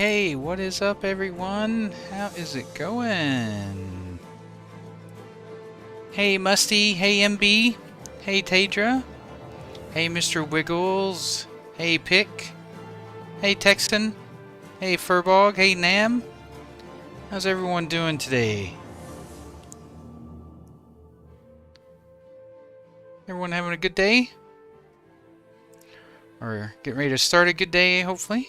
Hey, what is up, everyone? How is it going? Hey, Musty. Hey, MB. Hey, Tadra. Hey, Mr. Wiggles. Hey, Pick. Hey, Texton. Hey, Furbog. Hey, Nam. How's everyone doing today? Everyone having a good day? Or getting ready to start a good day, hopefully?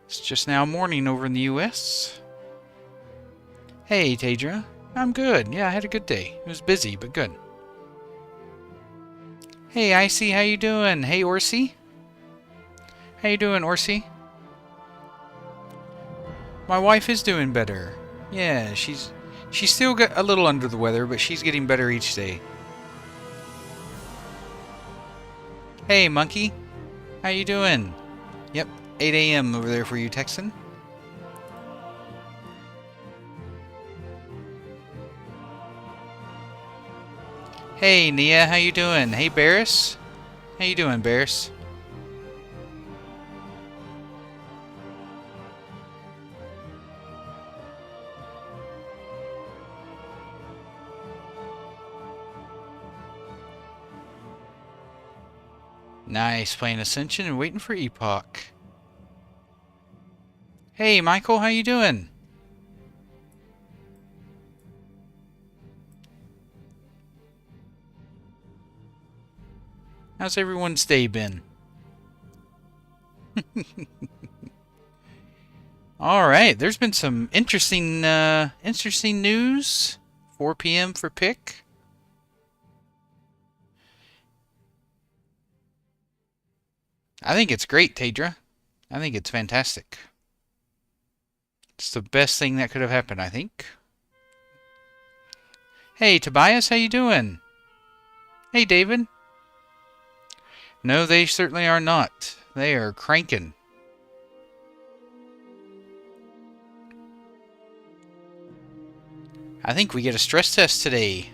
It's just now morning over in the US. Hey, Tadra. I'm good. Yeah, I had a good day. It was busy, but good. Hey, Icy, how you doing? Hey, Orsi. How you doing, Orsi? My wife is doing better. Yeah, she's still got a little under the weather, but she's getting better each day. Hey, Monkey. How you doing? Yep, 8 a.m. over there for you, Texan. Hey, Nia, how you doing? Hey, Barris. How you doing, Barris? Nice, playing Ascension and waiting for Epoch. Hey, Michael, how you doing? How's everyone's day been? Alright, there's been some interesting news. 4 p.m. for pick. I think it's great, Tadra. I think it's fantastic. It's the best thing that could have happened, I think. Hey, Tobias, how you doing? Hey, David. No, they certainly are not. They are cranking. I think we get a stress test today.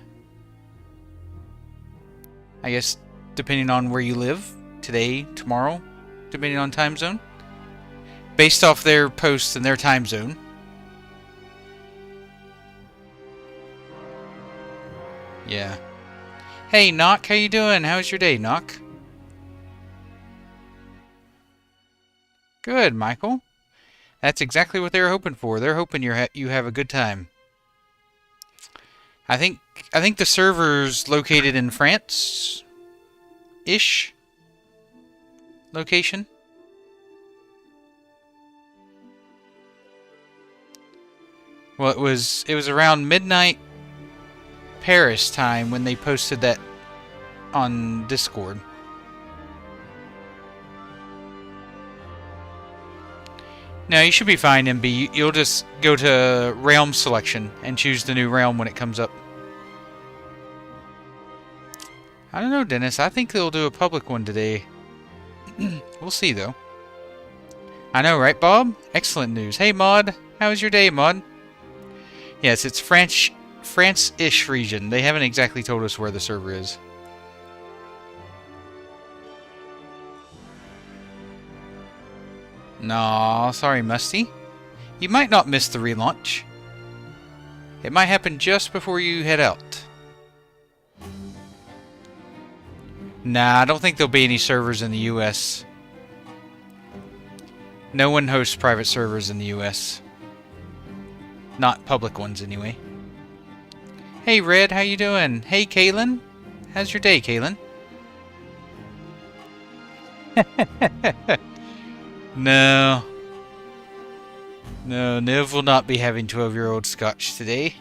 I guess depending on where you live. Today, tomorrow, depending on time zone. Based off their posts and their time zone. Yeah. Hey, Knock, how you doing? How's your day, Knock? Good, Michael. That's exactly what they're hoping for. They're hoping you have a good time. I think the server's located in France-ish location. Well, it was around midnight Paris time when they posted that on Discord. No, you should be fine, MB. You'll just go to realm selection and choose the new realm when it comes up. I don't know, Dennis. I think they'll do a public one today. We'll see, though. I know, right, Bob? Excellent news. Hey, Maud. How was your day, Maud? Yes, it's France-ish region. They haven't exactly told us where the server is. No, sorry, Musty. You might not miss the relaunch. It might happen just before you head out. Nah, I don't think there'll be any servers in the US. No one hosts private servers in the US. Not public ones, anyway. Hey, Red, how you doing? Hey, Kaylin. How's your day, Kaylin? No. No, Niv will not be having 12-year-old scotch today.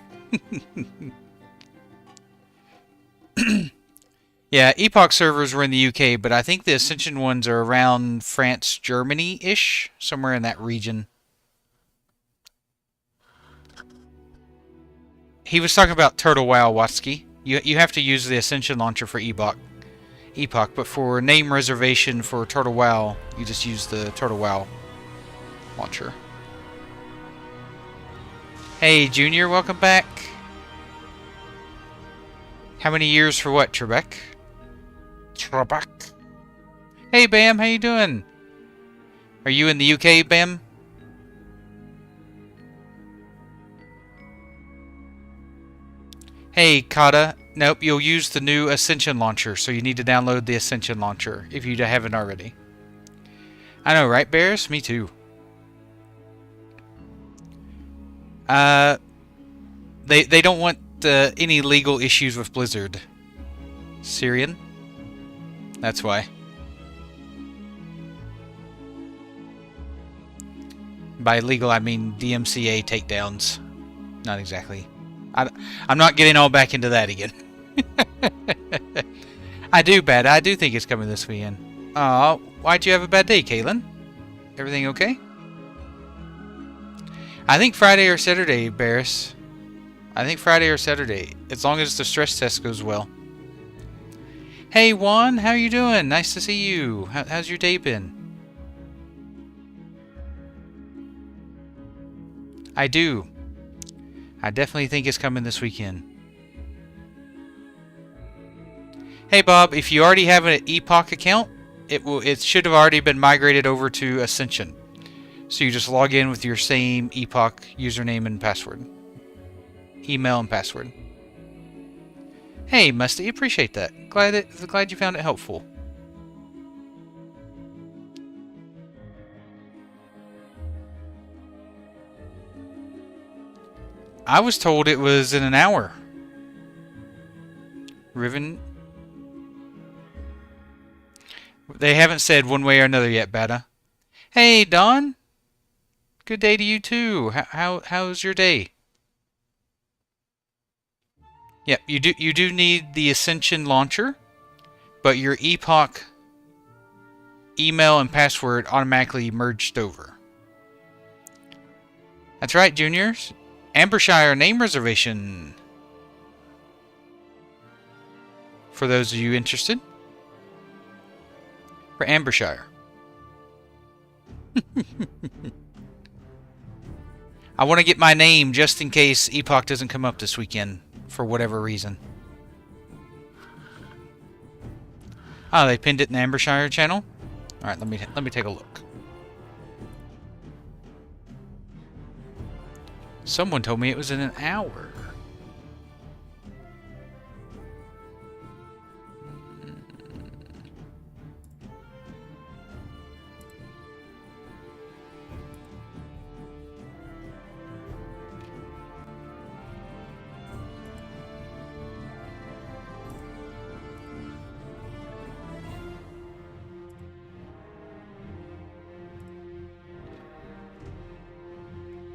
Yeah, Epoch servers were in the UK, but I think the Ascension ones are around France, Germany-ish. Somewhere in that region. He was talking about Turtle WoW, Watsky. You have to use the Ascension launcher for Epoch, but for name reservation for Turtle WoW, you just use the Turtle WoW launcher. Hey, Junior, welcome back. How many years for what, Trebek? Hey, Bam, how you doing? Are you in the UK, Bam? Hey, Kata. Nope, you'll use the new Ascension launcher, so you need to download the Ascension launcher if you haven't already. I know, right, Bears? Me too. They don't want any legal issues with Blizzard. Syrian? That's why. By legal, I mean DMCA takedowns. Not exactly. I'm not getting all back into that again. I do think it's coming this weekend. Aw, why'd you have a bad day, Caitlin? Everything okay? I think Friday or Saturday, Barris. I think Friday or Saturday, as long as the stress test goes well. Hey Juan, how you doing? Nice to see you. How's your day been? I do. I definitely think it's coming this weekend. Hey Bob, if you already have an Epoch account, it should have already been migrated over to Ascension. So you just log in with your same Epoch username and password. Email and password. Hey Musty, appreciate that. Glad you found it helpful. I was told it was in an hour. Riven. They haven't said one way or another yet, Bada. Hey, Don. Good day to you too. How's your day? Yep, you do need the Ascension launcher, but your Epoch email and password automatically merged over. That's right, juniors. Ambershshire name reservation. For those of you interested. For Ambershshire. I want to get my name just in case Epoch doesn't come up this weekend for whatever reason. Oh, they pinned it in the Ambershshire channel? Alright, let me take a look. Someone told me it was in an hour.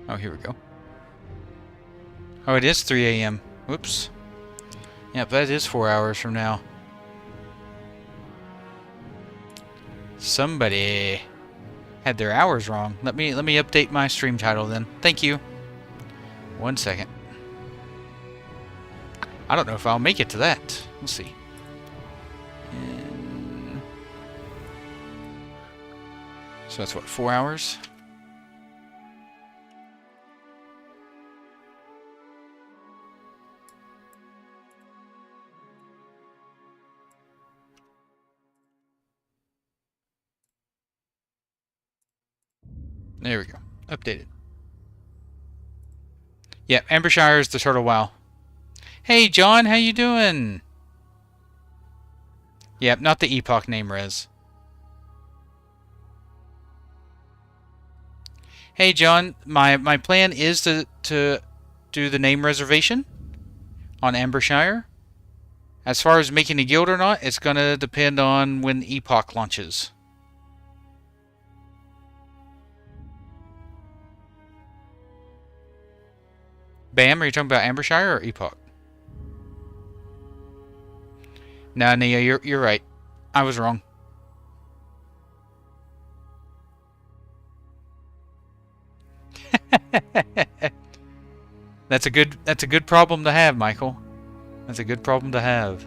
Oh, here we go. Oh, it is 3 a.m. Whoops. Yep, that is 4 hours from now. Somebody had their hours wrong. Let me update my stream title then. Thank you. 1 second. I don't know if I'll make it to that. We'll see. So that's what, 4 hours? There we go. Updated. Yeah, Ambershshire is the Turtle WoW. Hey, John, how you doing? Yep, not the Epoch name res. Hey, John, my plan is to do the name reservation on Ambershshire. As far as making a guild or not, it's going to depend on when Epoch launches. Bam, are you talking about Ambershshire or Epoch? No, Nia, you're right. I was wrong. That's a good problem to have, Michael. That's a good problem to have.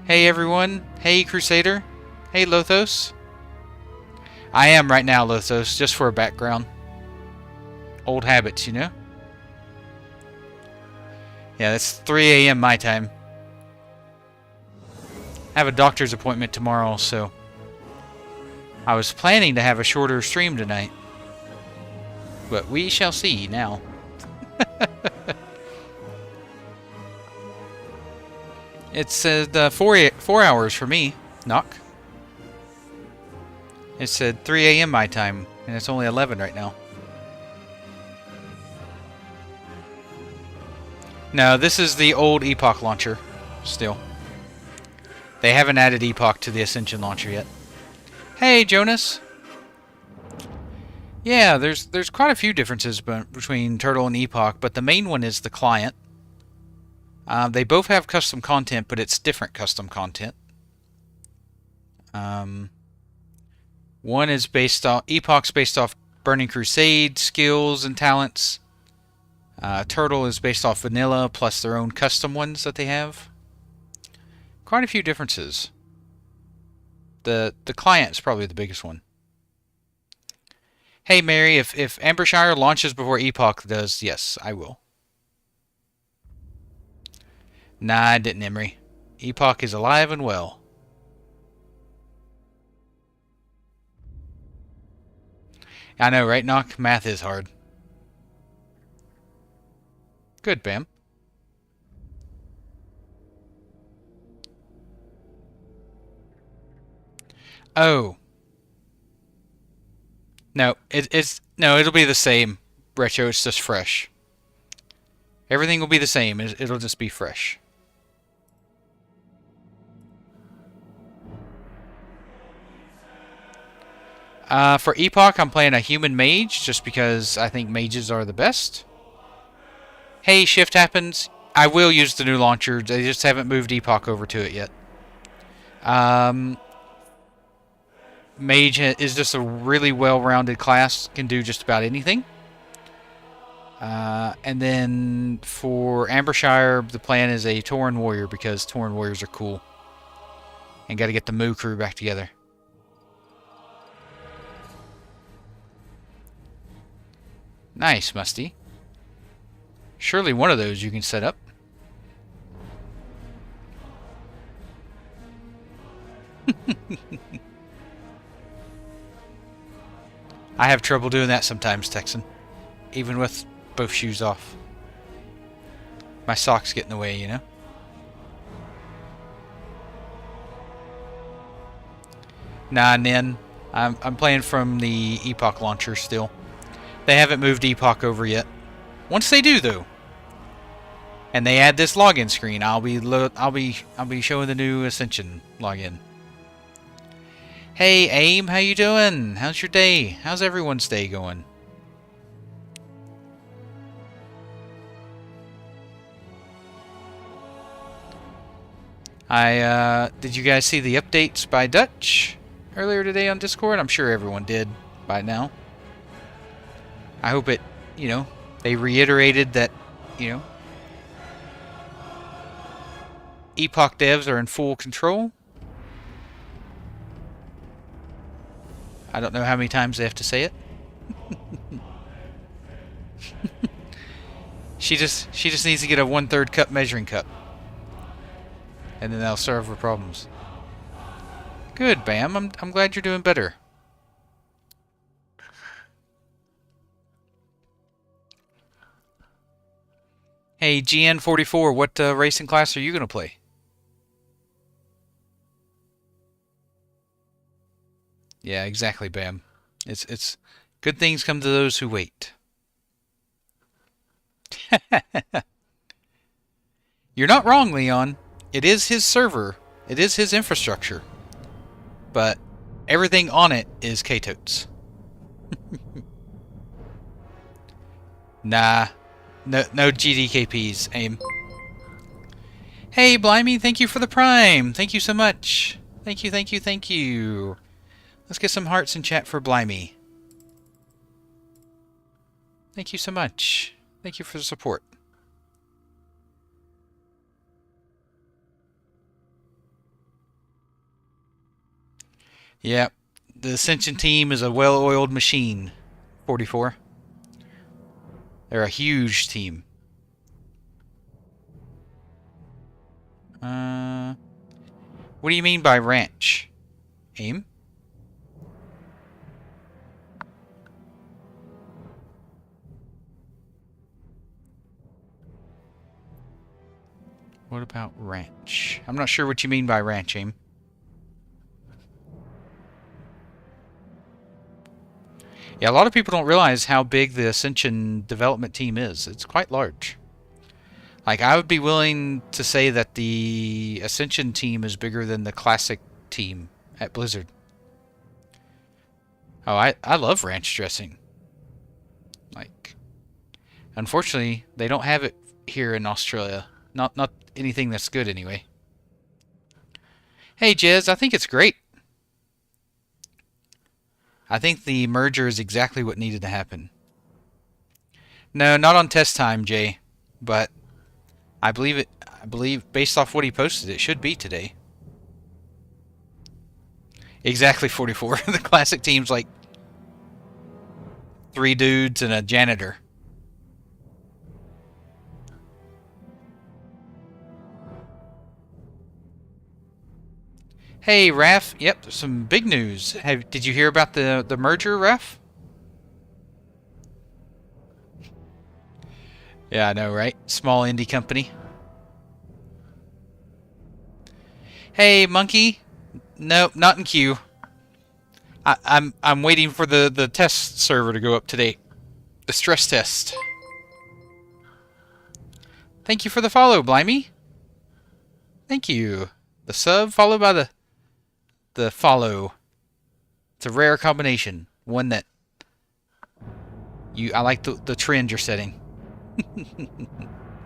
Hey everyone. Hey Crusader. Hey Lothos. I am right now, Lothos, just for a background. Old habits, you know? Yeah, that's 3 a.m. my time. I have a doctor's appointment tomorrow, so I was planning to have a shorter stream tonight. But we shall see now. It said 4 hours for me, Knock. It said 3 a.m. my time, and it's only 11 right now. No, this is the old Epoch launcher, still. They haven't added Epoch to the Ascension launcher yet. Hey, Jonas! Yeah, there's quite a few differences between Turtle and Epoch, but the main one is the client. They both have custom content, but it's different custom content. One is based off Epoch's based off Burning Crusade skills and talents. Turtle is based off vanilla plus their own custom ones that they have. Quite a few differences. The client is probably the biggest one. Hey Mary, if Ambershshire launches before Epoch does, yes, I will. Nah, I didn't, Emery. Epoch is alive and well. I know, right, Knock? Math is hard. Good, Bam. Oh. No, it'll be the same. Retro, it's just fresh. Everything will be the same. It'll just be fresh. For Epoch, I'm playing a human mage just because I think mages are the best. Hey, shift happens. I will use the new launcher. They just haven't moved Epoch over to it yet. Mage is just a really well-rounded class. Can do just about anything. And then for Ambershshire, the plan is a Tauren Warrior because Tauren Warriors are cool. And got to get the Moo crew back together. Nice, Musty. Surely one of those you can set up. I have trouble doing that sometimes, Texan. Even with both shoes off. My socks get in the way, you know? Nah, Nin. I'm playing from the Epoch launcher still. They haven't moved Epoch over yet. Once they do, though, and they add this login screen, I'll be showing the new Ascension login. Hey, Aim, how you doing? How's your day? How's everyone's day going? Did you guys see the updates by Dutch earlier today on Discord? I'm sure everyone did by now. I hope it, they reiterated that, Epoch devs are in full control. I don't know how many times they have to say it. She just needs to get a 1/3 cup measuring cup. And then that'll solve her problems. Good, Bam. I'm glad you're doing better. Hey, GN44, what racing class are you going to play? Yeah, exactly, Bam. It's good things come to those who wait. You're not wrong, Leon. It is his server. It is his infrastructure. But everything on it is K-Totes. Nah. No GDKPs, Aim. Hey, Blimey, thank you for the Prime. Thank you so much. Thank you, thank you, thank you. Let's get some hearts in chat for Blimey. Thank you so much. Thank you for the support. Yeah, the Ascension team is a well-oiled machine, 44. They're a huge team. What do you mean by ranch? Aim? What about ranch? I'm not sure what you mean by ranch, Aim. Yeah, a lot of people don't realize how big the Ascension development team is. It's quite large. Like, I would be willing to say that the Ascension team is bigger than the Classic team at Blizzard. Oh, I love ranch dressing. Like, unfortunately, they don't have it here in Australia. Not anything that's good anyway. Hey, Jez, I think it's great. I think the merger is exactly what needed to happen. No, not on test time, Jay. But I believe based off what he posted, it should be today. Exactly 44. The Classic team's like 3 dudes and a janitor. Hey, Raph. Yep, some big news. Did you hear about the merger, Raph? Yeah, I know, right? Small indie company. Hey, Monkey. Nope, not in queue. I'm waiting for the test server to go up to date. The stress test. Thank you for the follow, Blimey. Thank you. The sub followed by the follow. It's a rare combination. One that I like the trend you're setting.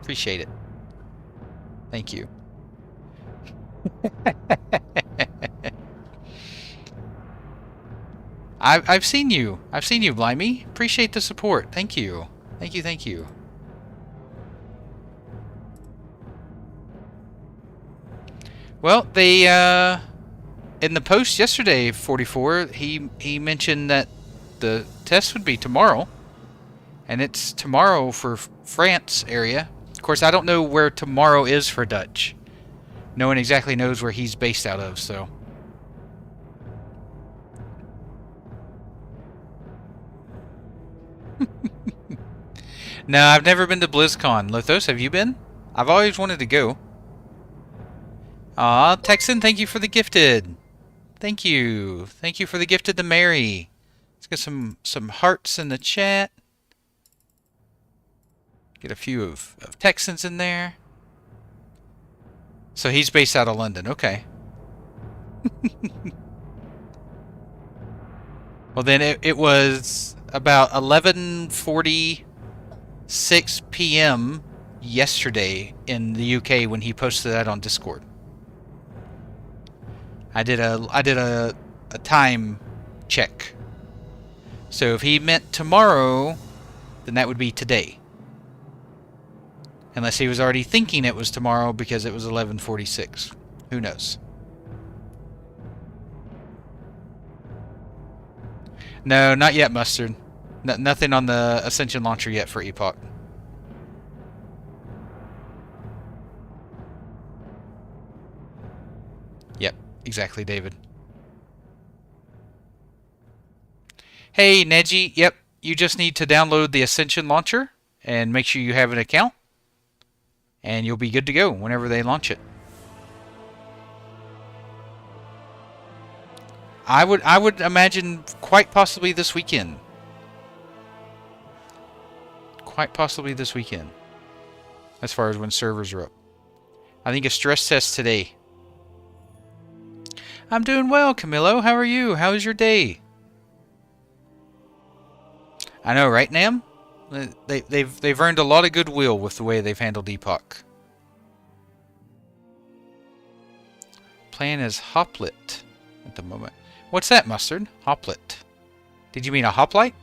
Appreciate it. Thank you. I've seen you. I've seen you, Blimey. Appreciate the support. Thank you. Thank you, thank you. Well, they in the post yesterday, 44, he mentioned that the test would be tomorrow. And it's tomorrow for France area. Of course, I don't know where tomorrow is for Dutch. No one exactly knows where he's based out of, so. No, I've never been to BlizzCon. Lothos, have you been? I've always wanted to go. Aw, Texan, thank you for the gifted. Thank you. Thank you for the gifted to Mary. Let's get some hearts in the chat. Get a few of Texans in there. So he's based out of London. Okay. Well, then it was about 11:46 p.m. yesterday in the UK when he posted that on Discord. I did a time check. So if he meant tomorrow, then that would be today. Unless he was already thinking it was tomorrow because it was 11:46. Who knows? No, not yet, Mustard. Nothing on the Ascension launcher yet for Epoch. Yep, exactly, David. Hey, Neji. Yep, you just need to download the Ascension launcher and make sure you have an account. And you'll be good to go whenever they launch it. I would imagine quite possibly this weekend. Quite possibly this weekend. As far as when servers are up. I think a stress test today. I'm doing well, Camilo. How are you? How was your day? I know, right, Nam? They've earned a lot of goodwill with the way they've handled Epoch. Plan is Hoplet at the moment. What's that, Mustard? Hoplet. Did you mean a hoplite?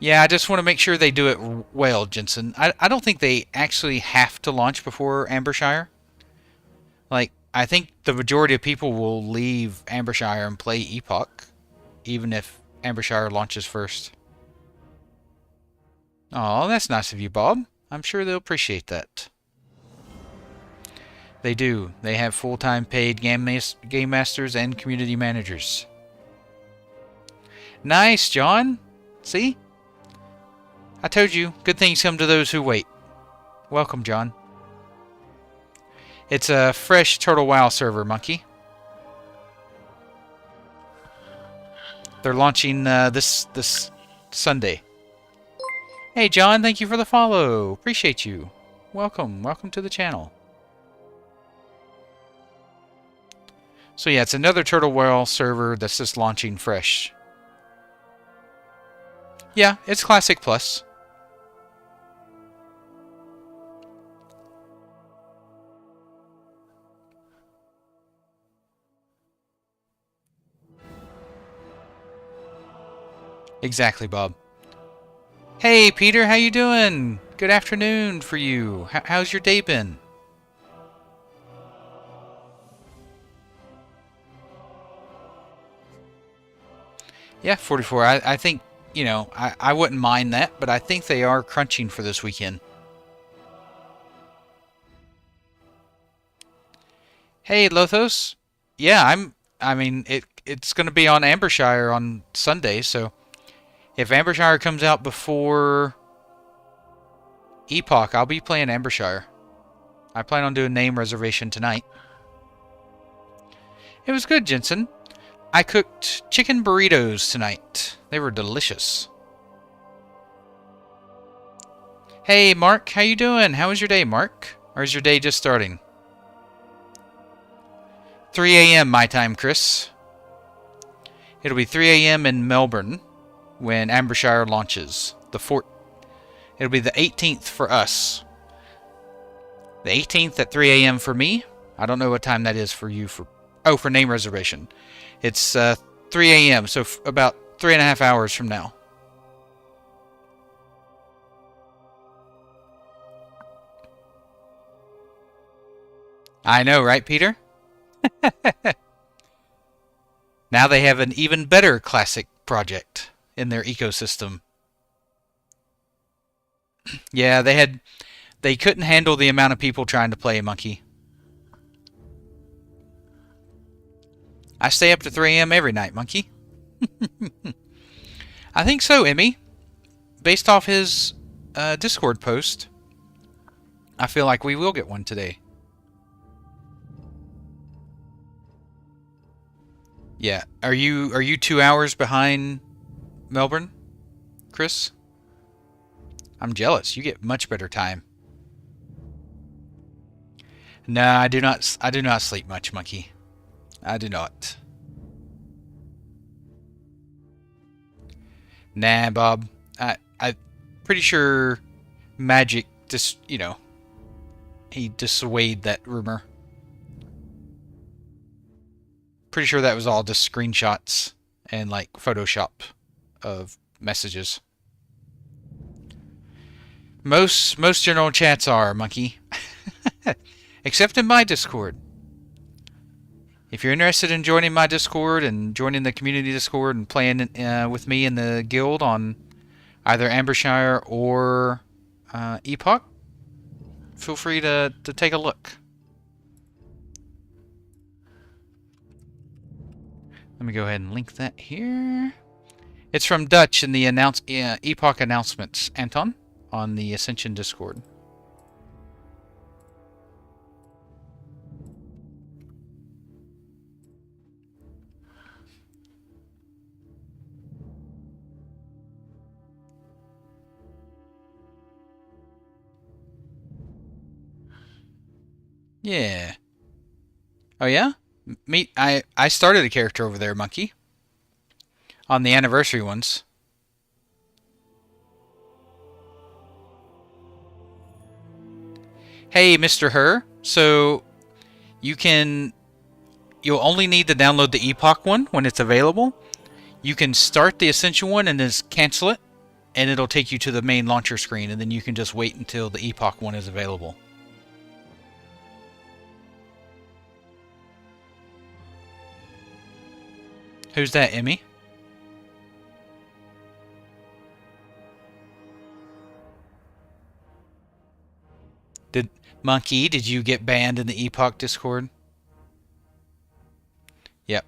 Yeah, I just want to make sure they do it well, Jensen. I don't think they actually have to launch before Ambershshire. Like, I think the majority of people will leave Ambershshire and play Epoch, even if Ambershshire launches first. Oh, that's nice of you, Bob. I'm sure they'll appreciate that. They do. They have full-time paid game masters and community managers. Nice, John. See? I told you, good things come to those who wait. Welcome, John. It's a fresh Turtle WoW server, Monkey. They're launching this Sunday. Hey, John, thank you for the follow. Appreciate you. Welcome to the channel. So yeah, it's another Turtle WoW server that's just launching fresh. Yeah, it's Classic Plus. Exactly, Bob. Hey, Peter, how you doing? Good afternoon for you. How's your day been? Yeah, 44. I think, you know, I wouldn't mind that, but I think they are crunching for this weekend. Hey, Lothos. Yeah, I mean, it's going to be on Ambershshire on Sunday, so if Ambershshire comes out before Epoch, I'll be playing Ambershshire. I plan on doing name reservation tonight. It was good, Jensen. I cooked chicken burritos tonight. They were delicious. Hey, Mark, how you doing? How was your day, Mark? Or is your day just starting? 3 a.m. my time, Chris. It'll be 3 a.m. in Melbourne when Ambershshire launches. It'll be the 18th for us. The 18th at 3 a.m. for me. I don't know what time that is for you. For name reservation. It's 3 a.m. So about 3.5 hours from now. I know, right, Peter? Now they have an even better classic project in their ecosystem. Yeah, they couldn't handle the amount of people trying to play Monkey. I stay up to 3 a.m. every night, Monkey. I think so, Emmy. Based off his Discord post, I feel like we will get one today. Yeah. Are you 2 hours behind Melbourne, Chris? I'm jealous. You get much better time. No, I do not sleep much, Monkey. I do not. Nah, Bob. I'm pretty sure Magic just, you know, he dissuaded that rumor. Pretty sure that was all just screenshots and like Photoshop of messages. Most general chats are, Monkey. Except in my Discord. If you're interested in joining my Discord and joining the community Discord and playing with me in the guild on either Ambershshire or Epoch, feel free to take a look. Let me go ahead and link that here. It's from Dutch in the Epoch announcements, Anton, on the Ascension Discord. Yeah. Oh yeah? I started a character over there, Monkey. On the anniversary ones. Hey, Mr. Her. So you'll only need to download the Epoch one when it's available. You can start the Ascension one and then cancel it, and it'll take you to the main launcher screen, and then you can just wait until the Epoch one is available. Who's that, Emmy? Monkey, did you get banned in the Epoch Discord? Yep.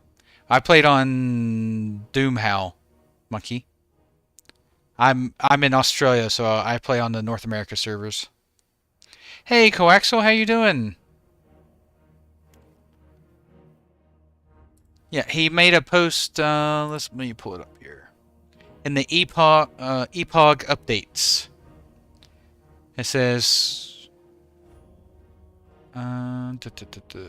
I played on Doomhow, Monkey. I'm in Australia, so I play on the North America servers. Hey, Coaxel, how you doing? Yeah, he made a post. Let me pull it up here. In the Epoch updates, it says. Duh, duh, duh, duh.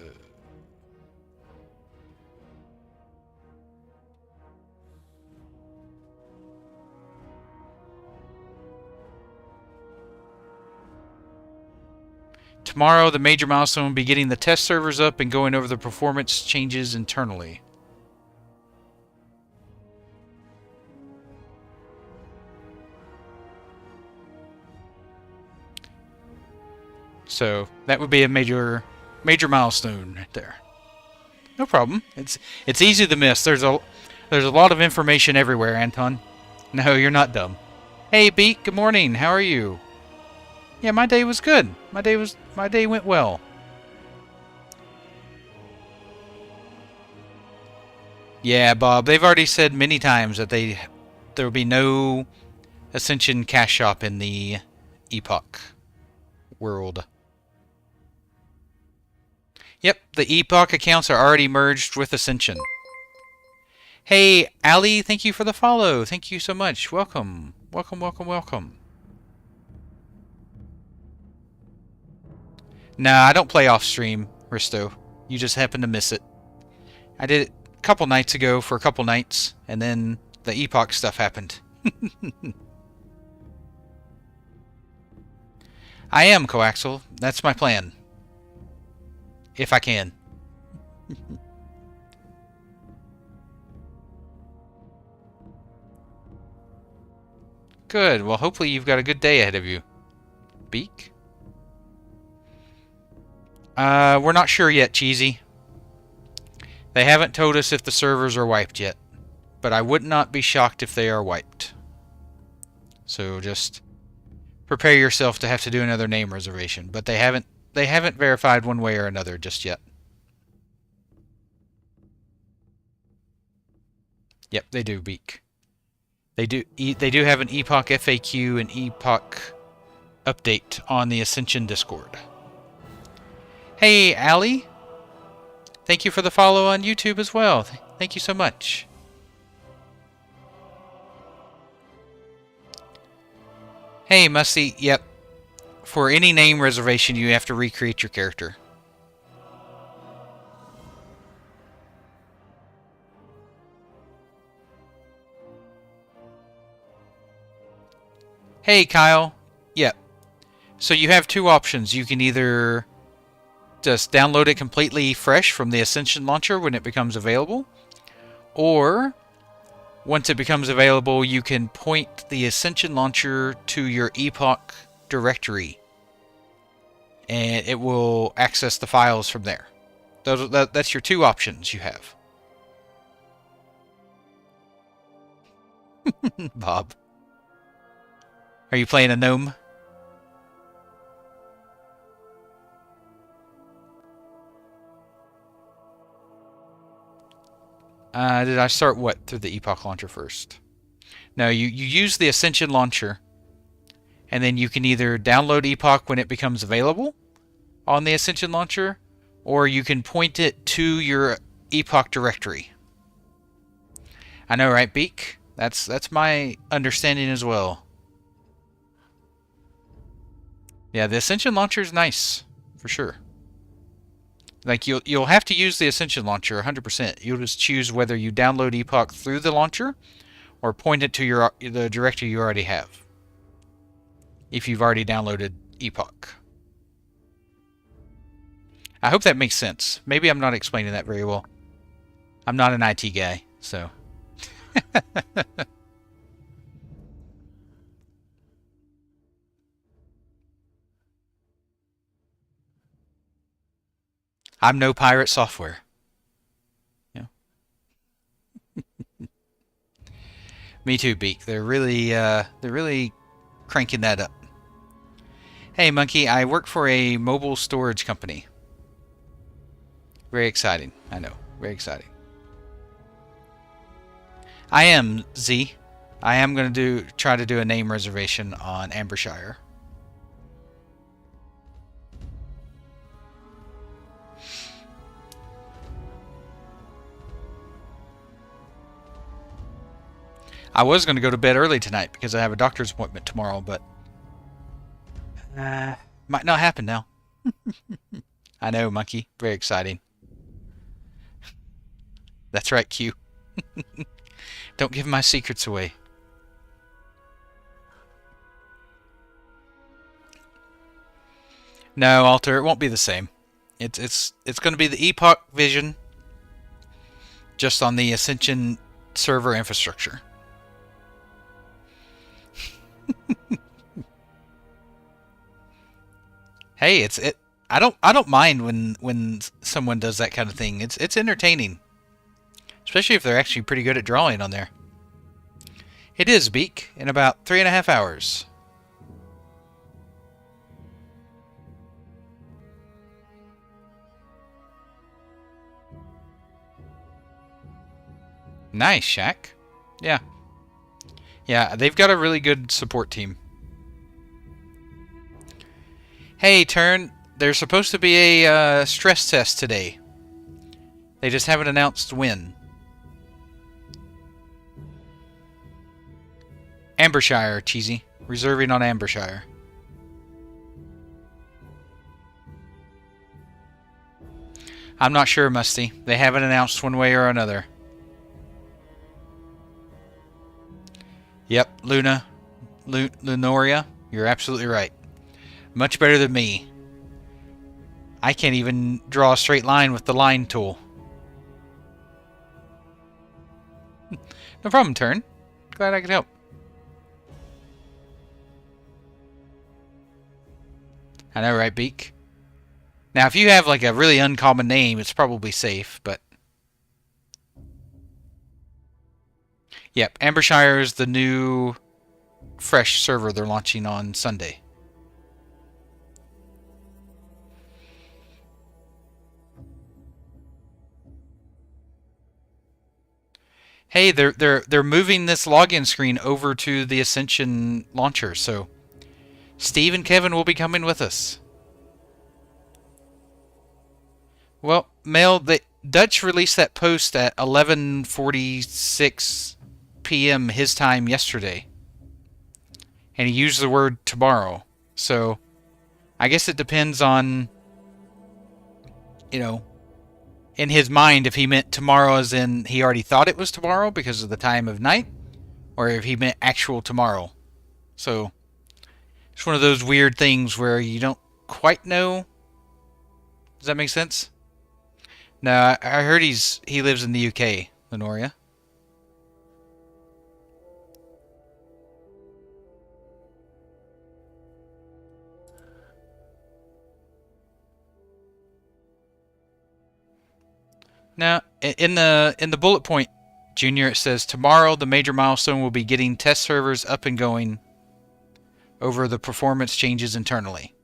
Tomorrow, the major milestone will be getting the test servers up and going over the performance changes internally. So that would be a major milestone right there. No problem. It's easy to miss. There's a lot of information everywhere, Anton. No, you're not dumb. Hey, Beak. Good morning. How are you? Yeah, my day was good. My day went well. Yeah, Bob. They've already said many times that there will be no Ascension cash shop in the Epoch world. Yep, the Epoch accounts are already merged with Ascension. Hey, Ali, thank you for the follow. Thank you so much. Welcome. Welcome, welcome, welcome. Nah, I don't play off stream, Risto. You just happen to miss it. I did it a couple nights ago for a couple nights, and then the Epoch stuff happened. I am, Coaxel. That's my plan. If I can. Good. Well, hopefully you've got a good day ahead of you. Beak? We're not sure yet, Cheesy. They haven't told us if the servers are wiped yet. But I would not be shocked if they are wiped. So just prepare yourself to have to do another name reservation. But they haven't verified one way or another just yet. Yep, they do, Beak. They do have an Epoch FAQ and Epoch update on the Ascension Discord. Hey, Ali. Thank you for the follow on YouTube as well. Thank you so much. Hey, Musty. Yep. For any name reservation, you have to recreate your character. Hey, Kyle. Yep. So you have two options. You can either just download it completely fresh from the Ascension launcher when it becomes available, or once it becomes available, you can point the Ascension launcher to your Epoch directory, and it will access the files from there. That's your two options you have. Bob. Are you playing a gnome? Did I start what through the Epoch launcher first? No, you use the Ascension launcher, and then you can either download Epoch when it becomes available on the Ascension launcher, or you can point it to your Epoch directory. I know, right, Beak? That's my understanding as well. Yeah, the Ascension launcher is nice, for sure. Like you'll have to use the Ascension launcher 100%. You'll just choose whether you download Epoch through the launcher or point it to the directory you already have. If you've already downloaded Epoch. I hope that makes sense. Maybe I'm not explaining that very well. I'm not an IT guy, so. I'm no pirate software. Yeah. Me too, Beak. They're really cranking that up. Hey, Monkey, I work for a mobile storage company. Very exciting. I know. Very exciting. I am, Z. I am going to try to do a name reservation on Ambershshire. I was going to go to bed early tonight because I have a doctor's appointment tomorrow, but might not happen now. I know, Monkey. Very exciting. That's right, Q. Don't give my secrets away. No, Alter, it won't be the same. It's going to be the Epoch vision, just on the Ascension server infrastructure. Hey, I don't mind when someone does that kind of thing. It's entertaining, especially if they're actually pretty good at drawing on there. It is, Beak, in about 3.5 hours. Nice, Shaq. Yeah. Yeah, they've got a really good support team. Hey, Turn, there's supposed to be a stress test today. They just haven't announced when. Ambershshire, Cheesy. Reserving on Ambershshire. I'm not sure, Musty. They haven't announced one way or another. Yep, Lunoria, you're absolutely right. Much better than me. I can't even draw a straight line with the line tool. No problem, Turn. Glad I could help. I know, right, Beak? Now, if you have like a really uncommon name, it's probably safe, but... Yep, Ambershshire is the new fresh server they're launching on Sunday. Hey, they're moving this login screen over to the Ascension launcher, so Steve and Kevin will be coming with us. Well, Mel, the Dutch released that post at 11:46 p.m. his time yesterday. And he used the word tomorrow. So, I guess it depends on, you know, in his mind if he meant tomorrow as in he already thought it was tomorrow because of the time of night, or if he meant actual tomorrow. So, it's one of those weird things where you don't quite know. Does that make sense? No, I heard he lives in the UK, Lenoria. Now, in the bullet point, Junior, it says tomorrow the major milestone will be getting test servers up and going over the performance changes internally.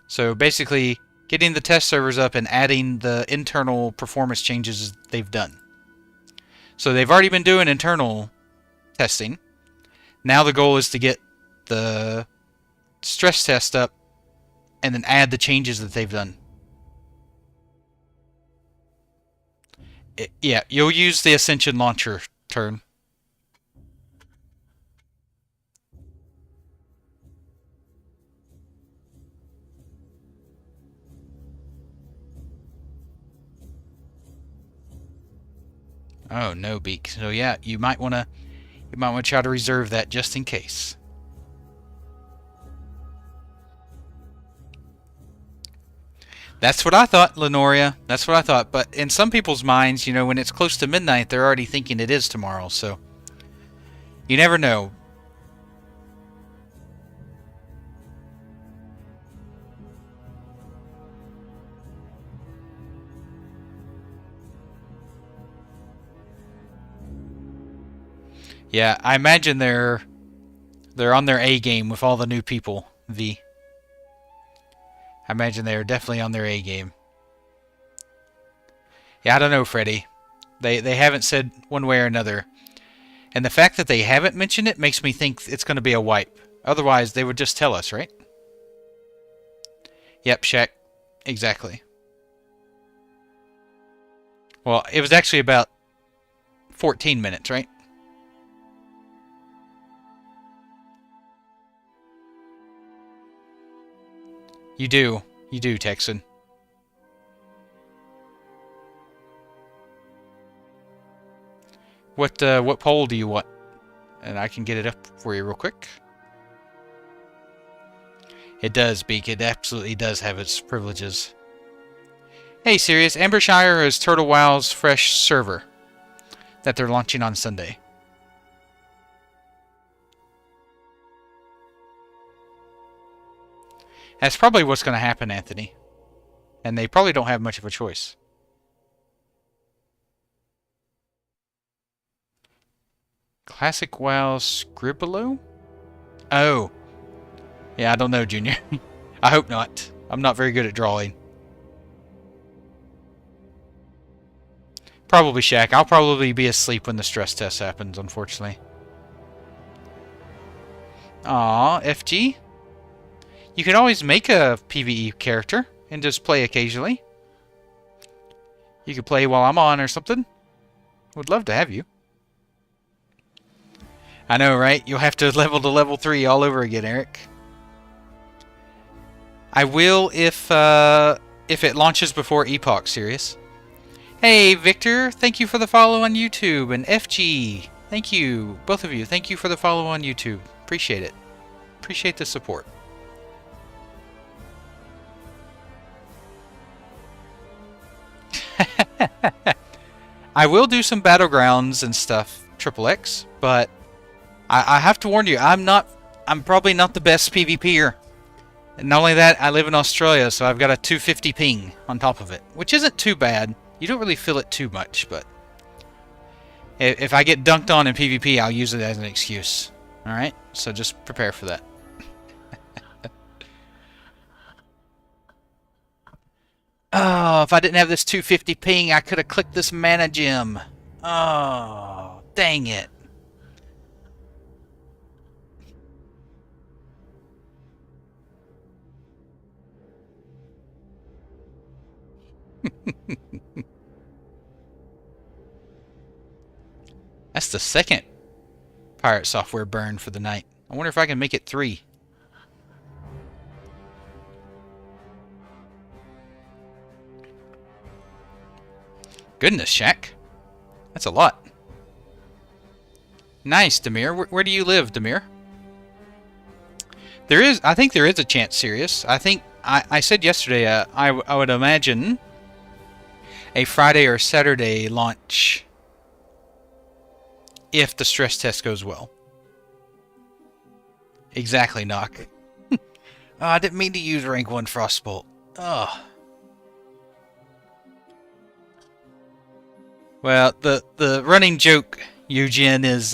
So basically, getting the test servers up and adding the internal performance changes they've done. So they've already been doing internal testing. Now the goal is to get the stress test up and then add the changes that they've done. Yeah, you'll use the Ascension launcher, Turn. Oh no, Beak. So yeah, you might want to try to reserve that just in case. That's what I thought, Lenoria. That's what I thought. But in some people's minds, you know, when it's close to midnight, they're already thinking it is tomorrow. So you never know. Yeah, I imagine they're on their A game with all the new people, V. I imagine they're definitely on their A game. Yeah, I don't know, Freddy. They haven't said one way or another. And the fact that they haven't mentioned it makes me think it's going to be a wipe. Otherwise, they would just tell us, right? Yep, Shaq. Exactly. Well, it was actually about 14 minutes, right? You do. You do, Texan. What poll do you want? And I can get it up for you real quick. It does, Beak. It absolutely does have its privileges. Hey, Sirius. Ambershshire is Turtle Wow's fresh server that they're launching on Sunday. That's probably what's going to happen, Anthony. And they probably don't have much of a choice. Classic WoW Scribbalo? Oh. Yeah, I don't know, Junior. I hope not. I'm not very good at drawing. Probably Shaq. I'll probably be asleep when the stress test happens, unfortunately. Aw, FG? You can always make a PvE character and just play occasionally. You could play while I'm on or something. Would love to have you. I know, right? You'll have to level to level 3 all over again, Eric. I will if it launches before Epoch, Sirius. Hey, Victor, thank you for the follow on YouTube. And FG, thank you. Both of you, thank you for the follow on YouTube. Appreciate it. Appreciate the support. I will do some battlegrounds and stuff, Triple X, but I have to warn you, I'm probably not the best PvPer. And not only that, I live in Australia, so I've got a 250 ping on top of it, which isn't too bad. You don't really feel it too much, but if I get dunked on in PvP, I'll use it as an excuse. Alright? So just prepare for that. Oh, if I didn't have this 250 ping, I could have clicked this mana gem. Oh, dang it. That's the second pirate software burn for the night. I wonder if I can make it 3. Goodness, Shaq. That's a lot. Nice, Demir. Where do you live, Demir? I think there is a chance, Sirius. I said yesterday, I would imagine a Friday or Saturday launch if the stress test goes well. Exactly, Knock. Oh, I didn't mean to use rank 1 Frostbolt. Oh. Well, the running joke, Eugene, is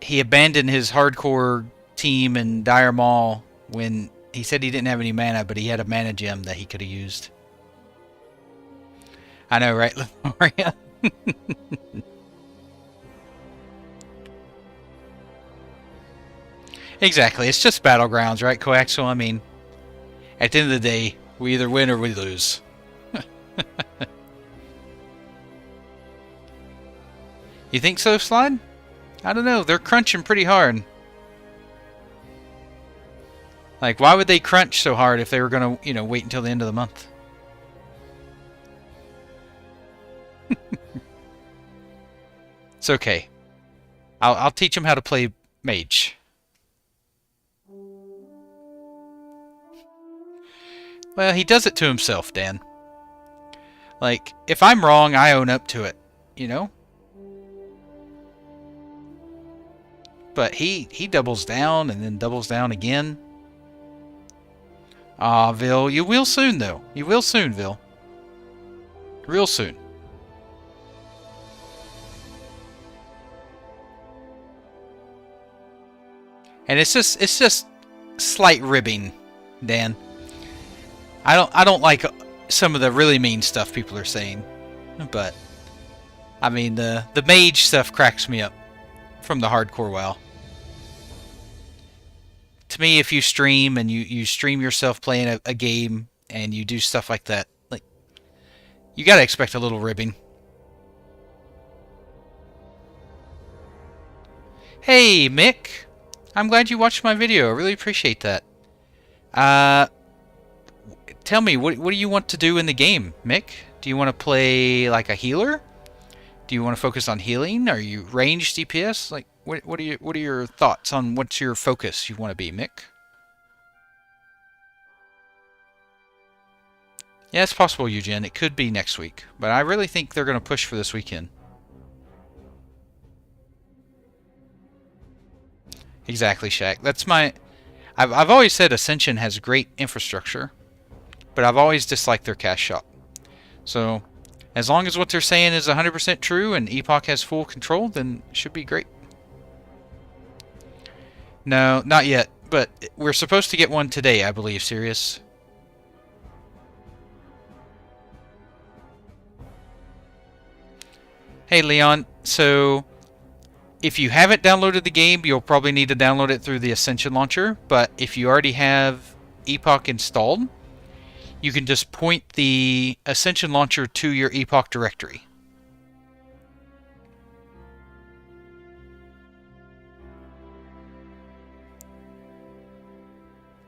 he abandoned his hardcore team in Dire Maul when he said he didn't have any mana, but he had a mana gem that he could have used. I know, right, Lemuria? Exactly, it's just Battlegrounds, right, Coaxial? I mean, at the end of the day, we either win or we lose. You think so, Slide? I don't know. They're crunching pretty hard. Like, why would they crunch so hard if they were going to, you know, wait until the end of the month? It's okay. I'll teach them how to play mage. Well, he does it to himself, Dan. Like, if I'm wrong, I own up to it, you know? But he doubles down and then doubles down again. Ah, Vil, you will soon, though. You will soon, Vil. Real soon. And it's just slight ribbing, Dan. I don't like some of the really mean stuff people are saying. but I mean the mage stuff cracks me up from the hardcore WoW. To me, if you stream and you stream yourself playing a game and you do stuff like that, like you gotta expect a little ribbing. Hey Mick, I'm glad you watched my video. I really appreciate that. Tell me, what do you want to do in the game, Mick? Do you want to play like a healer? Do you want to focus on healing? Are you range DPS? Like, what are your thoughts on what's your focus you want to be, Mick? Yeah, it's possible, Eugen. It could be next week, but I really think they're going to push for this weekend. Exactly, Shaq. That's my... I've always said Ascension has great infrastructure, but I've always disliked their cash shop. So, as long as what they're saying is 100% true and Epoch has full control, then it should be great. No, not yet, but we're supposed to get one today, I believe, Sirius. Hey, Leon. So, if you haven't downloaded the game, you'll probably need to download it through the Ascension launcher, but if you already have Epoch installed, you can just point the Ascension launcher to your Epoch directory.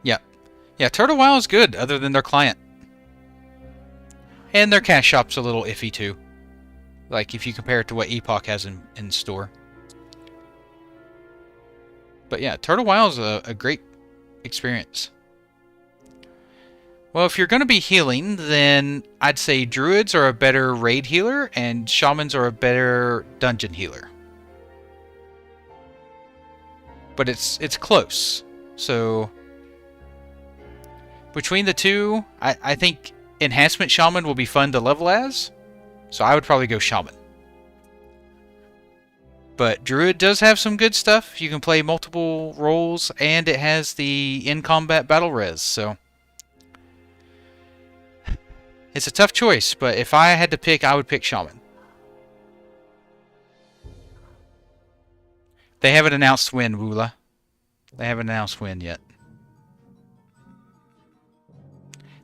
Yeah. Yeah, Turtle WoW is good, other than their client. And their cash shop's a little iffy, too. Like, if you compare it to what Epoch has in store. But yeah, Turtle WoW is a great experience. Well, if you're going to be healing, then I'd say Druids are a better raid healer, and Shamans are a better dungeon healer. But it's close. So, between the two, I think Enhancement Shaman will be fun to level as. So I would probably go Shaman. But Druid does have some good stuff. You can play multiple roles, and it has the in-combat battle res, so... It's a tough choice, but if I had to pick, I would pick Shaman. They haven't announced when, Woola. They haven't announced when yet.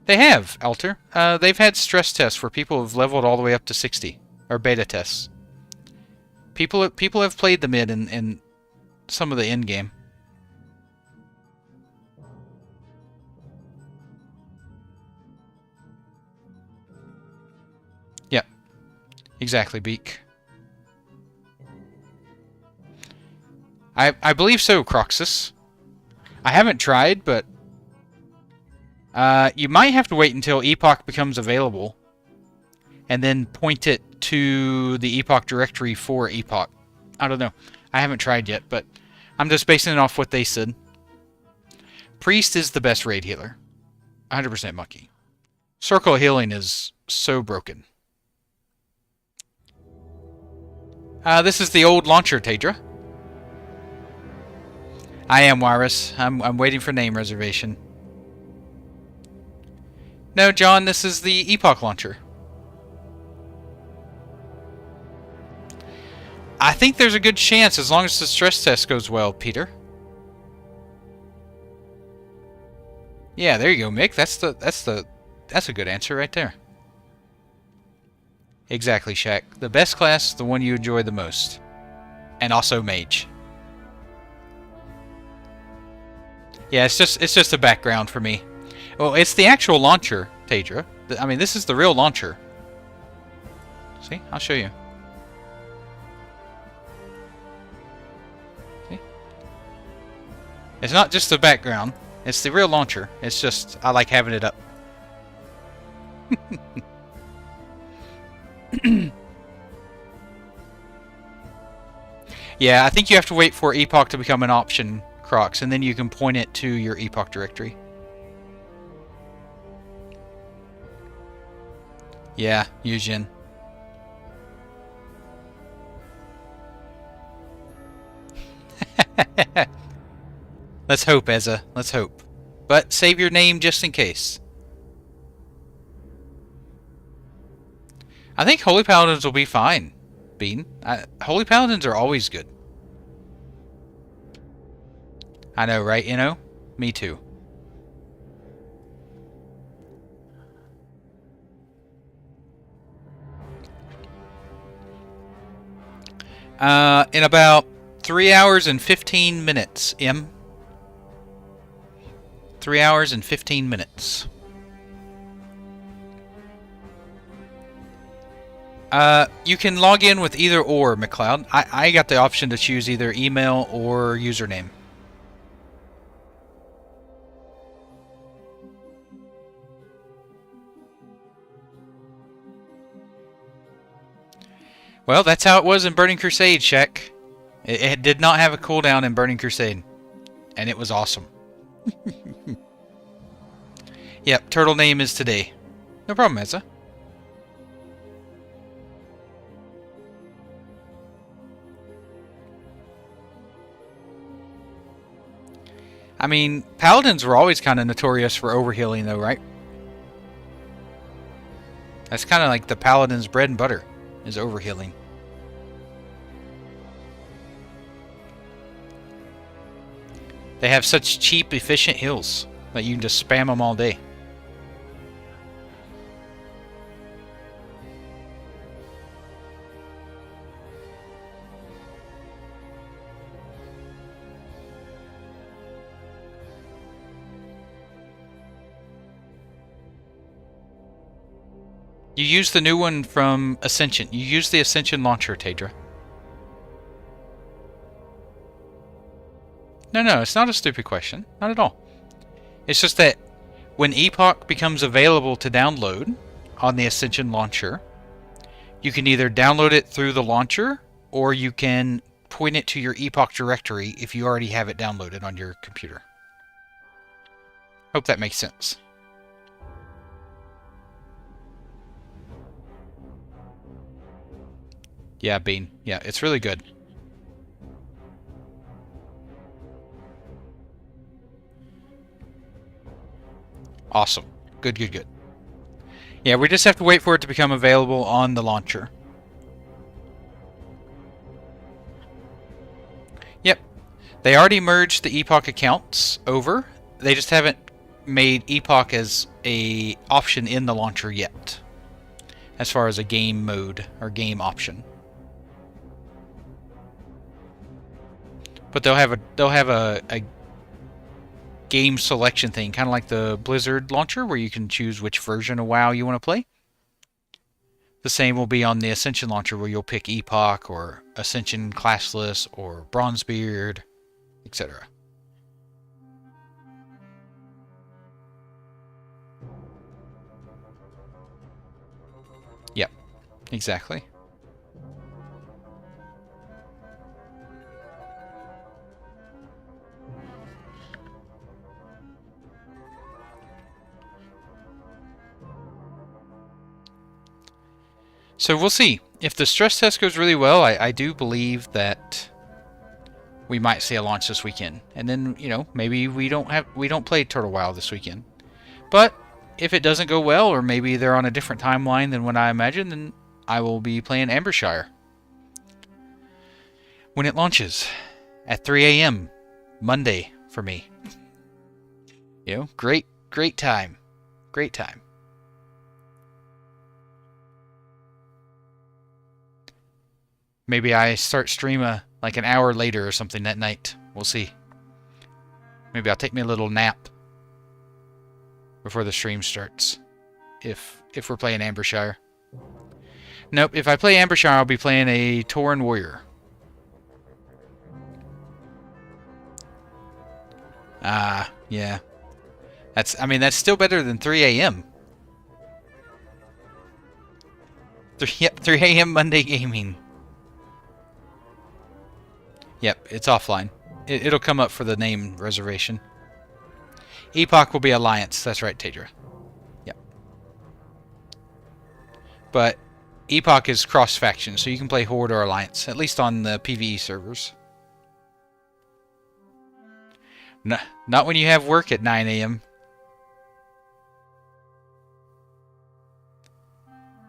They have, Alter. They've had stress tests where people have leveled all the way up to 60. Or beta tests. People have played the mid in some of the end game. Yep. Exactly, Beak. I believe so, Croxus. I haven't tried, but you might have to wait until Epoch becomes available and then point it to the Epoch directory for Epoch. I don't know. I haven't tried yet, but I'm just basing it off what they said. Priest is the best raid healer. 100% Mucky. Circle healing is so broken. This is the old launcher, Tadra. I am Wirus. I'm waiting for name reservation. No, John, this is the Epoch launcher. I think there's a good chance as long as the stress test goes well, Peter. Yeah, there you go, Mick. That's a good answer right there. Exactly, Shaq. The best class, the one you enjoy the most. And also mage. Yeah, it's just a background for me. Well, it's the actual launcher, Tadra. I mean, this is the real launcher. See? I'll show you. See? It's not just the background. It's the real launcher. It's just, I like having it up. Yeah, I think you have to wait for Epoch to become an option, Crocs, and then you can point it to your Epoch directory. Yeah, Eugen. Let's hope, Ezza. Let's hope. But save your name just in case. I think Holy Paladins will be fine, Bean. Holy Paladins are always good. I know, right? You know? Me too. In about 3 hours and 15 minutes, M. 3 hours and 15 minutes. You can log in with either or, McLeod. I got the option to choose either email or username. Well, that's how it was in Burning Crusade, Shek. It did not have a cooldown in Burning Crusade. And it was awesome. Yep, turtle name is today. No problem, Ezra. I mean, paladins were always kind of notorious for overhealing, though, right? That's kind of like the paladin's bread and butter, is overhealing. They have such cheap, efficient heals that you can just spam them all day. You use the new one from Ascension. You use the Ascension launcher, Tadra. No, it's not a stupid question. Not at all. It's just that when Epoch becomes available to download on the Ascension launcher, you can either download it through the launcher, or you can point it to your Epoch directory if you already have it downloaded on your computer. Hope that makes sense. Yeah, Bean. Yeah, it's really good. Awesome. Good. Yeah, we just have to wait for it to become available on the launcher. Yep. They already merged the Epoch accounts over. They just haven't made Epoch as a option in the launcher yet, as far as a game mode or game option. But they'll have a game selection thing, kind of like the Blizzard launcher, where you can choose which version of WoW you want to play. The same will be on the Ascension launcher, where you'll pick Epoch or Ascension Classless or Bronzebeard, etc. Yep, exactly. So we'll see. If the stress test goes really well, I do believe that we might see a launch this weekend. And then, you know, maybe we don't play Turtle WoW this weekend. But if it doesn't go well, or maybe they're on a different timeline than what I imagine, then I will be playing Ambershshire when it launches at 3 a.m. Monday for me. You know, great time. Great time. Maybe I start stream like an hour later or something that night. We'll see. Maybe I'll take me a little nap before the stream starts. If we're playing Ambershshire. Nope, if I play Ambershshire, I'll be playing a Tauren Warrior. Yeah. That's still better than 3 a.m. 3 a.m. Monday gaming. Yep, it's offline. It'll come up for the name reservation. Epoch will be Alliance. That's right, Tadra. Yep. But Epoch is cross-faction, so you can play Horde or Alliance, at least on the PvE servers. No, not when you have work at 9 a.m.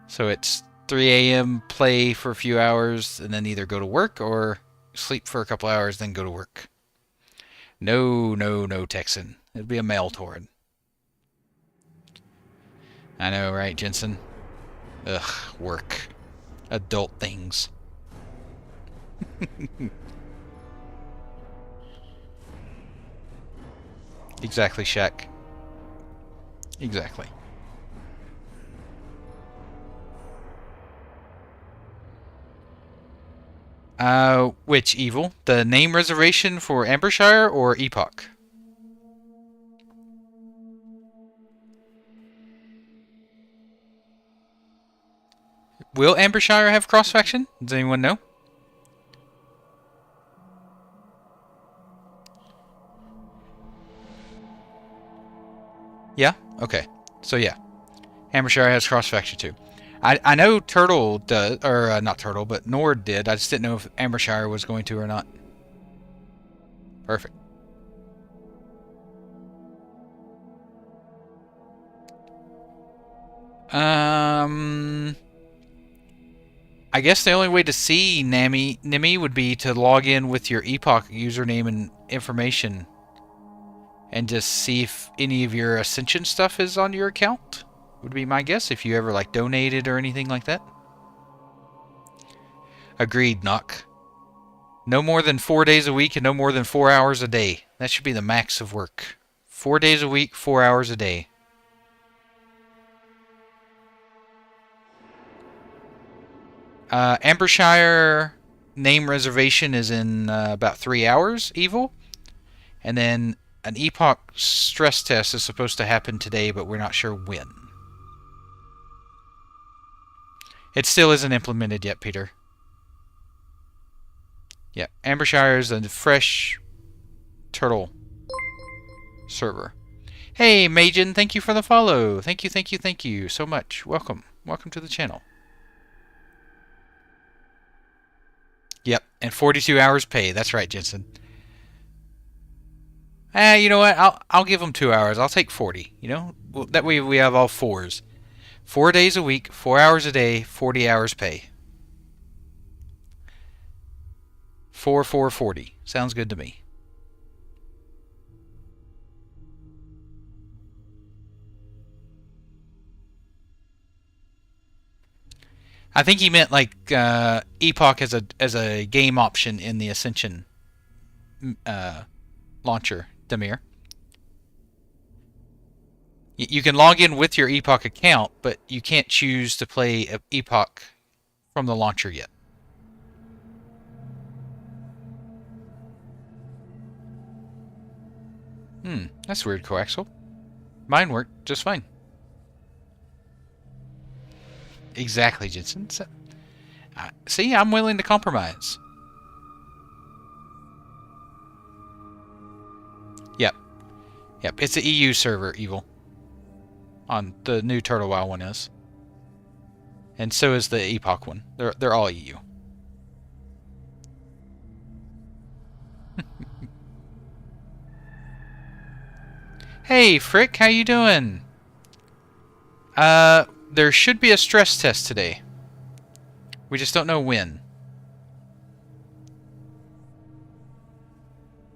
So it's 3 a.m. play for a few hours and then either go to work or sleep for a couple hours, then go to work. No, no, no, Texan. It'd be a mail torrent. I know, right, Jensen? Ugh, work. Adult things. Exactly, Shaq. Exactly. Which evil? The name reservation for Ambershshire or Epoch? Will Ambershshire have cross-faction? Does anyone know? Yeah? Okay. So yeah. Ambershshire has cross-faction too. I know Turtle does, or not Turtle, but Nord did. I just didn't know if Ambershshire was going to or not. Perfect. I guess the only way to see Nimi would be to log in with your Epoch username and information and just see if any of your Ascension stuff is on your account. Would be my guess, if you ever like donated or anything like that. Agreed, Knock. No more than 4 days a week and no more than 4 hours a day. That should be the max of work. 4 days a week, 4 hours a day. Ambershshire name reservation is in about 3 hours, Evil. And then an Epoch stress test is supposed to happen today, but we're not sure when. It still isn't implemented yet, Peter. Yeah, Ambershshire is a fresh turtle server. Hey, Majin, thank you for the follow. Thank you so much. Welcome. Welcome to the channel. Yep, and 42 hours pay. That's right, Jensen. You know what? I'll give them 2 hours. I'll take 40. You know, that way we have all 4s. 4 days a week, 4 hours a day, 40 hours pay. 4 sounds good to me. I think he meant like Epoch as a game option in the Ascension launcher, Demir. You can log in with your Epoch account, but you can't choose to play Epoch from the launcher yet. That's weird, Coaxial. Mine worked just fine. Exactly, Jensen. So, see, I'm willing to compromise. Yep. Yep, it's an EU server, Evil. On the new Turtle WoW one is. And so is the Epoch one. They're all EU. Hey, Frick, how you doing? There should be a stress test today. We just don't know when.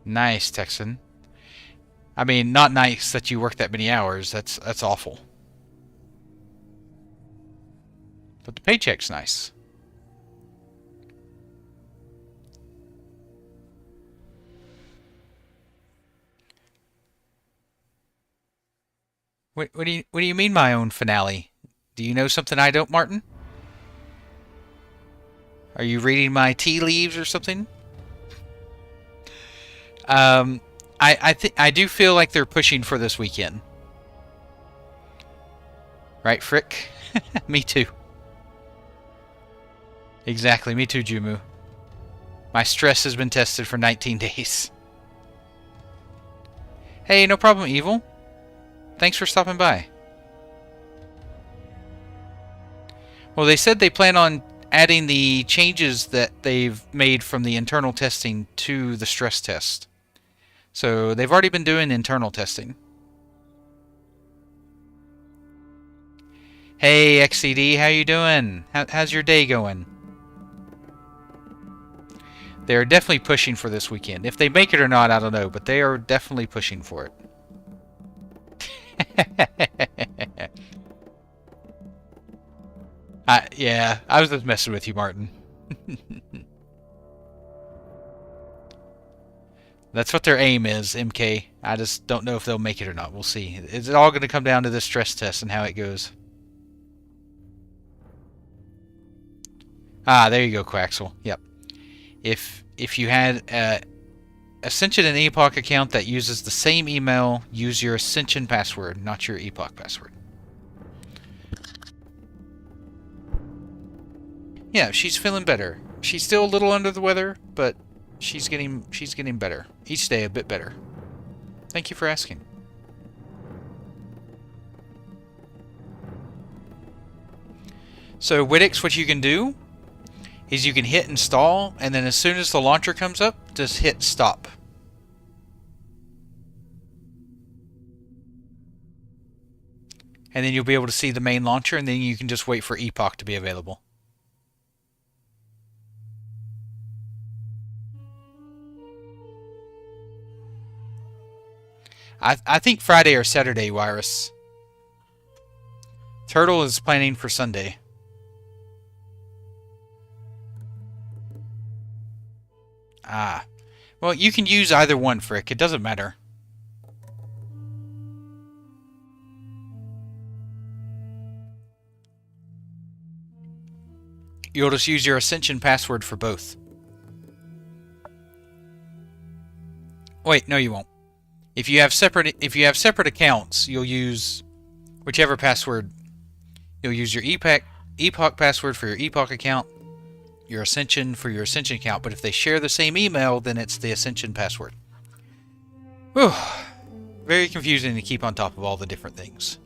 Nice, Texan. I mean, not nice that you work that many hours. That's awful. But the paycheck's nice. What do you mean my own finale? Do you know something I don't, Martin? Are you reading my tea leaves or something? I do feel like they're pushing for this weekend. Right, Frick? Me too. Exactly, me too, Jumu. My stress has been tested for 19 days. Hey, no problem, Evil. Thanks for stopping by. Well, they said they plan on adding the changes that they've made from the internal testing to the stress test. So they've already been doing internal testing. Hey, XCD, how you doing? How's your day going? They're definitely pushing for this weekend. If they make it or not, I don't know, but they are definitely pushing for it. Yeah, I was just messing with you, Martin. That's what their aim is, MK. I just don't know if they'll make it or not. We'll see. It's all going to come down to this stress test and how it goes. Ah, there you go, Quaxel. Yep. If you had Ascension and Epoch account that uses the same email, use your Ascension password, not your Epoch password. Yeah, she's feeling better. She's still a little under the weather, but she's getting better. Each day a bit better. Thank you for asking. So Wittix, what you can do is you can hit install, and then as soon as the launcher comes up, just hit stop. And then you'll be able to see the main launcher, and then you can just wait for Epoch to be available. I think Friday or Saturday, Virus. Turtle is planning for Sunday. Ah. Well, you can use either one, Frick. It doesn't matter. You'll just use your Ascension password for both. Wait, no you won't. If you have separate accounts, you'll use whichever password. You'll use your Epoch password for your Epoch account, your Ascension for your Ascension account, but if they share the same email, then it's the Ascension password. Whew. Very confusing to keep on top of all the different things.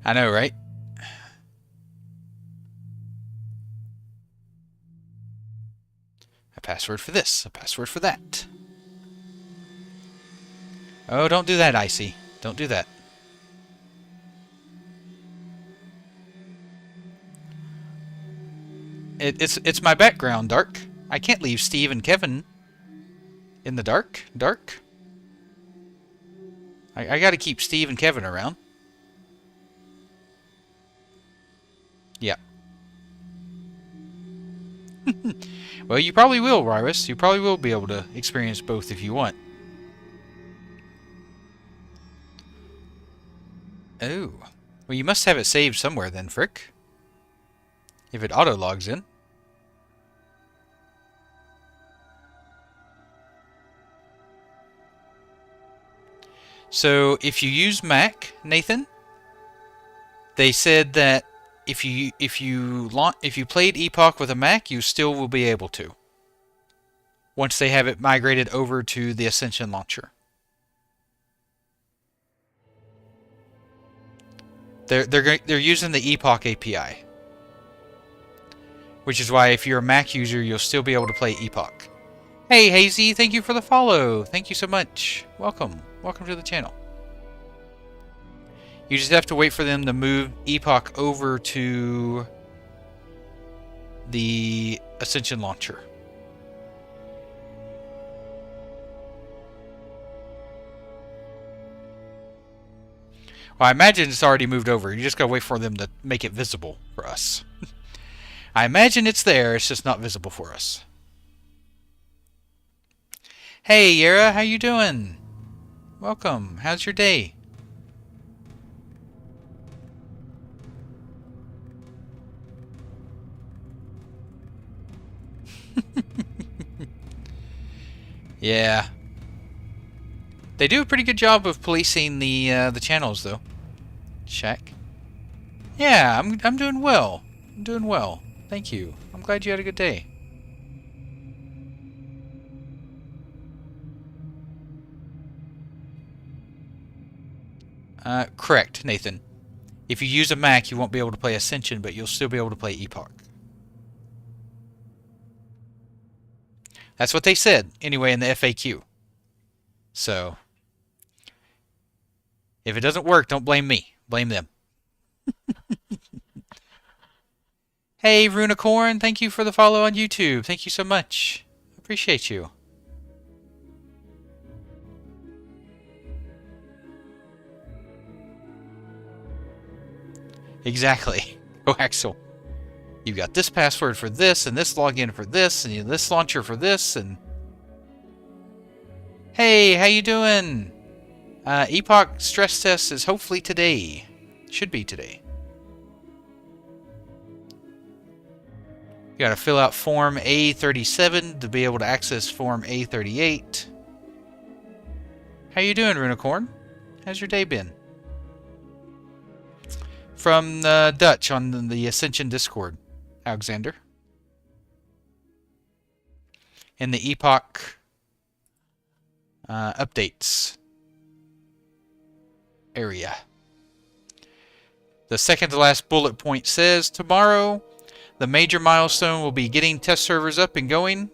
I know, right? A password for this, a password for that. Oh, don't do that, Icy. Don't do that. It's my background, Dark. I can't leave Steve and Kevin in the dark. Dark. I gotta keep Steve and Kevin around. Yeah. Well, you probably will, Ryrus. You probably will be able to experience both if you want. Oh. Well, you must have it saved somewhere then, Frick. If it auto-logs in. So, if you use Mac, Nathan, they said that if you played Epoch with a Mac, you still will be able to. Once they have it migrated over to the Ascension launcher. They're using the Epoch API. Which is why if you're a Mac user, you'll still be able to play Epoch. Hey, Hazy, thank you for the follow. Thank you so much. Welcome. Welcome to the channel. You just have to wait for them to move Epoch over to the Ascension launcher. Well, I imagine it's already moved over. You just gotta wait for them to make it visible for us. I imagine it's there, it's just not visible for us. Hey, Yara, how you doing? Welcome. How's your day? Yeah. They do a pretty good job of policing the channels, though. Shaq. Yeah, I'm doing well. I'm doing well. Thank you. I'm glad you had a good day. Correct, Nathan. If you use a Mac, you won't be able to play Ascension, but you'll still be able to play Epoch. That's what they said, anyway, in the FAQ. So, If it doesn't work, don't blame me. Blame them. Hey, Runicorn, thank you for the follow on YouTube. Thank you so much. Appreciate you. Exactly. Oh, Axel. You've got this password for this, and this login for this, and this launcher for this, and... Hey, how you doing? Epoch stress test is hopefully today. Should be today. You gotta fill out Form A37 to be able to access Form A38. How you doing, Runicorn? How's your day been? From Dutch on the Ascension Discord, Alexander. In the Epoch updates area. The second to last bullet point says, tomorrow, the major milestone will be getting test servers up and going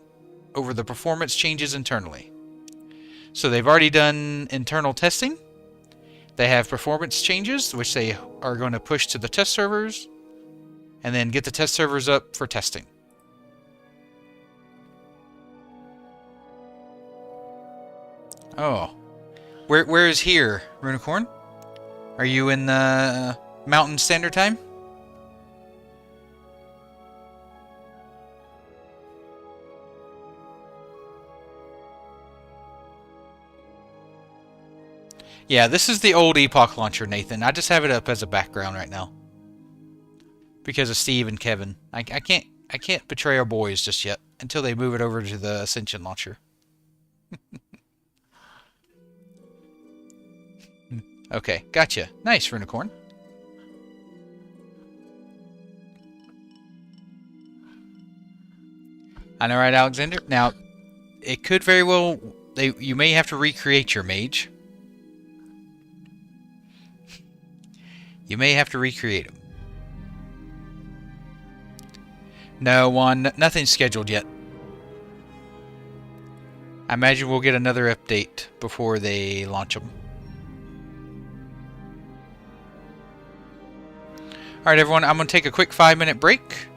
over the performance changes internally. So they've already done internal testing. They have performance changes, which they are going to push to the test servers, and then get the test servers up for testing. Oh. Where is here, Runicorn? Are you in Mountain Standard Time? Yeah, this is the old Epoch launcher, Nathan. I just have it up as a background right now. Because of Steve and Kevin. I can't betray our boys just yet until they move it over to the Ascension launcher. Okay, gotcha. Nice, Runicorn. I know, right, Alexander? Now, it could very well... you may have to recreate your mage. You may have to recreate him. No, nothing's scheduled yet. I imagine we'll get another update before they launch them. Alright, everyone, I'm going to take a quick 5-minute break.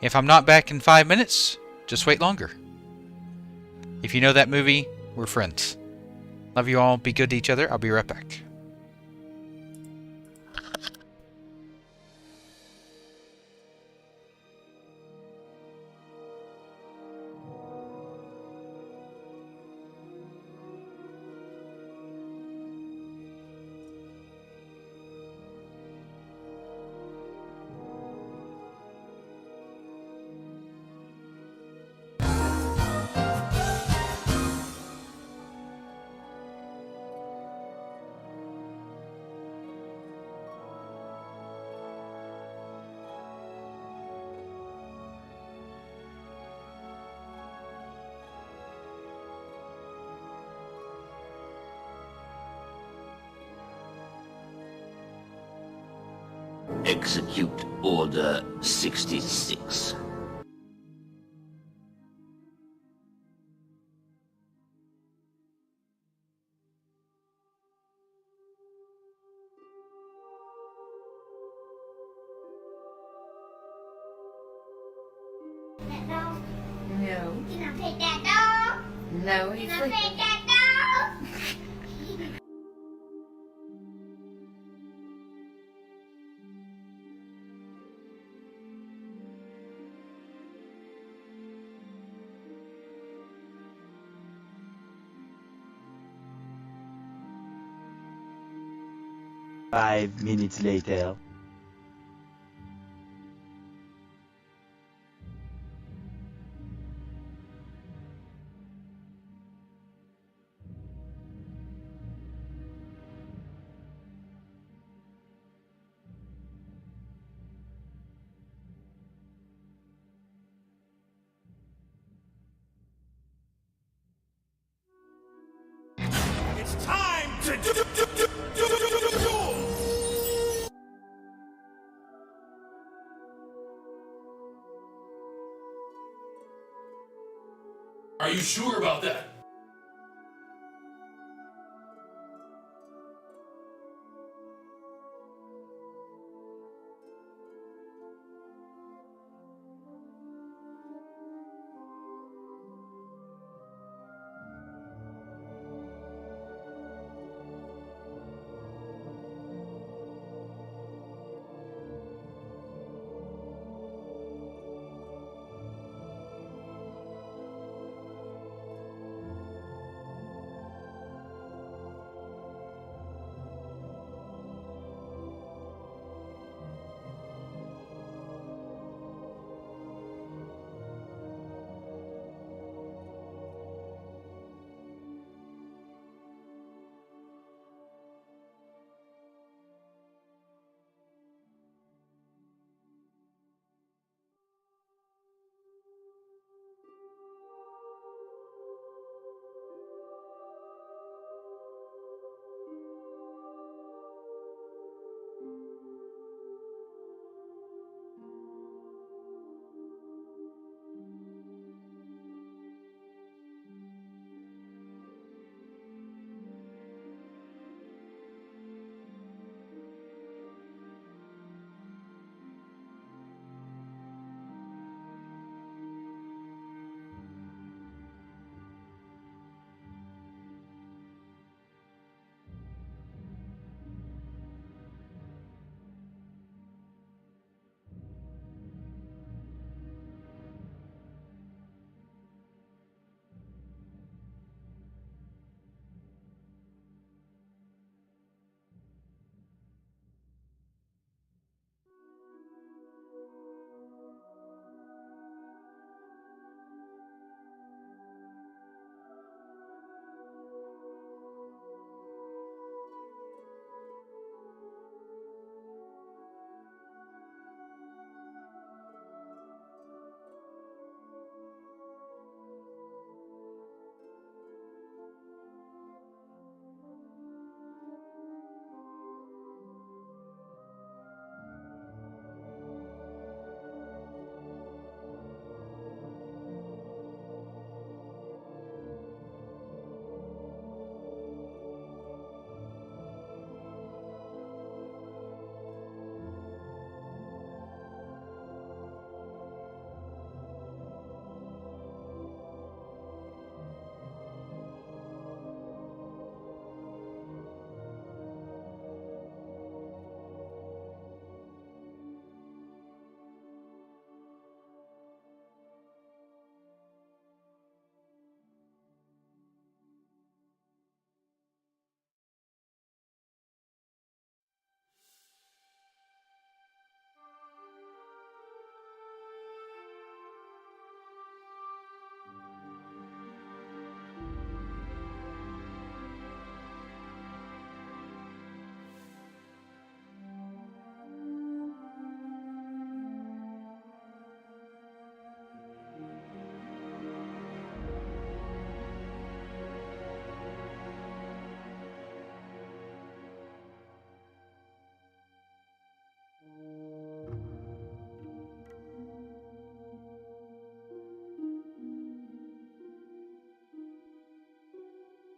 If I'm not back in 5 minutes, just wait longer. If you know that movie, we're friends. Love you all. Be good to each other. I'll be right back. Execute Order 66. That dog? No. Can I pet that dog? No, he's Can I sleeping. pet that dog? Five minutes later. It's time to do. Are you sure about that?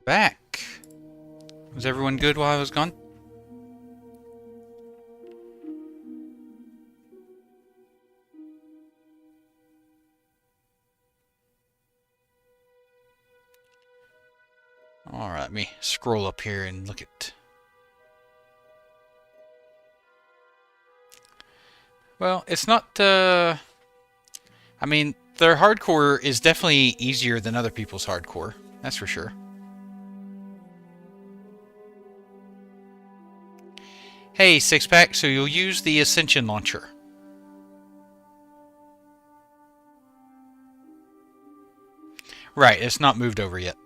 back. Was everyone good while I was gone? Alright, let me scroll up here and look at... Well, it's not, I mean, their hardcore is definitely easier than other people's hardcore. That's for sure. Hey, Six-Pack, so you'll use the Ascension Launcher. Right, it's not moved over yet.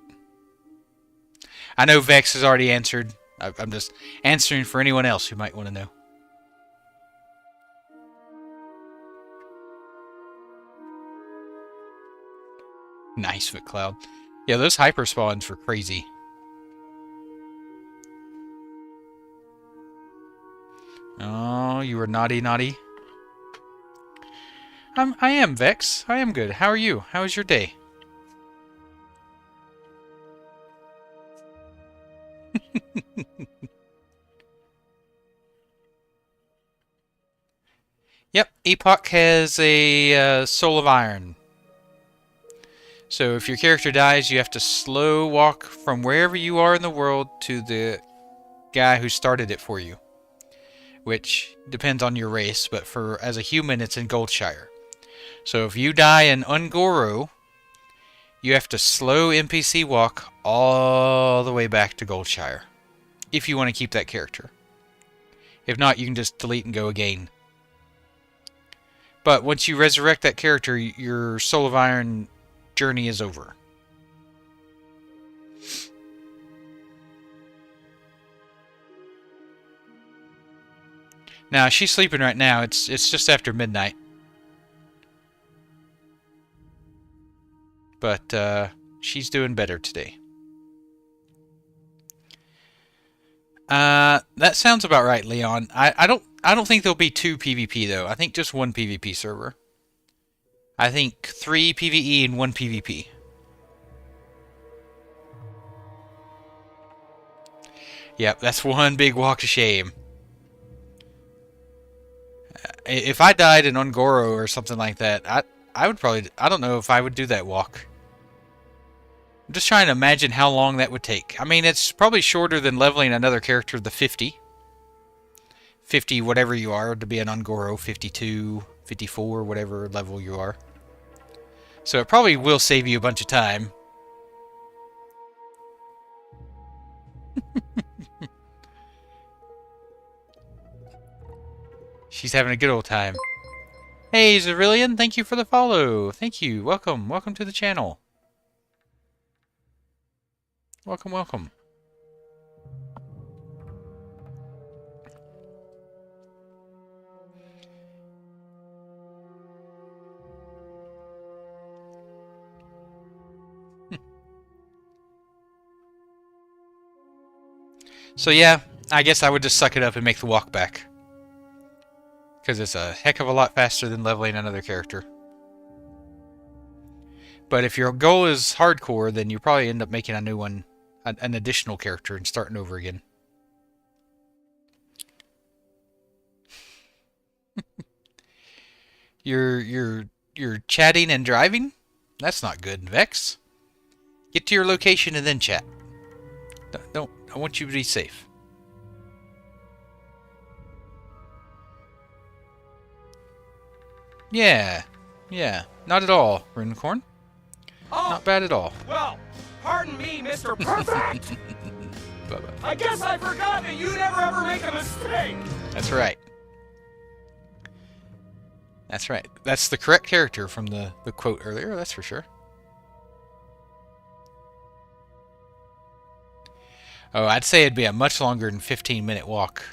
I know Vex has already answered. I'm just answering for anyone else who might want to know. Nice, VicCloud. Yeah, those hyper spawns were crazy. Oh, you were naughty, naughty. I am, Vex. I am good. How are you? How was your day? Yep, Epoch has a Soul of Iron. So if your character dies, you have to slow walk from wherever you are in the world to the guy who started it for you. Which depends on your race, but as a human, it's in Goldshire. So if you die in Ungoro, you have to slow NPC walk all the way back to Goldshire. If you want to keep that character. If not, you can just delete and go again. But once you resurrect that character, your Soul of Iron journey is over. Now, she's sleeping right now. It's just after midnight. But she's doing better today. That sounds about right, Leon. I don't think there'll be 2 PvP though. I think just 1 PvP server. I think 3 PvE and 1 PvP. Yep, that's one big walk of shame. If I died in Ungoro or something like that, I would probably... I don't know if I would do that walk. I'm just trying to imagine how long that would take. I mean, it's probably shorter than leveling another character to 50. 50, whatever you are, to be an Ungoro, 52, 54, whatever level you are. So it probably will save you a bunch of time. She's having a good old time. Hey, Zerillion, thank you for the follow. Thank you. Welcome. Welcome to the channel. Welcome, welcome. So yeah, I guess I would just suck it up and make the walk back. Because it's a heck of a lot faster than leveling another character. But if your goal is hardcore, then you probably end up making a new one, an additional character, and starting over again. You're chatting and driving? That's not good, Vex. Get to your location and then chat. Don't. I want you to be safe. Yeah. Not at all, Runicorn. Oh, Not bad at all. well, pardon me, Mr. Perfect. Bye-bye. I guess I forgot that you never ever make a mistake. That's right. That's right. That's the correct character from the quote earlier, that's for sure. Oh, I'd say it'd be a much longer than 15-minute walk.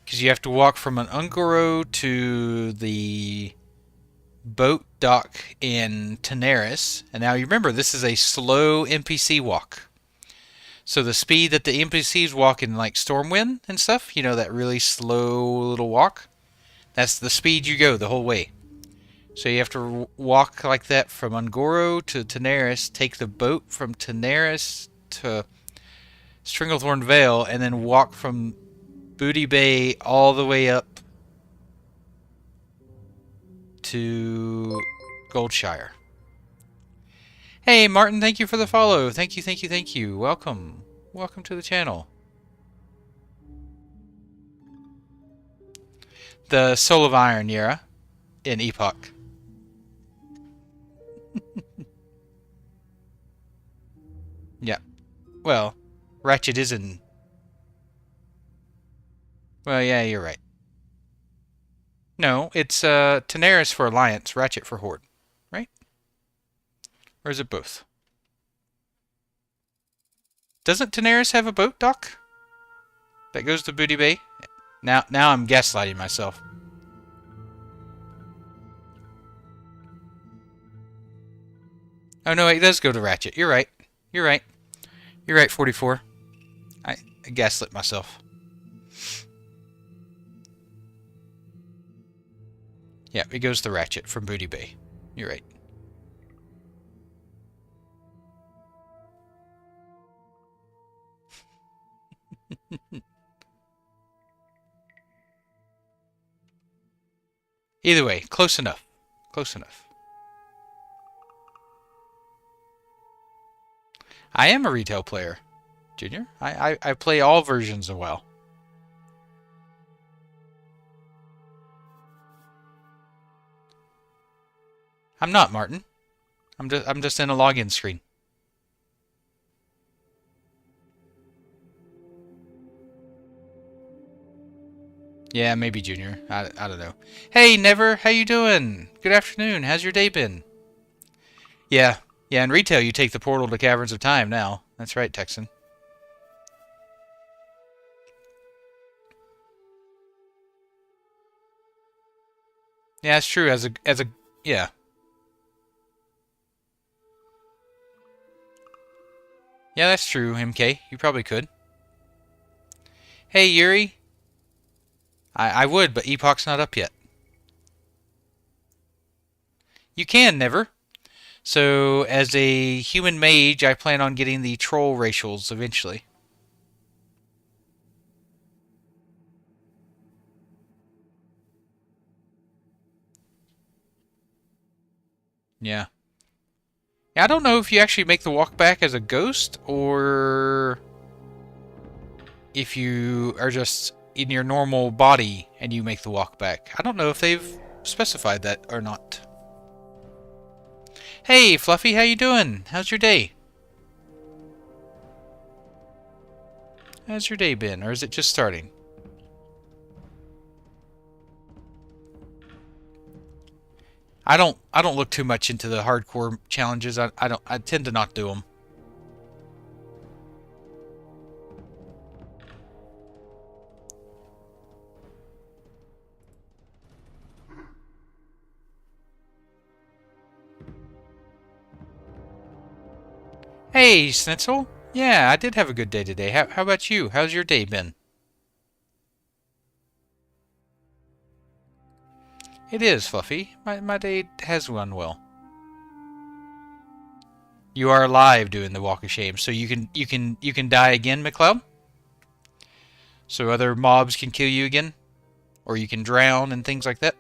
Because you have to walk from an Ungoro to the boat dock in Tenaris. And now you remember, this is a slow NPC walk. So the speed that the NPCs walk in like Stormwind and stuff, you know, that really slow little walk, that's the speed you go the whole way. So you have to walk like that from Ungoro to Tenaris, take the boat from Tenaris to Stranglethorn Vale and then walk from Booty Bay all the way up to Goldshire. Hey, Martin, thank you for the follow. Thank you, thank you, thank you. Welcome. Welcome to the channel. The Soul of Iron era in Epoch. Yeah. Well, Ratchet is in... Well, yeah, you're right. No, it's Tenaris for Alliance, Ratchet for Horde. Right? Or is it both? Doesn't Tenaris have a boat dock that goes to Booty Bay? Now I'm gaslighting myself. Oh no, it does go to Ratchet. You're right. You're right. You're right, 44. I gaslit myself. Yeah, it goes to Ratchet from Booty Bay. You're right. Either way, close enough. Close enough. I am a retail player, Junior. I play all versions of WoW. I'm not, Martin. I'm just in a login screen. Yeah, maybe Junior. I don't know. Hey, Never, how you doing? Good afternoon. How's your day been? Yeah, in retail you take the portal to Caverns of Time now. That's right, Texan. Yeah, it's true. Yeah. Yeah, that's true, MK. You probably could. Hey, Yuri. I would, but Epoch's not up yet. You can, Never. So, as a human mage, I plan on getting the troll racials eventually. Yeah. I don't know if you actually make the walk back as a ghost, or if you are just in your normal body and you make the walk back. I don't know if they've specified that or not. Hey, Fluffy, how you doing? How's your day? How's your day been, or is it just starting? I don't look too much into the hardcore challenges. I tend to not do them. Hey, Snitzel. Yeah, I did have a good day today. How about you? How's your day been? It is, Fluffy. My day has gone well. You are alive doing the Walk of Shame, so you can die again, McLeod? So other mobs can kill you again? Or you can drown and things like that?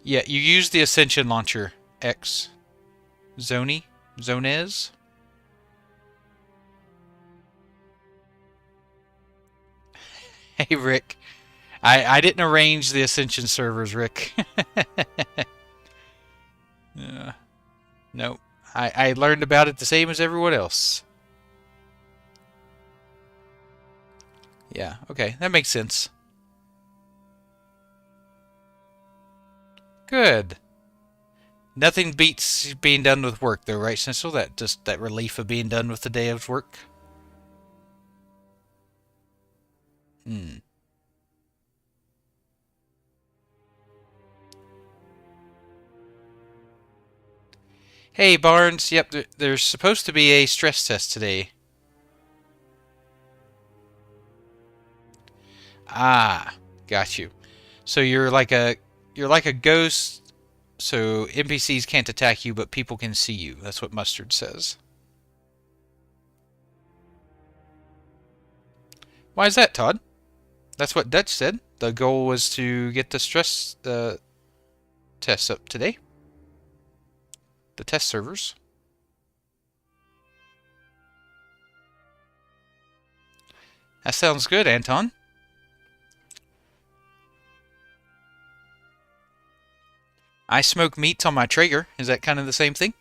Yeah, you use the Ascension Launcher X. Zonez? Hey, Rick. I didn't arrange the Ascension servers, Rick. No. I learned about it the same as everyone else. Yeah, okay. That makes sense. Good. Nothing beats being done with work, though, right, Cecil? That relief of being done with the day of work. Hey, Barnes. Yep, there's supposed to be a stress test today. Ah, got you. So you're like a ghost So NPCs can't attack you, but people can see you. That's what Mustard says. Why is that, Todd? That's what Dutch said. The goal was to get the stress tests up today. The test servers. That sounds good, Anton. I smoke meats on my Traeger. Is that kind of the same thing?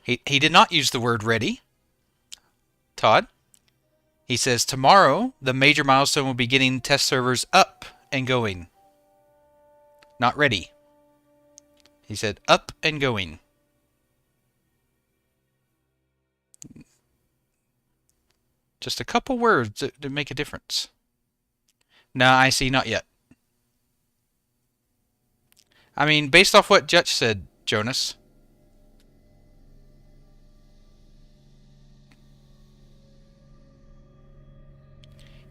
He did not use the word ready. Todd. He says, tomorrow, the major milestone will be getting test servers up and going. Not ready. He said, up and going. Just a couple words to make a difference. No, I see, not yet. I mean, based off what Jutch said, Jonas.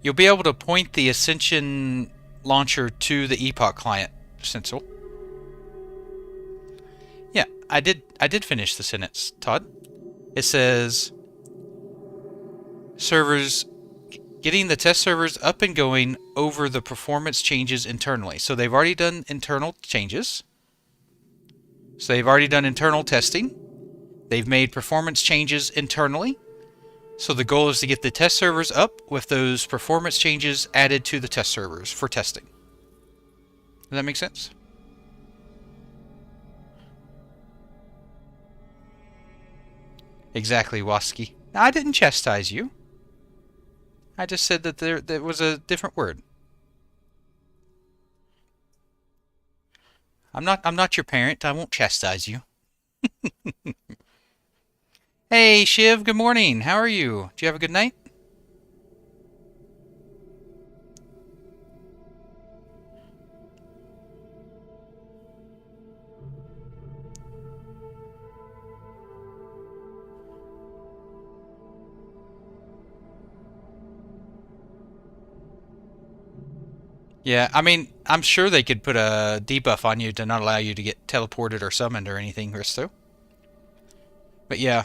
You'll be able to point the Ascension launcher to the Epoch client, Stencil. Yeah, I did finish the sentence, Todd. It says servers getting the test servers up and going over the performance changes internally. So they've already done internal changes. So they've already done internal testing. They've made performance changes internally. So the goal is to get the test servers up with those performance changes added to the test servers for testing. Does that make sense? Exactly, Wasky. Now, I didn't chastise you. I just said that there was a different word. I'm not your parent. I won't chastise you. Hey, Shiv, good morning. How are you? Did you have a good night? Yeah, I mean, I'm sure they could put a debuff on you to not allow you to get teleported or summoned or anything, Risto. But yeah.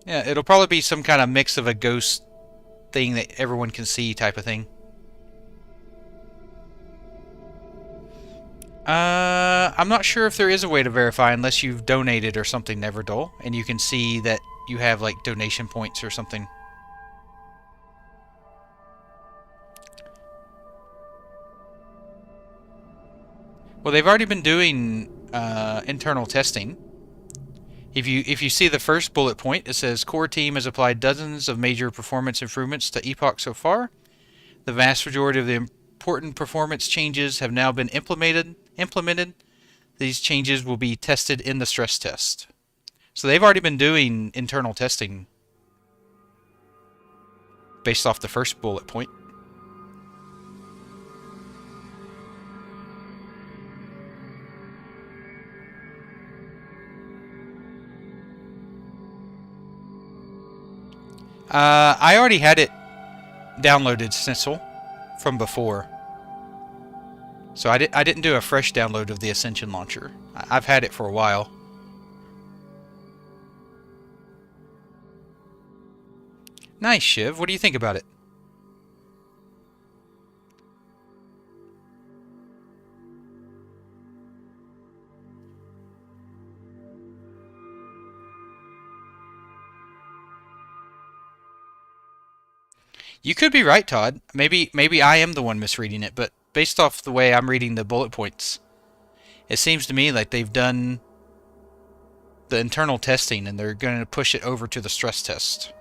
Yeah, it'll probably be some kind of mix of a ghost thing that everyone can see type of thing. I'm not sure if there is a way to verify unless you've donated or something, Neverdole, and you can see that you have like donation points or something. Well, they've already been doing internal testing. If you see the first bullet point, it says core team has applied dozens of major performance improvements to Epoch so far. The vast majority of the important performance changes have now been implemented. These changes will be tested in the stress test. So they've already been doing internal testing based off the first bullet point. I already had it downloaded, Stencil, from before. So I didn't do a fresh download of the Ascension launcher. I've had it for a while. Nice, Shiv. What do you think about it? You could be right, Todd. Maybe I am the one misreading it, but based off the way I'm reading the bullet points, it seems to me like they've done the internal testing and they're going to push it over to the stress test.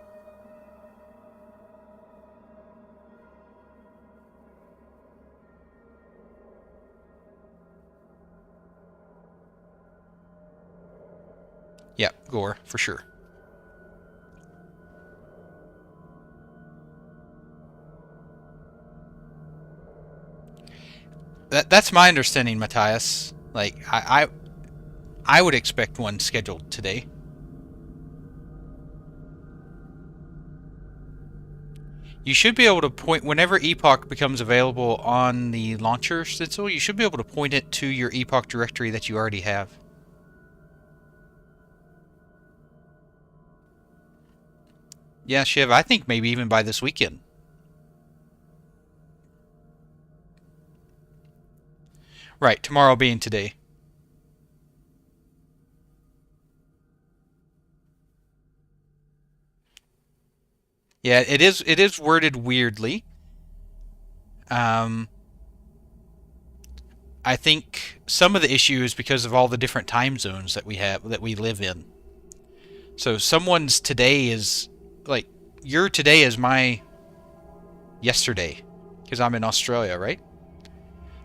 Yeah, Gore, for sure. That's my understanding, Matthias. Like, I would expect one scheduled today. You should be able to point, whenever Epoch becomes available on the launcher stencil, you should be able to point it to your Epoch directory that you already have. Yeah, Shiv, I think maybe even by this weekend. Right, tomorrow being today. Yeah, it is worded weirdly. I think some of the issue is because of all the different time zones that we live in. So someone's today is like your today is my yesterday because I'm in Australia, right?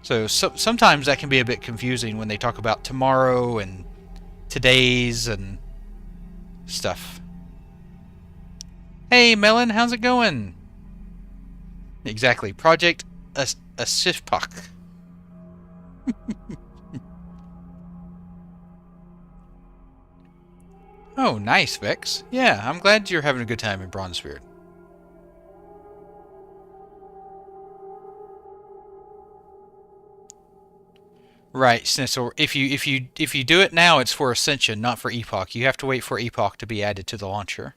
So sometimes that can be a bit confusing when they talk about tomorrow and today's and stuff. Hey, Melon, how's it going? Exactly. Project Epoch. Oh, nice, Vex. Yeah, I'm glad you're having a good time in Bronzebeard. Right, so if you do it now, it's for Ascension, not for Epoch. You have to wait for Epoch to be added to the launcher.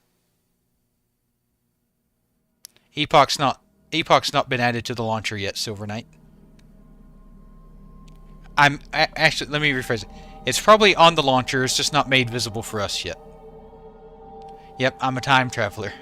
Epoch's not been added to the launcher yet, Silver Knight. Actually, let me rephrase it. It's probably on the launcher, it's just not made visible for us yet. Yep, I'm a time traveler.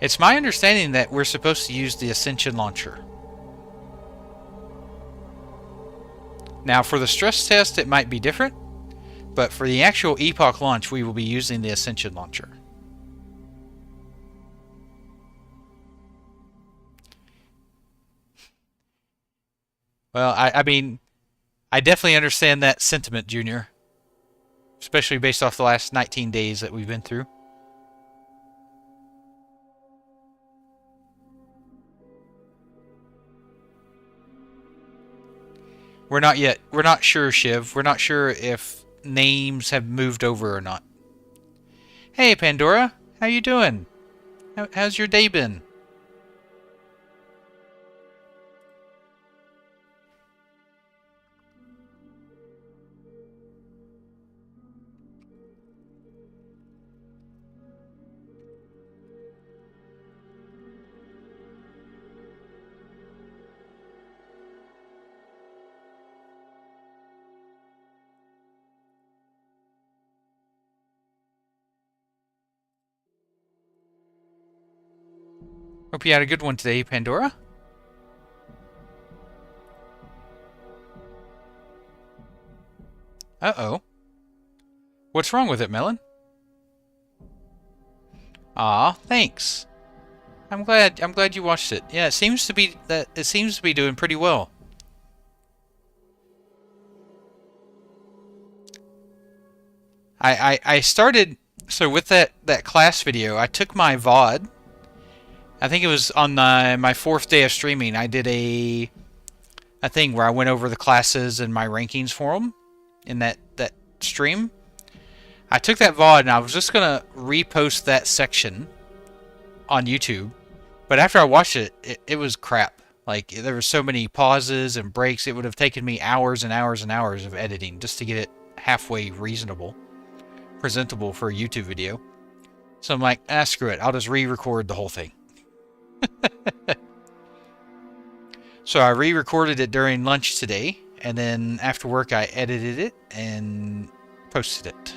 It's my understanding that we're supposed to use the Ascension launcher. Now, for the stress test, it might be different, but for the actual Epoch launch, we will be using the Ascension launcher. Well, I mean, I definitely understand that sentiment, Junior. Especially based off the last 19 days that we've been through. We're not sure, Shiv. We're not sure if names have moved over or not. Hey, Pandora. How you doing? How's your day been? Hope you had a good one today, Pandora. Uh-oh. What's wrong with it, Melon? Aw, thanks. I'm glad you watched it. Yeah, it seems to be doing pretty well. I started, so with that class video, I took my VOD. I think it was on my 4th day of streaming. I did a thing where I went over the classes and my rankings for them in that stream. I took that VOD and I was just going to repost that section on YouTube. But after I watched it, it was crap. Like, there were so many pauses and breaks. It would have taken me hours and hours and hours of editing just to get it halfway reasonable, presentable for a YouTube video. So I'm like, screw it. I'll just re-record the whole thing. So I re-recorded it during lunch today, and then after work I edited it and posted it.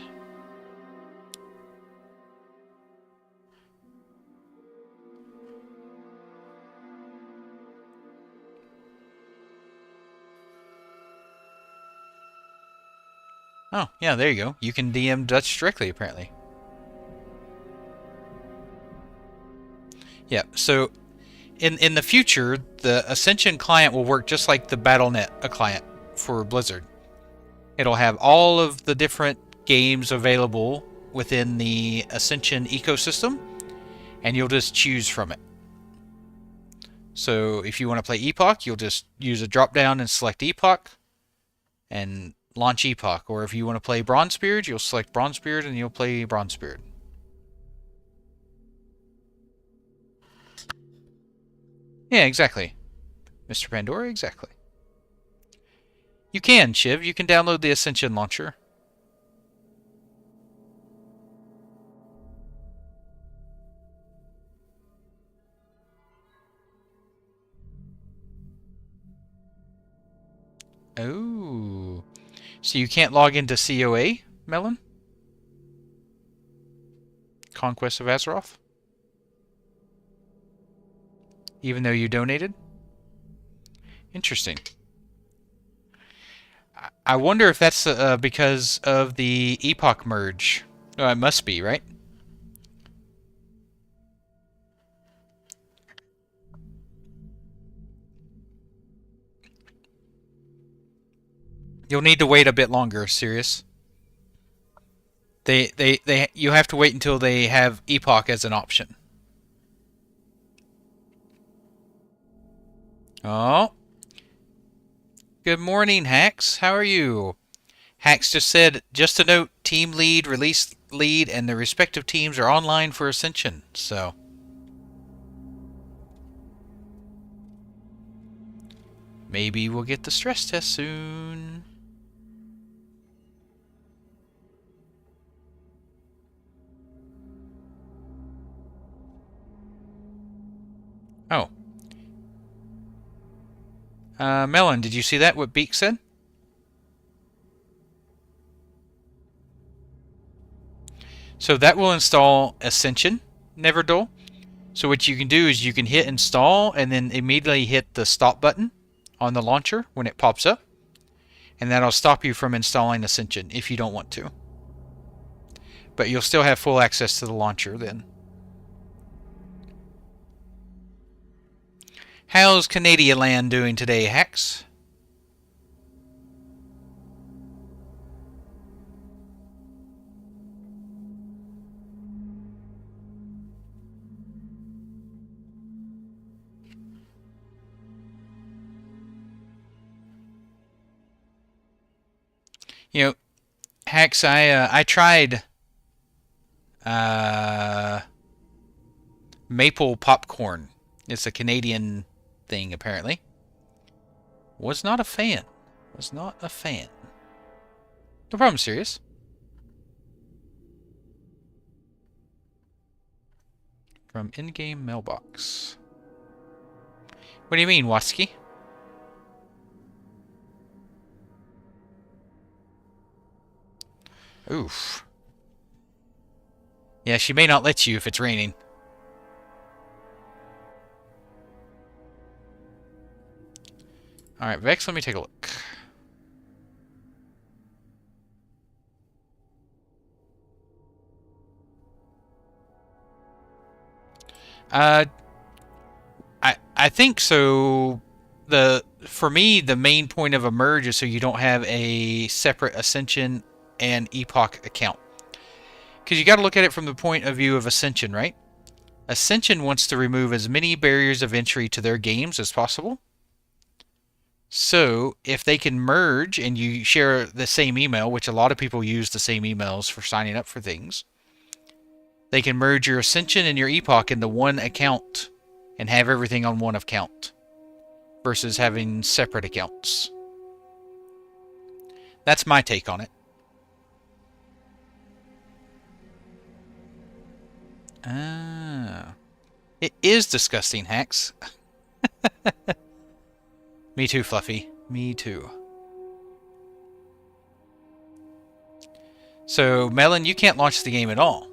Oh, yeah, there you go. You can DM Dutch directly, apparently. Yeah, so in the future, the Ascension client will work just like the Battle.net client for Blizzard. It'll have all of the different games available within the Ascension ecosystem, and you'll just choose from it. So if you want to play Epoch, you'll just use a drop down and select Epoch and launch Epoch. Or if you want to play Bronzebeard, you'll select Bronzebeard and you'll play Bronzebeard. Yeah, exactly. Mr. Pandora, exactly. You can, Shiv. You can download the Ascension launcher. Oh. So you can't log into COA, Melon? Conquest of Azeroth? Even though you donated? Interesting. I wonder if that's because of the Epoch merge. Oh, it must be, right? You'll need to wait a bit longer, Sirius. You have to wait until they have Epoch as an option. Oh. Good morning, Hax. How are you? Hax just said, just a note, team lead, release lead, and the respective teams are online for Ascension, so. Maybe we'll get the stress test soon. Oh. Melon, did you see that, what Beak said? So that will install Ascension, never dull. So what you can do is you can hit install and then immediately hit the stop button on the launcher when it pops up. And that'll stop you from installing Ascension if you don't want to. But you'll still have full access to the launcher then. How's Canada land doing today, Hax? You know, Hax, I tried maple popcorn. It's a Canadian thing, apparently. Was not a fan. Was not a fan. No problem, serious. From in-game mailbox. What do you mean, Waski? Oof. Yeah, she may not let you if it's raining. Alright, Vex, let me take a look. I think so. For me, the main point of a merge is so you don't have a separate Ascension and Epoch account. Because you got to look at it from the point of view of Ascension, right? Ascension wants to remove as many barriers of entry to their games as possible. So, if they can merge and you share the same email, which a lot of people use the same emails for signing up for things, they can merge your Ascension and your Epoch into one account and have everything on one account versus having separate accounts. That's my take on it. Ah. It is disgusting, Hax. Me too, Fluffy. Me too. So, Melon, you can't launch the game at all.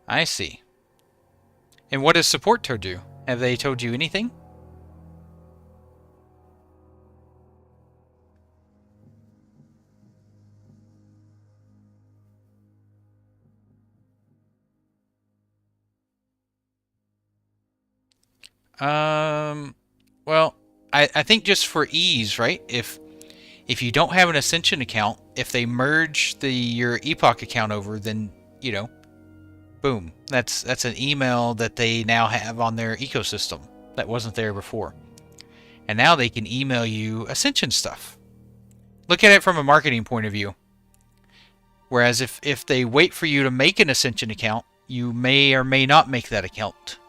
I see. And what does support to do? Have they told you anything? Well, I think just for ease, right? If you don't have an Ascension account, if they merge your Epoch account over, then, you know, Boom. That's an email that they now have on their ecosystem that wasn't there before. And now they can email you Ascension stuff. Look at it from a marketing point of view. Whereas if they wait for you to make an Ascension account, you may or may not make that account.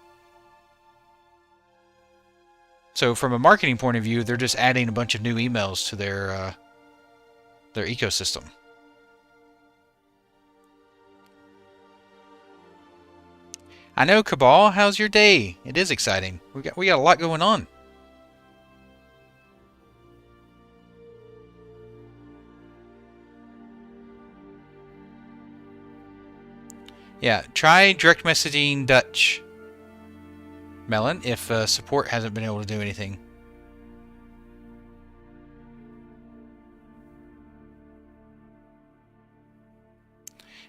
So from a marketing point of view, they're just adding a bunch of new emails to their ecosystem. I know, Cabal. How's your day? It is exciting. We got a lot going on. Yeah, try direct messaging Dutch, Melon, if support hasn't been able to do anything.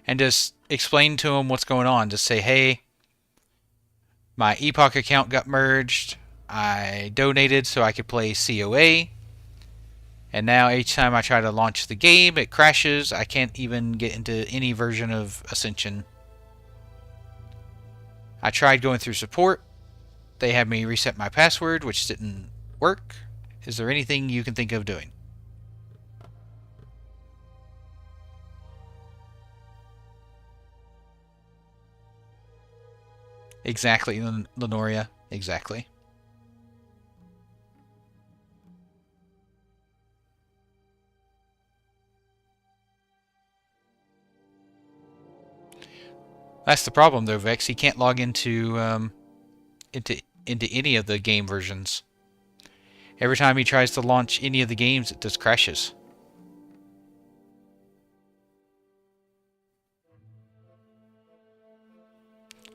And just explain to them what's going on. Just say, hey, my Epoch account got merged. I donated so I could play COA. And now each time I try to launch the game, it crashes. I can't even get into any version of Ascension. I tried going through support. They had me reset my password, which didn't work. Is there anything you can think of doing? Exactly, Lenoria. Exactly. That's the problem, though, Vex. He can't log into any of the game versions. Every time he tries to launch any of the games, it just crashes.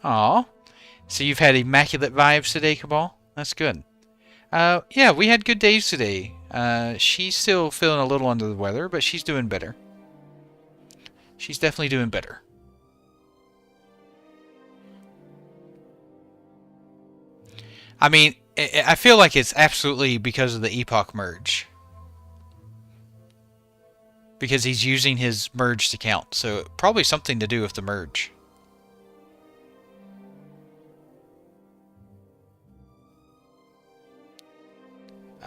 Aw. So you've had immaculate vibes today, Cabal? That's good. Yeah, we had good days today. She's still feeling a little under the weather, but she's doing better. She's definitely doing better. I mean, I feel like it's absolutely because of the Epoch merge. Because he's using his merged account, so probably something to do with the merge.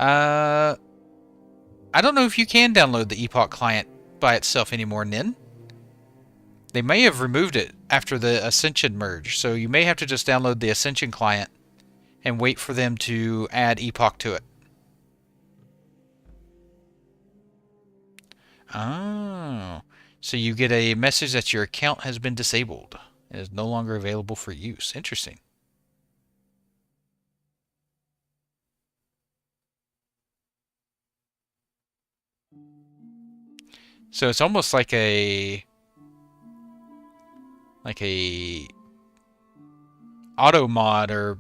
I don't know if you can download the Epoch client by itself anymore, Nin. They may have removed it after the Ascension merge, so you may have to just download the Ascension client and wait for them to add Epoch to it. Oh, so you get a message that your account has been disabled and is no longer available for use. Interesting. So it's almost like a auto mod or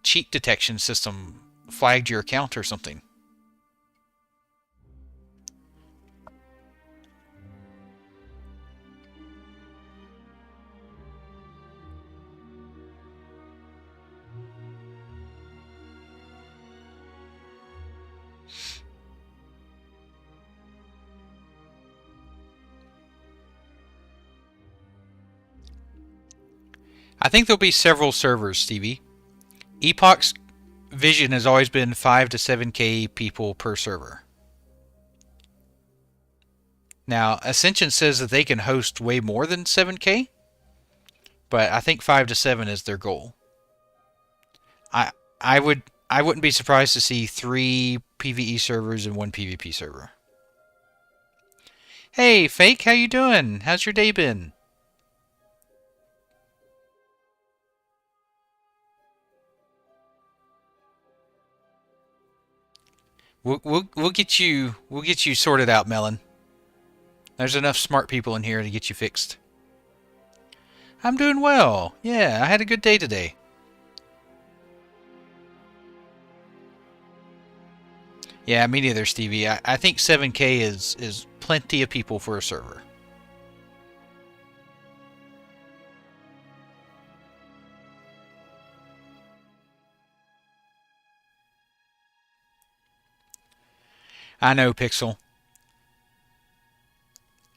cheat detection system flagged your account or something. I think there'll be several servers, Stevie. Epoch's vision has always been 5 to 7K people per server. Now, Ascension says that they can host way more than 7K, but I think 5 to 7 is their goal. I wouldn't be surprised to see 3 PvE servers and 1 PvP server. Hey, Fake, how you doing? How's your day been? We'll get you sorted out, Melon. There's enough smart people in here to get you fixed. I'm doing well. Yeah, I had a good day today. Yeah, me neither, Stevie. I think 7K is plenty of people for a server. I know, Pixel.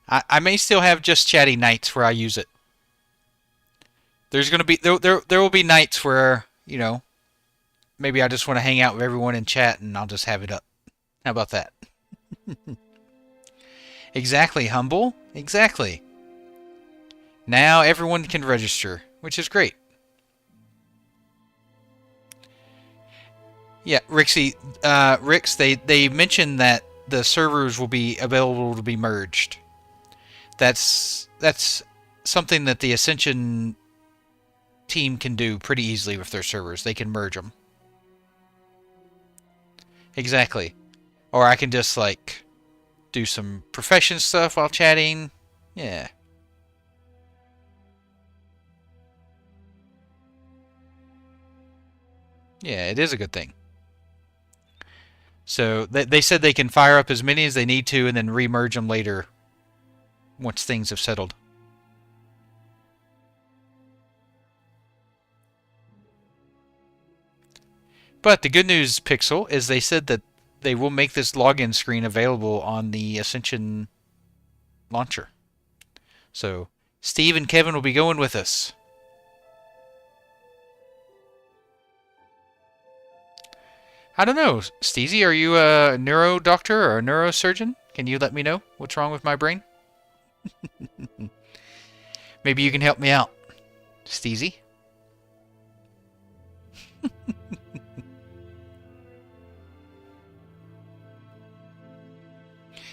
I may still have just chatty nights where I use it. There's gonna be there will be nights where, you know, maybe I just want to hang out with everyone in chat and I'll just have it up. How about that? Exactly, Humble. Exactly. Now everyone can register, which is great. Yeah, Rixie, Rix, they mentioned that the servers will be available to be merged. That's something that the Ascension team can do pretty easily with their servers. They can merge them. Exactly. Or I can just, like, do some profession stuff while chatting. Yeah. Yeah, it is a good thing. So they said they can fire up as many as they need to and then remerge them later once things have settled. But the good news, Pixel, is they said that they will make this login screen available on the Ascension launcher. So Steve and Kevin will be going with us. I don't know, Steezy, are you a neuro doctor or a neurosurgeon? Can you let me know what's wrong with my brain? Maybe you can help me out, Steezy.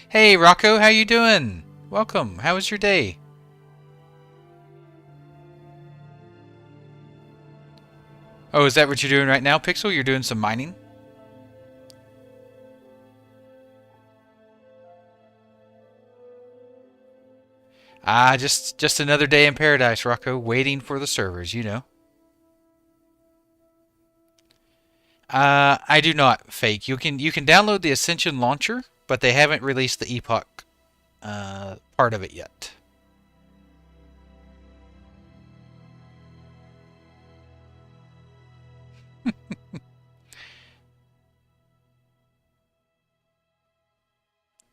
Hey, Rocco, how you doing? Welcome. How was your day? Oh, is that what you're doing right now, Pixel? You're doing some mining? Ah, just another day in paradise, Rocco, waiting for the servers, you know. I do not, Fake. You can download the Ascension launcher, but they haven't released the Epoch part of it yet.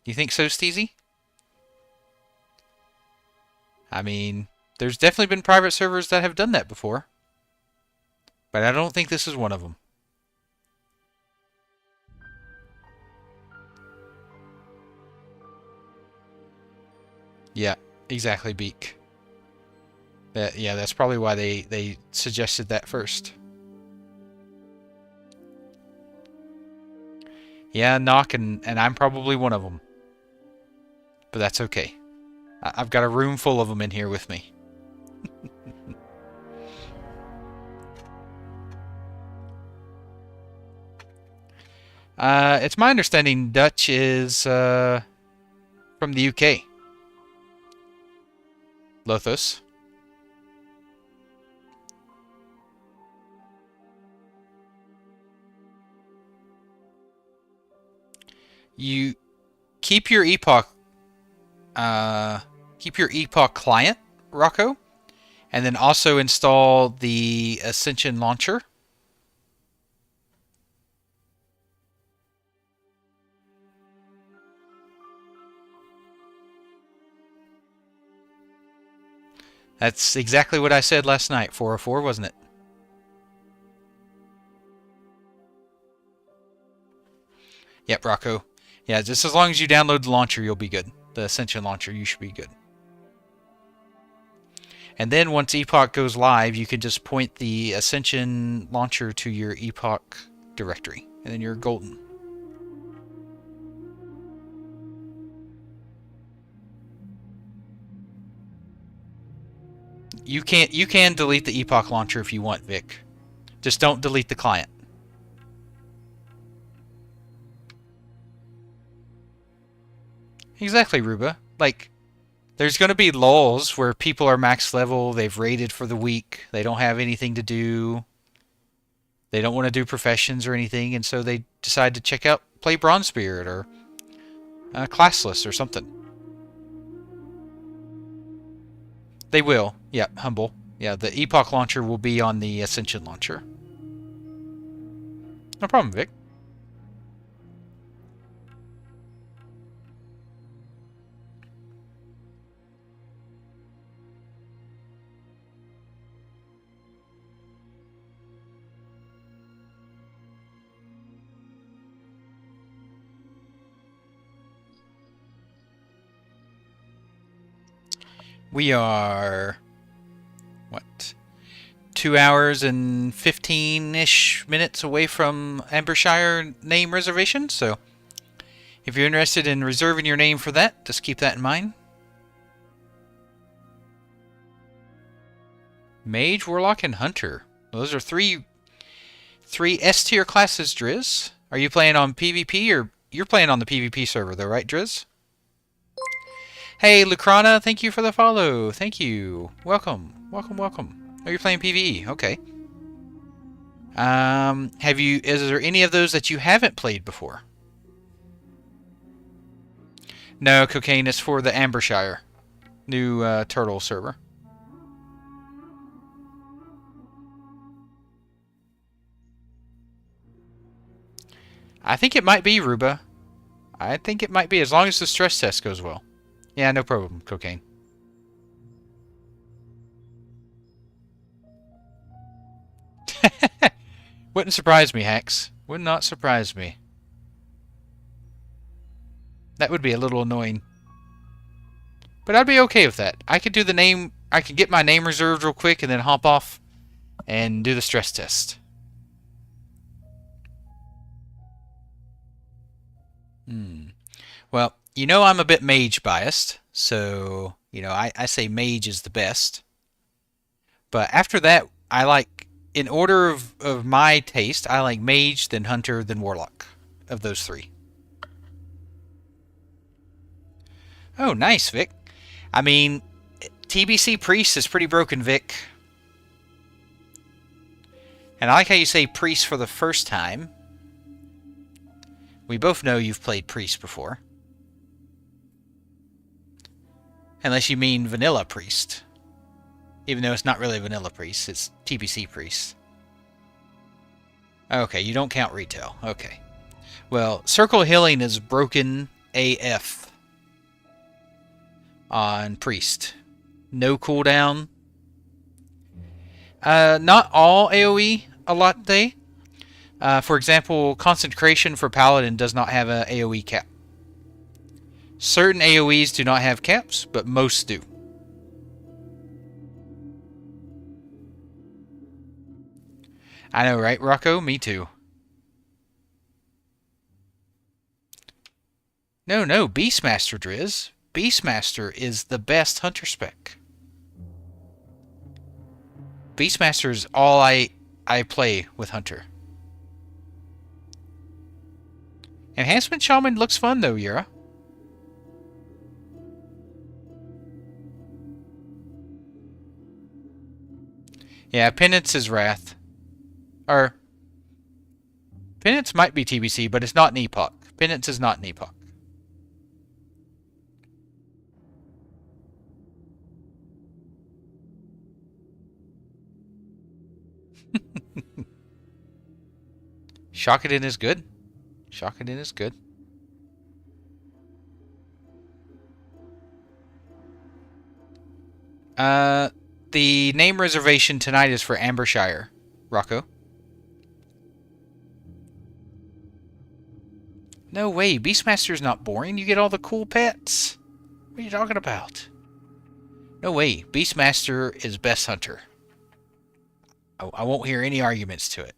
You think so, Steezy? I mean, there's definitely been private servers that have done that before, but I don't think this is one of them. Yeah, exactly, Beak. Yeah, that's probably why they suggested that first. Yeah, Knock, and I'm probably one of them. But that's okay. I've got a room full of them in here with me. It's my understanding Dutch is from the UK. Lothos. You keep your Epoch client, Rocco, and then also install the Ascension launcher. That's exactly what I said last night, 404, wasn't it? Yep, Rocco. Yeah, just as long as you download the launcher, you'll be good. The Ascension launcher, you should be good. And then once Epoch goes live, you can just point the Ascension launcher to your Epoch directory, and then you're golden. You can delete the Epoch launcher if you want, Vic. Just don't delete the client. Exactly, Ruba. Like, there's going to be lulls where people are max level, they've raided for the week, they don't have anything to do, they don't want to do professions or anything, and so they decide to check out, play Bronze Spirit or Classless or something. They will. Yeah, Humble. Yeah, the Epoch launcher will be on the Ascension launcher. No problem, Vic. We are, what, 2 hours and 15-ish minutes away from Ambershshire name reservation, so if you're interested in reserving your name for that, just keep that in mind. Mage, Warlock, and Hunter. Those are three S-tier classes, Driz. Are you playing on PvP, or you're playing on the PvP server though, right, Driz? Hey, Lucrana, thank you for the follow. Thank you. Welcome. Welcome, welcome. Oh, you're playing PvE. Okay. Is there any of those that you haven't played before? No, Cocaine is for the Ambershshire. New turtle server. I think it might be, Ruba. I think it might be, as long as the stress test goes well. Yeah, no problem, Cocaine. Wouldn't surprise me, Hax. Would not surprise me. That would be a little annoying. But I'd be okay with that. I could do the name... I could get my name reserved real quick and then hop off and do the stress test. Well, you know I'm a bit mage biased, so, you know, I say mage is the best. But after that, I like, in order of my taste, I like mage, then hunter, then warlock, of those three. Oh, nice, Vic. I mean, TBC priest is pretty broken, Vic. And I like how you say priest for the first time. We both know you've played priest before. Unless you mean vanilla priest. Even though it's not really vanilla priest, it's TBC priest. Okay, you don't count retail. Okay. Well, circle healing is broken AF on priest. No cooldown. Not all AoE a lot day. For example, concentration for paladin does not have an AoE cap. Certain AoEs do not have caps, but most do. I know, right, Rocco? Me too. No, Beastmaster, Driz. Beastmaster is the best hunter spec. Beastmaster is all I play with hunter. Enhancement Shaman looks fun though, Yura. Yeah, Penance is Wrath. Or, Penance might be TBC, but it's not an Epoch. Penance is not an Epoch. Shockedin is good. Shockedin is good. The name reservation tonight is for Ambershshire, Rocco. No way, Beastmaster's not boring. You get all the cool pets. What are you talking about? No way, Beastmaster is best hunter. I won't hear any arguments to it.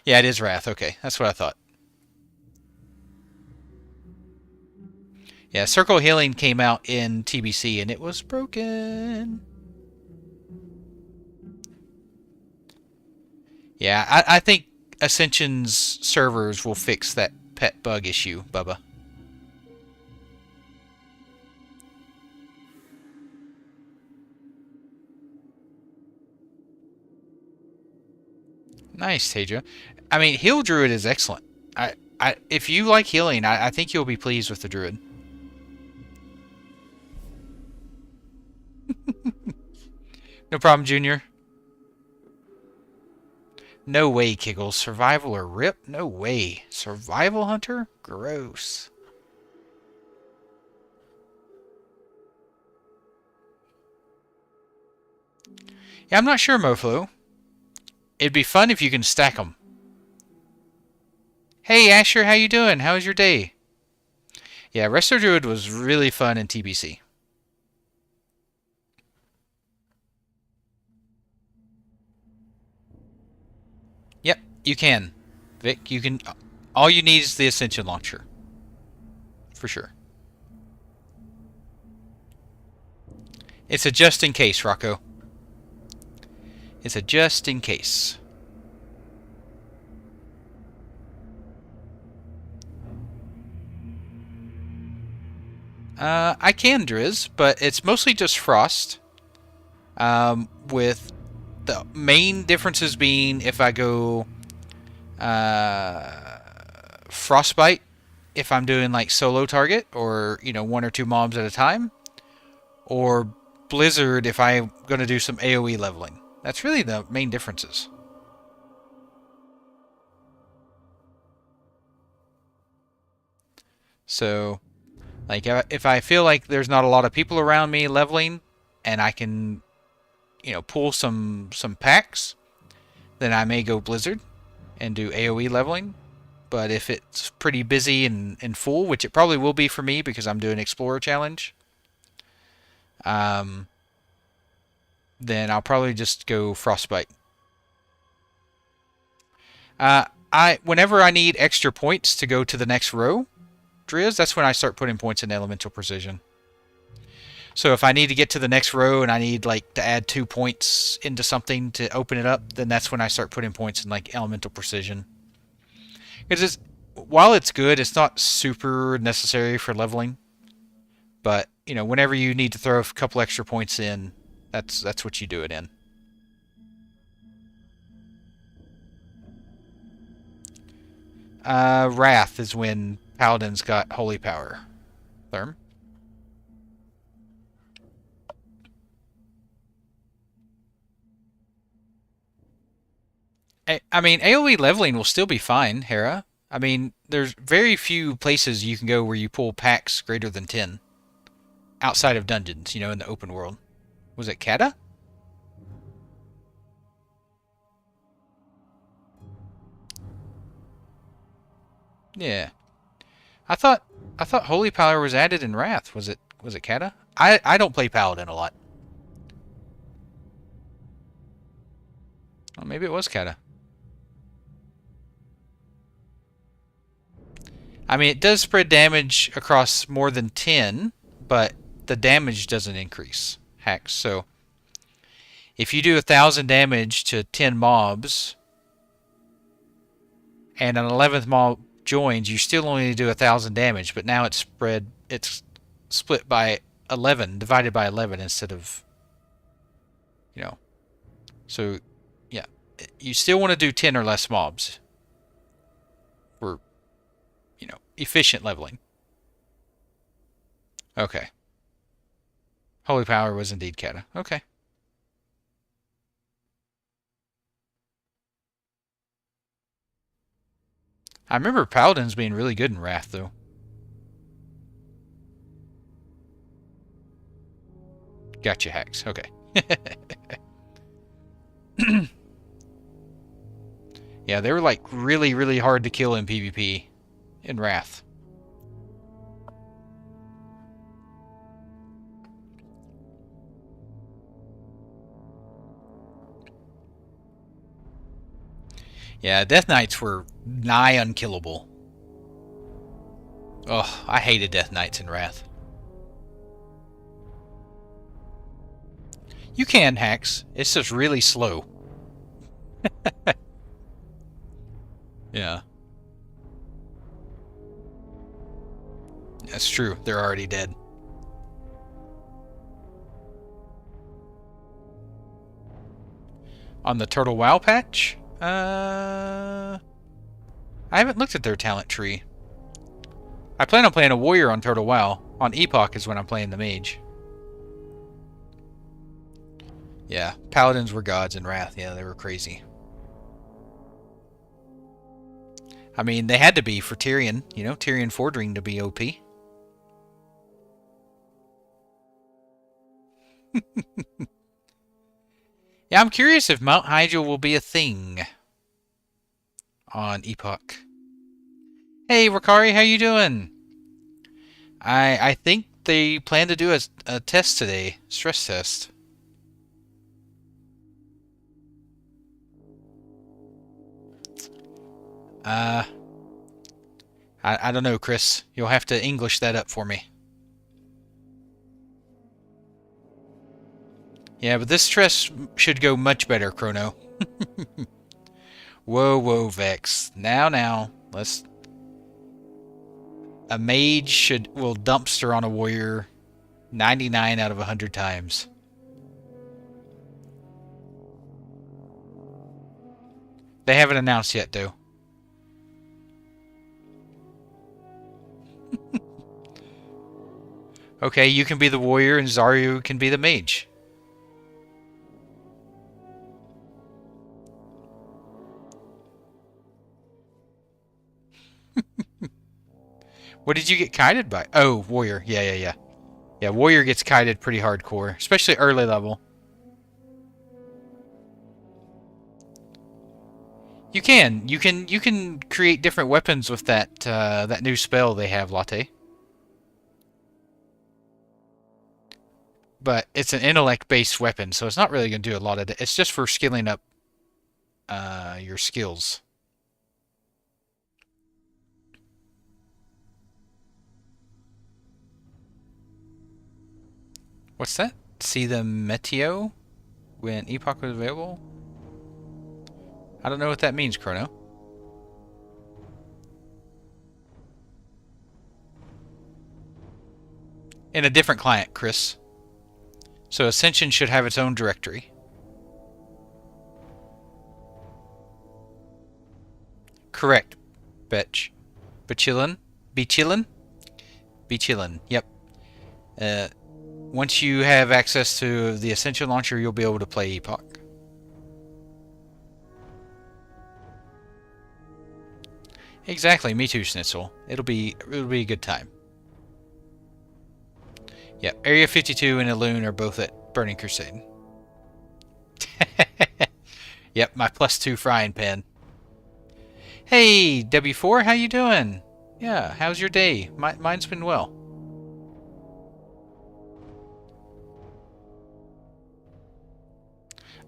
Yeah, it is Wrath. Okay, that's what I thought. Yeah, Circle Healing came out in TBC and it was broken. Yeah, I think Ascension's servers will fix that pet bug issue, Bubba. Nice, Teja. I mean, Heal Druid is excellent. If you like healing, I think you'll be pleased with the Druid. No problem, Junior. No way, Kiggles. Survival or rip? No way. Survival Hunter? Gross. Yeah, I'm not sure, Moflo. It'd be fun if you can stack them. Hey, Asher, how you doing? How was your day? Yeah, Resto Druid was really fun in TBC. You can, Vic. You can. All you need is the Ascension Launcher. For sure. It's a just in case, Rocco. It's a just in case. I can Drizz, but it's mostly just Frost. With the main differences being if I go Frostbite, if I'm doing like solo target or, you know, 1 or 2 mobs at a time, or Blizzard if I'm going to do some AoE leveling. That's really the main differences. So, like, if I feel like there's not a lot of people around me leveling, and I can, you know, pull some packs, then I may go Blizzard and do AoE leveling. But if it's pretty busy and full, which it probably will be for me because I'm doing Explorer Challenge, then I'll probably just go Frostbite. Whenever I need extra points to go to the next row, Drizz, that's when I start putting points in Elemental Precision. So if I need to get to the next row and I need like to add 2 points into something to open it up, then that's when I start putting points in like Elemental Precision. Because while it's good, it's not super necessary for leveling. But, you know, whenever you need to throw a couple extra points in, that's what you do it in. Wrath is when Paladins got Holy Power. Therm? I mean, AoE leveling will still be fine, Hera. I mean, there's very few places you can go where you pull packs greater than 10. Outside of dungeons, you know, in the open world. Was it Kata? Yeah. I thought Holy Power was added in Wrath. Was it Kata? I don't play Paladin a lot. Well, maybe it was Kata. I mean, it does spread damage across more than 10, but the damage doesn't increase. Hacks. So, if you do 1,000 damage to 10 mobs, and an 11th mob joins, you still only do 1,000 damage, but now it's split by 11, divided by 11 instead of, you know. So, yeah. You still want to do 10 or less mobs for, you know, efficient leveling. Okay. Holy Power was indeed Kata. Okay. I remember Paladins being really good in Wrath, though. Gotcha, hacks. Okay. Yeah, they were like really, really hard to kill in PvP in Wrath. Yeah, Death Knights were nigh unkillable. Oh, I hated Death Knights in Wrath. You can, hacks. It's just really slow. Yeah. That's true. They're already dead. On the Turtle WoW patch? I haven't looked at their talent tree. I plan on playing a warrior on Turtle WoW. On Epoch is when I'm playing the mage. Yeah, paladins were gods in Wrath. Yeah, they were crazy. I mean, they had to be for Tyrion. You know, Tyrion Fordring to be OP. Yeah, I'm curious if Mount Hyjal will be a thing on Epoch. Hey, Wakari, how you doing? I think they plan to do a test today, stress test. Uh, I don't know, Chris. You'll have to English that up for me. Yeah, but this stress should go much better, Chrono. Whoa, whoa, Vex. Now, let's... A mage will dumpster on a warrior 99 out of 100 times. They haven't announced yet, though. Okay, you can be the warrior and Zaryu can be the mage. What did you get kited by? Oh, warrior. Yeah. Yeah, warrior gets kited pretty hardcore, especially early level. You can create different weapons with that that new spell they have, Latte. But it's an intellect-based weapon, so it's not really going to do a lot of it. It's just for skilling up your skills. What's that? See the Meteo when Epoch was available? I don't know what that means, Chrono. In a different client, Chris. So Ascension should have its own directory. Correct, Betch. Bechillin? Bechillin, yep. Once you have access to the Ascension launcher, you'll be able to play Epoch. Exactly, me too, Schnitzel. It'll be a good time. Yep, Area 52 and Elune are both at Burning Crusade. Yep, my +2 frying pan. Hey, W4, how you doing? Yeah, how's your day? Mine's been well.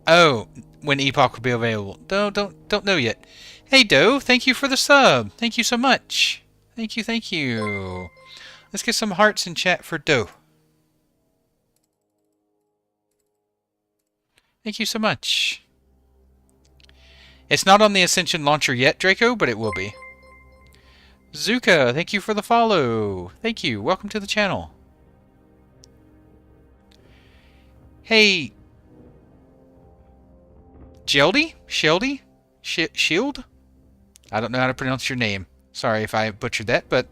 Oh, when Epoch will be available. Don't know yet. Hey, Doe, thank you for the sub. Thank you so much. Thank you. Let's get some hearts in chat for Doe. Thank you so much. It's not on the Ascension launcher yet, Draco, but it will be. Zuka, thank you for the follow. Thank you. Welcome to the channel. Hey, Sheldy? Shield? I don't know how to pronounce your name. Sorry if I butchered that, but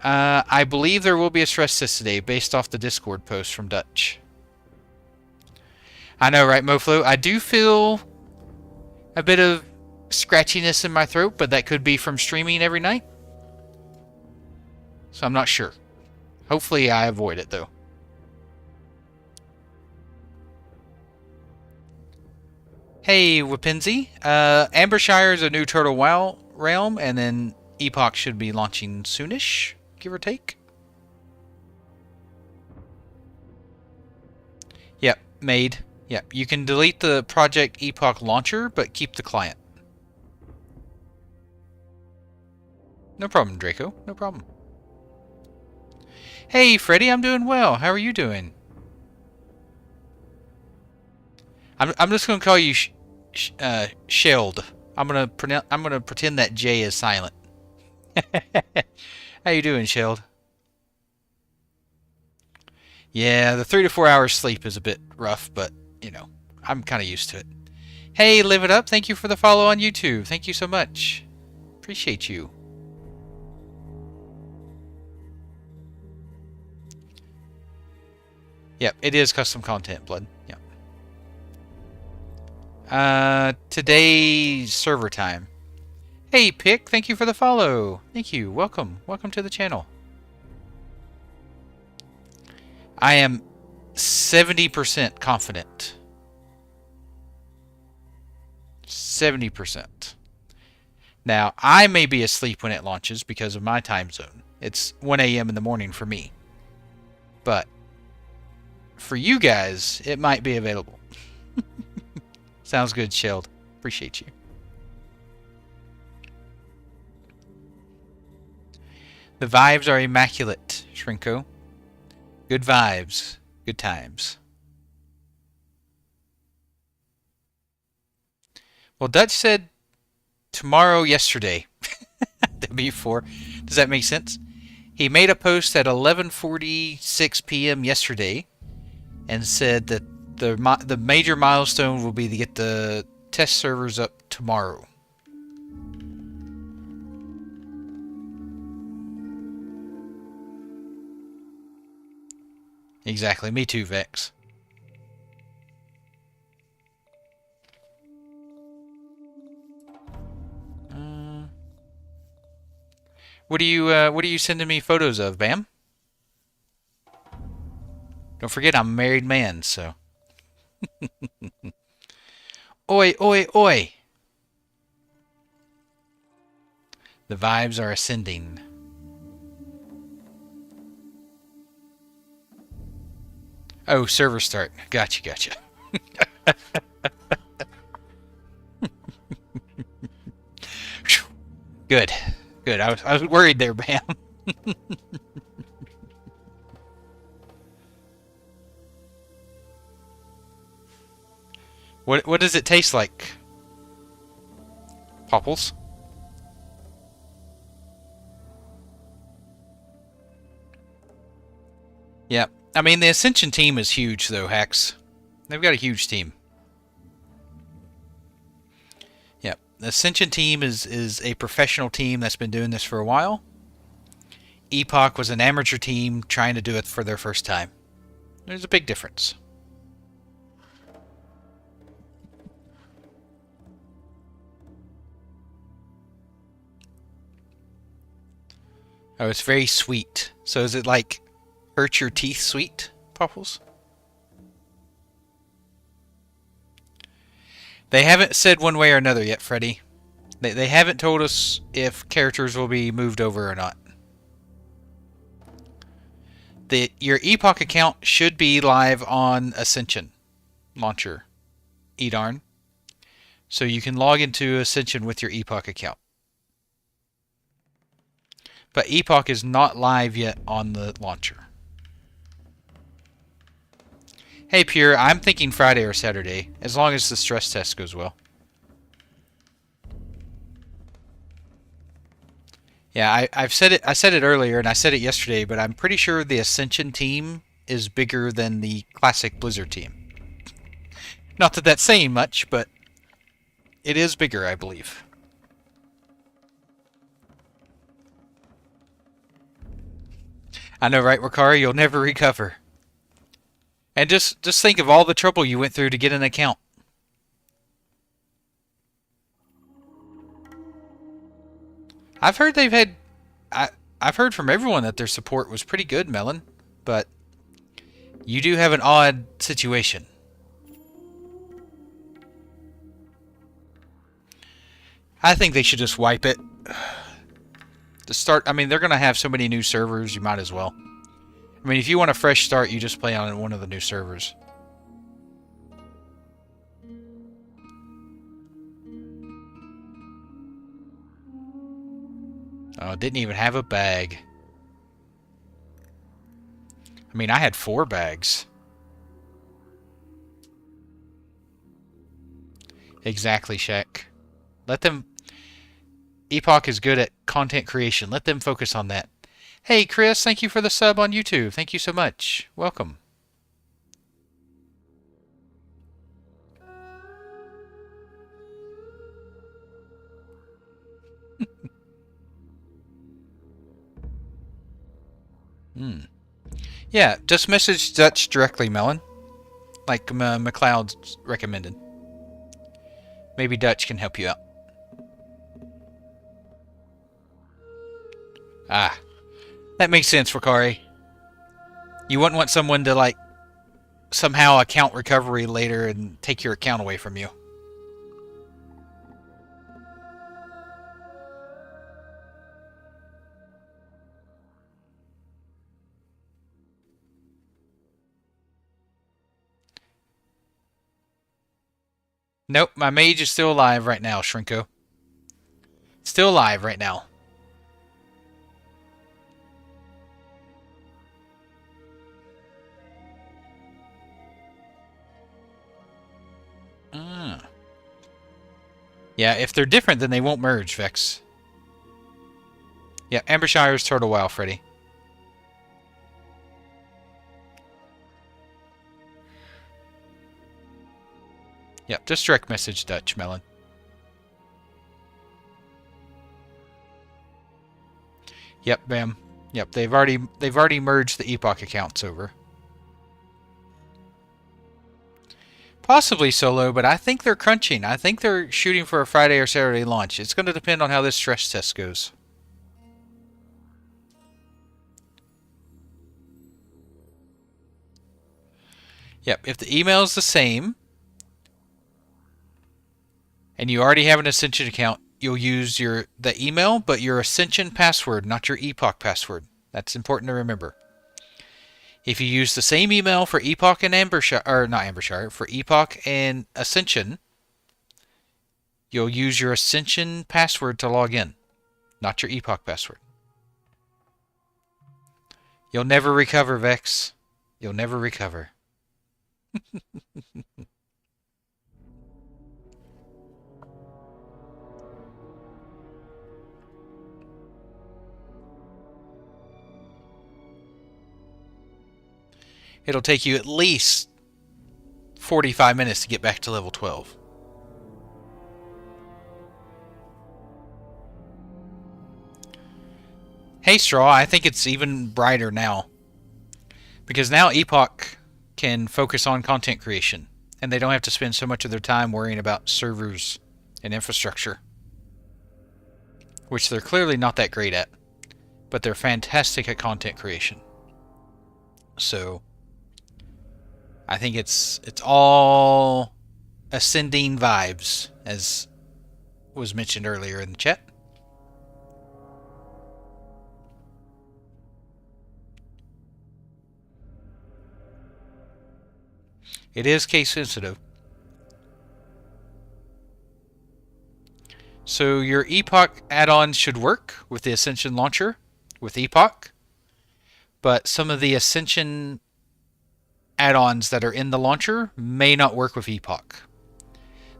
I believe there will be a stress test today based off the Discord post from Dutch. I know, right, Moflo? I do feel a bit of scratchiness in my throat, but that could be from streaming every night. So I'm not sure. Hopefully I avoid it, though. Hey, Wapinzi. Ambershshire is a new Turtle WoW realm, and then Epoch should be launching soonish, give or take. Yep, made. Yep, you can delete the Project Epoch launcher, but keep the client. No problem, Draco. No problem. Hey, Freddy, I'm doing well. How are you doing? I'm just gonna call you Shelled. I'm gonna pretend that J is silent. How you doing, Shelled? Yeah, the 3 to 4 hours sleep is a bit rough, but you know, I'm kind of used to it. Hey, Live It Up. Thank you for the follow on YouTube. Thank you so much. Appreciate you. Yep, it is custom content, Blood. Yep. Today's server time. Hey, Pick, thank you for the follow. Thank you. Welcome. Welcome to the channel. I am 70% confident. 70%. Now, I may be asleep when it launches because of my time zone. It's 1 a.m. in the morning for me. But for you guys, it might be available. Sounds good, Shelled. Appreciate you. The vibes are immaculate, Shrinko. Good vibes. Good times. Well, Dutch said tomorrow yesterday. W4. Does that make sense? He made a post at 11:46 p.m. yesterday and said that the major milestone will be to get the test servers up tomorrow. Exactly. Me too, Vex. What are you sending me photos of, Bam? Don't forget I'm a married man, so. Oi, oi, oi! The vibes are ascending. Oh, server start. Gotcha. Good. I was worried there, Bam. What does it taste like? Popples? Yeah. I mean, the Ascension team is huge, though, Hacks. They've got a huge team. Yeah. The Ascension team is a professional team that's been doing this for a while. Epoch was an amateur team trying to do it for their first time. There's a big difference. Oh, it's very sweet. So is it like hurt your teeth sweet, Popples? They haven't said one way or another yet, Freddy. They haven't told us if characters will be moved over or not. Your Epoch account should be live on Ascension launcher, Edarn. So you can log into Ascension with your Epoch account. But Epoch is not live yet on the launcher. Hey Pure, I'm thinking Friday or Saturday, as long as the stress test goes well. Yeah, I said it earlier, and I said it yesterday, but I'm pretty sure the Ascension team is bigger than the classic Blizzard team. Not that that's saying much, but it is bigger, I believe. I know, right, Wakari? You'll never recover. And just think of all the trouble you went through to get an account. I've heard they've had... I've heard from everyone that their support was pretty good, Melon. But you do have an odd situation. I think they should just wipe it. To start, I mean, they're going to have so many new servers, you might as well. I mean, if you want a fresh start, you just play on one of the new servers. Oh, didn't even have a bag. I mean, I had 4 bags. Exactly, Shaq. Let them... Epoch is good at content creation. Let them focus on that. Hey, Chris, thank you for the sub on YouTube. Thank you so much. Welcome. Yeah, just message Dutch directly, Melon. Like McLeod recommended. Maybe Dutch can help you out. Ah, that makes sense, Wakari. You wouldn't want someone to, like, somehow account recovery later and take your account away from you. Nope, my mage is still alive right now, Shrinko. Still alive right now. Yeah, if they're different, then they won't merge, Vex. Yeah, Ambershshire is Turtle Wow, Freddy. Yep, just direct message Dutch Melon. Yep, bam. Yep, they've already merged the Epoch accounts over. Possibly Solo, but I think they're crunching. I think they're shooting for a Friday or Saturday launch. It's going to depend on how this stress test goes. Yep, if the email is the same, and you already have an Ascension account, you'll use the email, but your Ascension password, not your Epoch password. That's important to remember. If you use the same email for Epoch and Ambershshire, or not Ambershshire, for Epoch and Ascension, you'll use your Ascension password to log in, not your Epoch password. You'll never recover, Vex. You'll never recover. It'll take you at least 45 minutes to get back to level 12. Hey Straw, I think it's even brighter now. Because now Epoch can focus on content creation. And they don't have to spend so much of their time worrying about servers and infrastructure. Which they're clearly not that great at. But they're fantastic at content creation. So I think it's all ascending vibes, as was mentioned earlier in the chat. It is case sensitive. So your Epoch add-ons should work with the Ascension launcher with Epoch, but some of the Ascension add-ons that are in the launcher may not work with Epoch.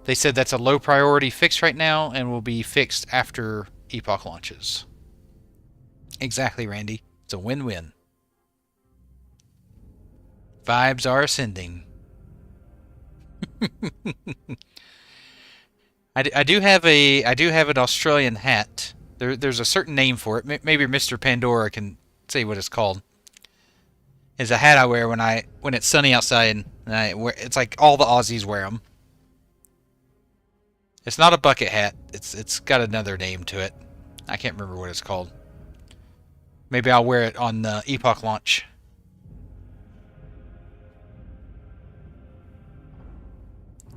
They said that's a low priority fix right now and will be fixed after Epoch launches. Exactly, Randy. It's a win-win. Vibes are ascending. I do have an Australian hat. There's a certain name for it. Maybe Mr. Pandora can say what it's called. It's a hat I wear when it's sunny outside, and it's like all the Aussies wear them. It's not a bucket hat. It's got another name to it. I can't remember what it's called. Maybe I'll wear it on the Epoch launch.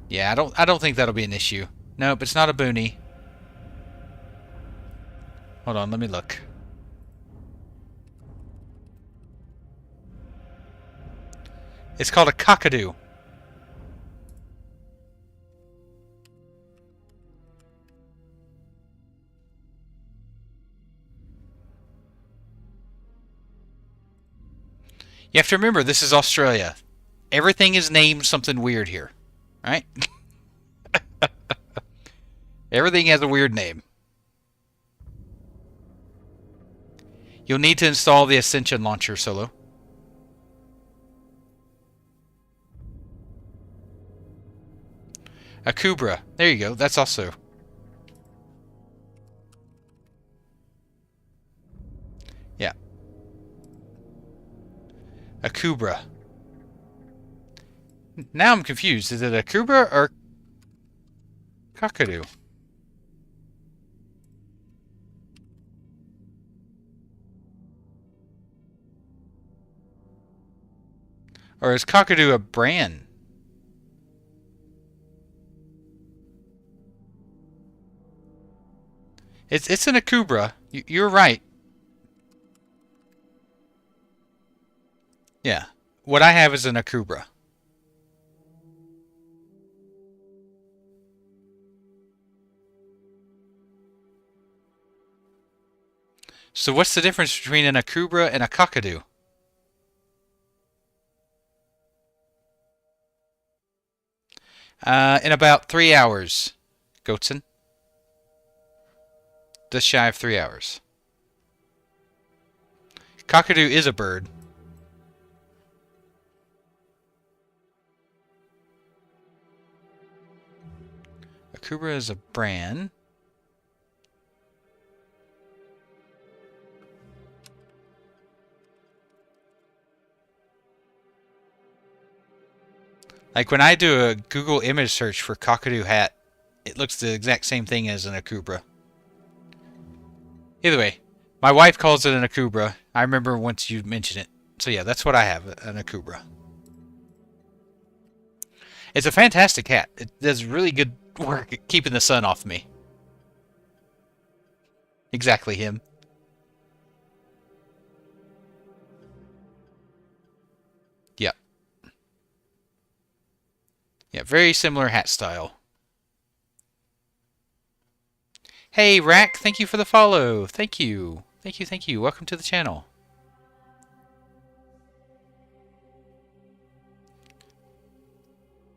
Yeah, I don't think that'll be an issue. Nope, it's not a boonie. Hold on, let me look. It's called a cockadoo. You have to remember, this is Australia. Everything is named something weird here. Right? Everything has a weird name. You'll need to install the Ascension launcher, Solo. A Kubra. There you go. That's also. Yeah. A Kubra. Now I'm confused. Is it a Kubra or Cockadoo? Or is Cockadoo a brand? It's an Akubra. You're right. Yeah. What I have is an Akubra. So what's the difference between an Akubra and a Cockadoo? In about 3 hours, Goatson. Just shy of 3 hours. Cockatoo is a bird. A Kubra is a brand. Like when I do a Google image search for cockatoo hat, it looks the exact same thing as an akubra. Either way, my wife calls it an akubra. I remember once you mentioned it. So yeah, that's what I have, an akubra. It's a fantastic hat. It does really good work at keeping the sun off me. Exactly him. Yep. Yeah, very similar hat style. Hey, Rack, thank you for the follow. Thank you. Thank you, thank you. Welcome to the channel.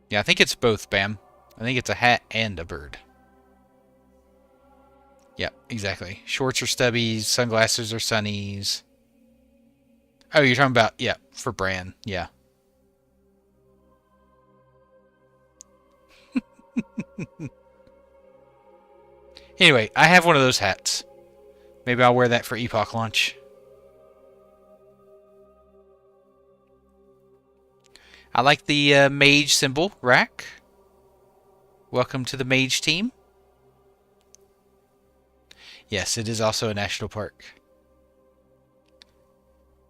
Yeah, I think it's both, Bam. I think it's a hat and a bird. Yep, exactly. Shorts are stubbies, sunglasses are sunnies. Oh, you're talking about, yeah, for brand, yeah. Anyway, I have one of those hats. Maybe I'll wear that for Epoch launch. I like the mage symbol, Rack. Welcome to the mage team. Yes, it is also a national park.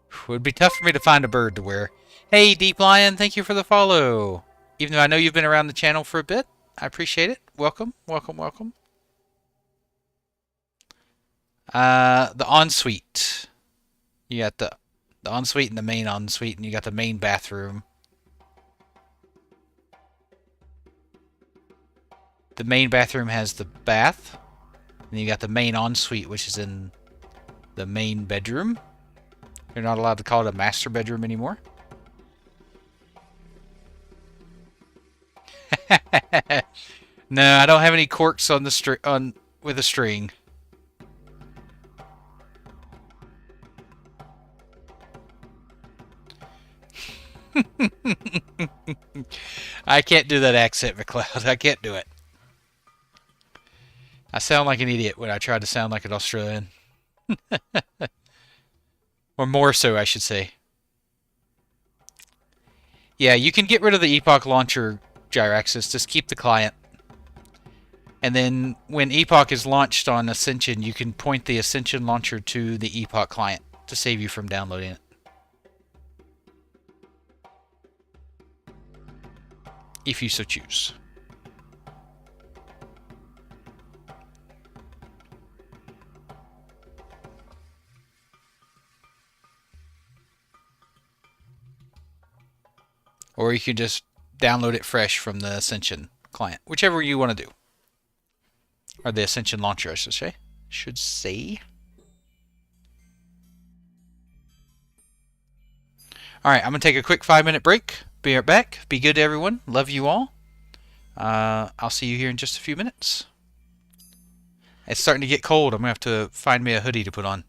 It would be tough for me to find a bird to wear. Hey, Deep Lion, thank you for the follow. Even though I know you've been around the channel for a bit, I appreciate it. Welcome, welcome, welcome. The ensuite. You got the ensuite and the main ensuite, and you got the main bathroom. The main bathroom has the bath. And you got the main ensuite, which is in the main bedroom. You're not allowed to call it a master bedroom anymore. No, I don't have any corks on the with a string. I can't do that accent, McLeod. I can't do it. I sound like an idiot when I try to sound like an Australian. Or more so, I should say. Yeah, you can get rid of the Epoch launcher, Gyraxis. Just keep the client. And then when Epoch is launched on Ascension, you can point the Ascension launcher to the Epoch client to save you from downloading it. If you so choose. Or you can just download it fresh from the Ascension client. Whichever you want to do. Or the Ascension launcher, I should say. Alright, I'm going to take a quick 5-minute break. Be right back. Be good to everyone. Love you all. I'll see you here in just a few minutes. It's starting to get cold. I'm going to have to find me a hoodie to put on.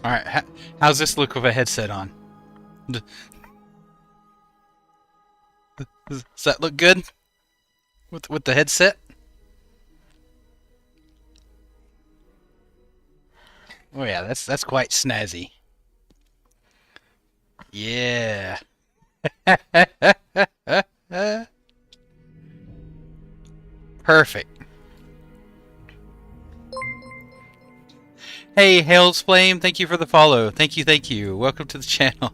Alright, how's this look with a headset on? Does that look good? With the headset? Oh yeah, that's quite snazzy. Yeah. Perfect. Hey, Hell's Flame, thank you for the follow. Thank you, thank you. Welcome to the channel.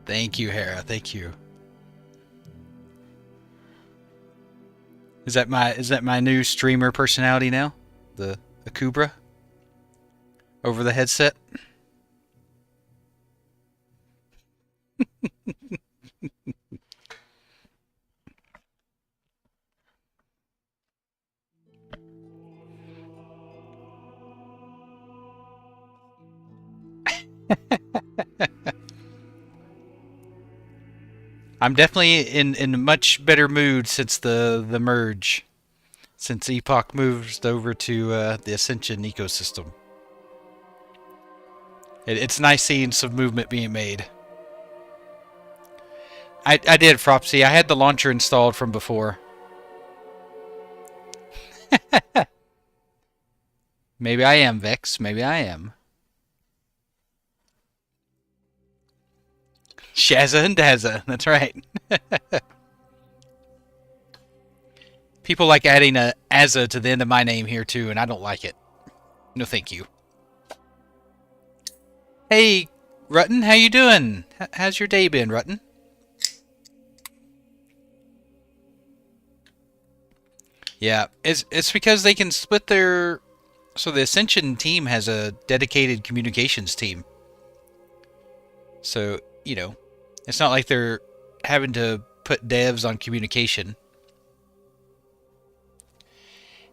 Thank you, Hera. Thank you. Is that my new streamer personality now? The Kubra? Over the headset? I'm definitely in a much better mood since the merge. Since Epoch moves over to the Ascension ecosystem. It's nice seeing some movement being made. I did, Fropsy. I had the launcher installed from before. Maybe I am, Vex. Maybe I am. Shazza and Dazza. That's right. People like adding a Azza to the end of my name here too, and I don't like it. No thank you. Hey, Rutten, how you doing? How's your day been, Rutten? Yeah, it's because they can split their... So the Ascension team has a dedicated communications team. So, you know, it's not like they're having to put devs on communication.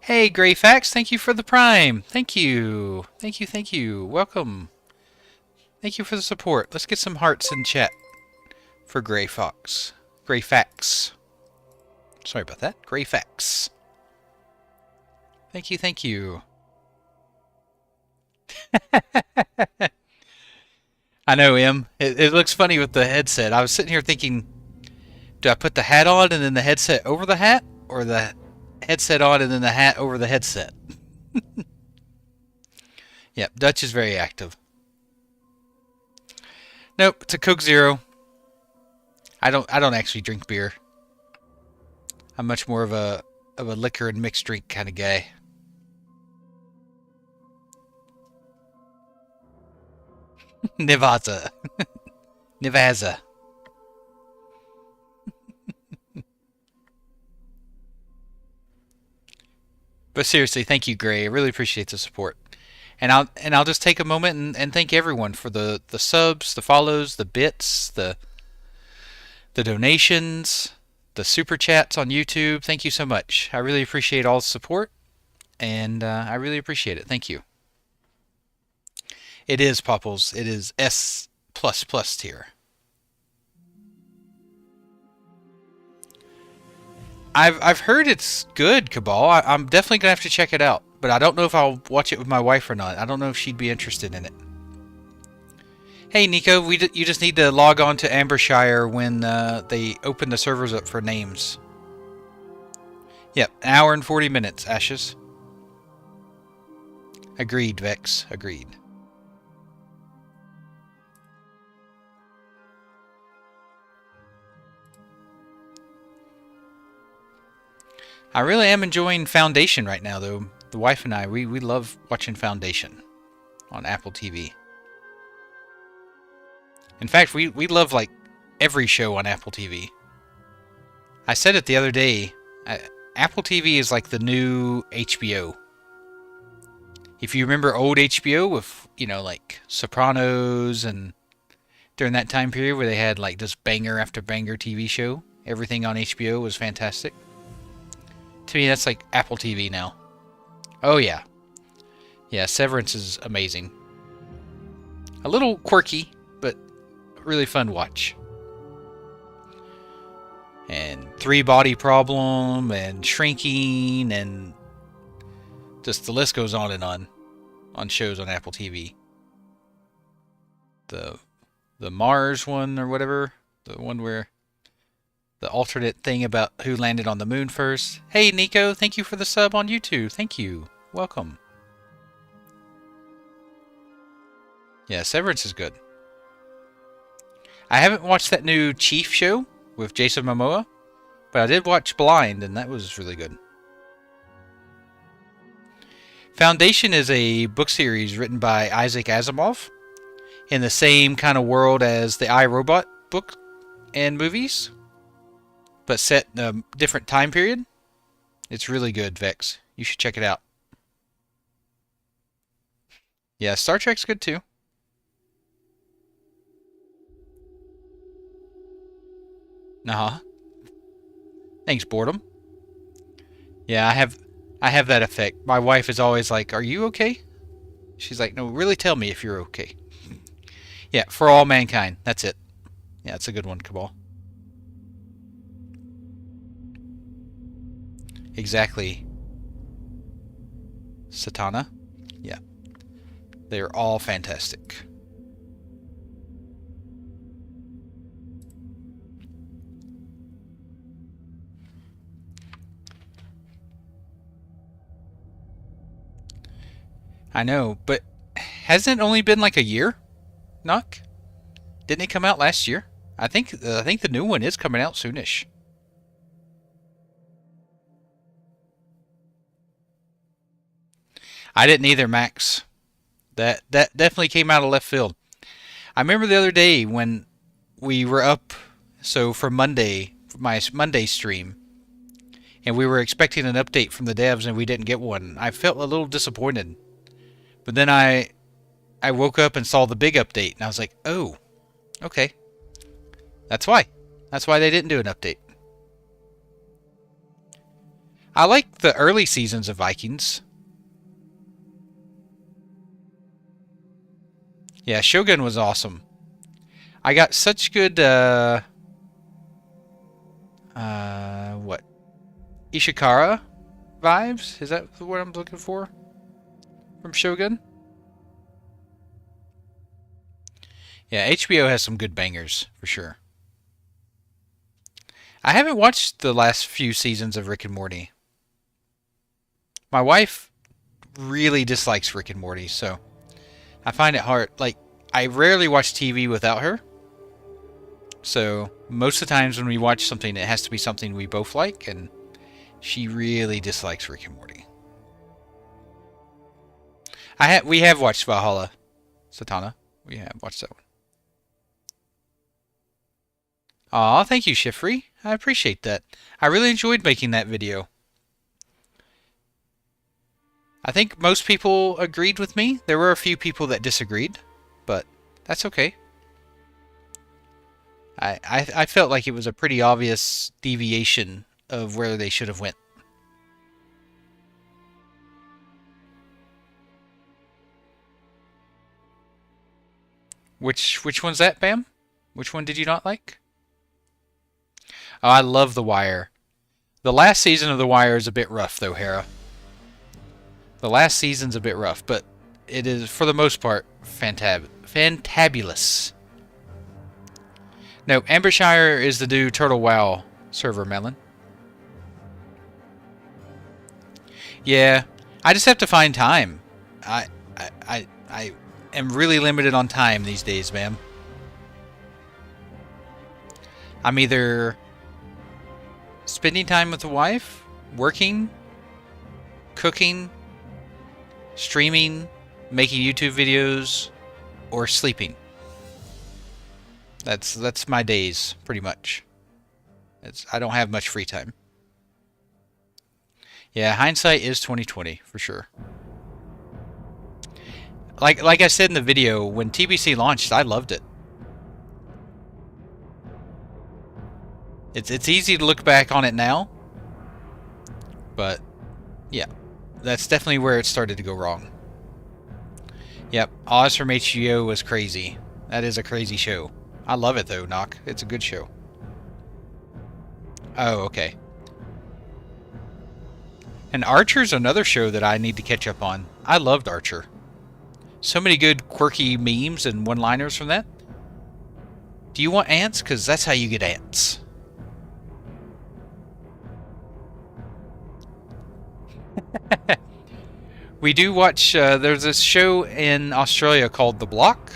Hey, Greyfax, thank you for the Prime. Thank you. Thank you, thank you. Welcome. Thank you for the support. Let's get some hearts in chat for Greyfax. Greyfax. Sorry about that. Greyfax. Thank you, thank you. I know, Em. It looks funny with the headset. I was sitting here thinking, do I put the hat on and then the headset over the hat? Or the headset on and then the hat over the headset? Yep, Dutch is very active. Nope, it's a Coke Zero. I don't actually drink beer. I'm much more of a liquor and mixed drink kind of guy. Nevada. Nevada. But seriously, thank you, Gray. I really appreciate the support. And I'll just take a moment and thank everyone for the subs, the follows, the bits, the donations, the super chats on YouTube. Thank you so much. I really appreciate all the support, and I really appreciate it. Thank you. It is Popples. It is S++ tier. I've heard it's good, Cabal. I'm definitely gonna have to check it out, but I don't know if I'll watch it with my wife or not. I don't know if she'd be interested in it. Hey Nico, you just need to log on to Ambershshire when they open the servers up for names. Yep, an hour and 40 minutes, Ashes. Agreed, Vex. Agreed. I really am enjoying Foundation right now, though. The wife and I, we love watching Foundation on Apple TV. In fact, we love, like, every show on Apple TV. I said it the other day, Apple TV is like the new HBO. If you remember old HBO with, you know, like Sopranos and during that time period where they had like this banger after banger TV show, everything on HBO was fantastic. To me, that's like Apple TV now. Oh yeah. Yeah, Severance is amazing. A little quirky, but really fun to watch. And Three Body Problem and Shrinking and just the list goes on shows on Apple TV. The Mars one or whatever, the one where the alternate thing about who landed on the moon first. Hey Nico, thank you for the sub on YouTube. Thank you. Welcome. Yeah, Severance is good. I haven't watched that new Chief show with Jason Momoa, but I did watch Blind, and that was really good. Foundation is a book series written by Isaac Asimov in the same kind of world as the I, Robot book and movies, but set in a different time period. It's really good, Vex. You should check it out. Yeah, Star Trek's good too. Nah. Thanks, boredom. Yeah, I have that effect. My wife is always like, "Are you okay?" She's like, "No, really tell me if you're okay." Yeah, For All Mankind. That's it. Yeah, it's a good one, Cabal. Exactly. Satana. Yeah. They're all fantastic. I know, but hasn't it only been like a year? Knock? Didn't it come out last year? I think the new one is coming out soonish. I didn't either, Max. That definitely came out of left field. I remember the other day when we were up, so for Monday, my Monday stream, and we were expecting an update from the devs and we didn't get one. I felt a little disappointed. But then I woke up and saw the big update, and I was like, oh, okay. That's why. That's why they didn't do an update. I like the early seasons of Vikings. Yeah, Shogun was awesome. I got such good, what? Ishikara vibes? Is that the word I'm looking for? From Shogun? Yeah, HBO has some good bangers, for sure. I haven't watched the last few seasons of Rick and Morty. My wife really dislikes Rick and Morty, so I find it hard. Like, I rarely watch TV without her. So, most of the times when we watch something, it has to be something we both like, and she really dislikes Rick and Morty. We have watched Valhalla, Satana. We have watched that one. Aw, thank you, Shifrey. I appreciate that. I really enjoyed making that video. I think most people agreed with me. There were a few people that disagreed, but that's okay. I felt like it was a pretty obvious deviation of where they should have went. Which one's that, Bam? Which one did you not like? Oh, I love The Wire. The last season of The Wire is a bit rough, though, Hera. The last season's a bit rough, but it is for the most part fantabulous. No, Ambershshire is the new Turtle WoW server, Melon. Yeah, I just have to find time. I am really limited on time these days, man. I'm either spending time with the wife, working, cooking, streaming, making YouTube videos, or sleeping. That's my days, pretty much. I don't have much free time. Yeah, hindsight is 2020 for sure. Like I said in the video, when TBC launched, I loved it. It's easy to look back on it now, but yeah, that's definitely where it started to go wrong. Yep, Oz from HBO was crazy. That is a crazy show. I love it though, Knock. It's a good show. Oh, okay. And Archer's another show that I need to catch up on. I loved Archer. So many good quirky memes and one-liners from that. Do you want ants? Because that's how you get ants. We do watch, there's this show in Australia called The Block.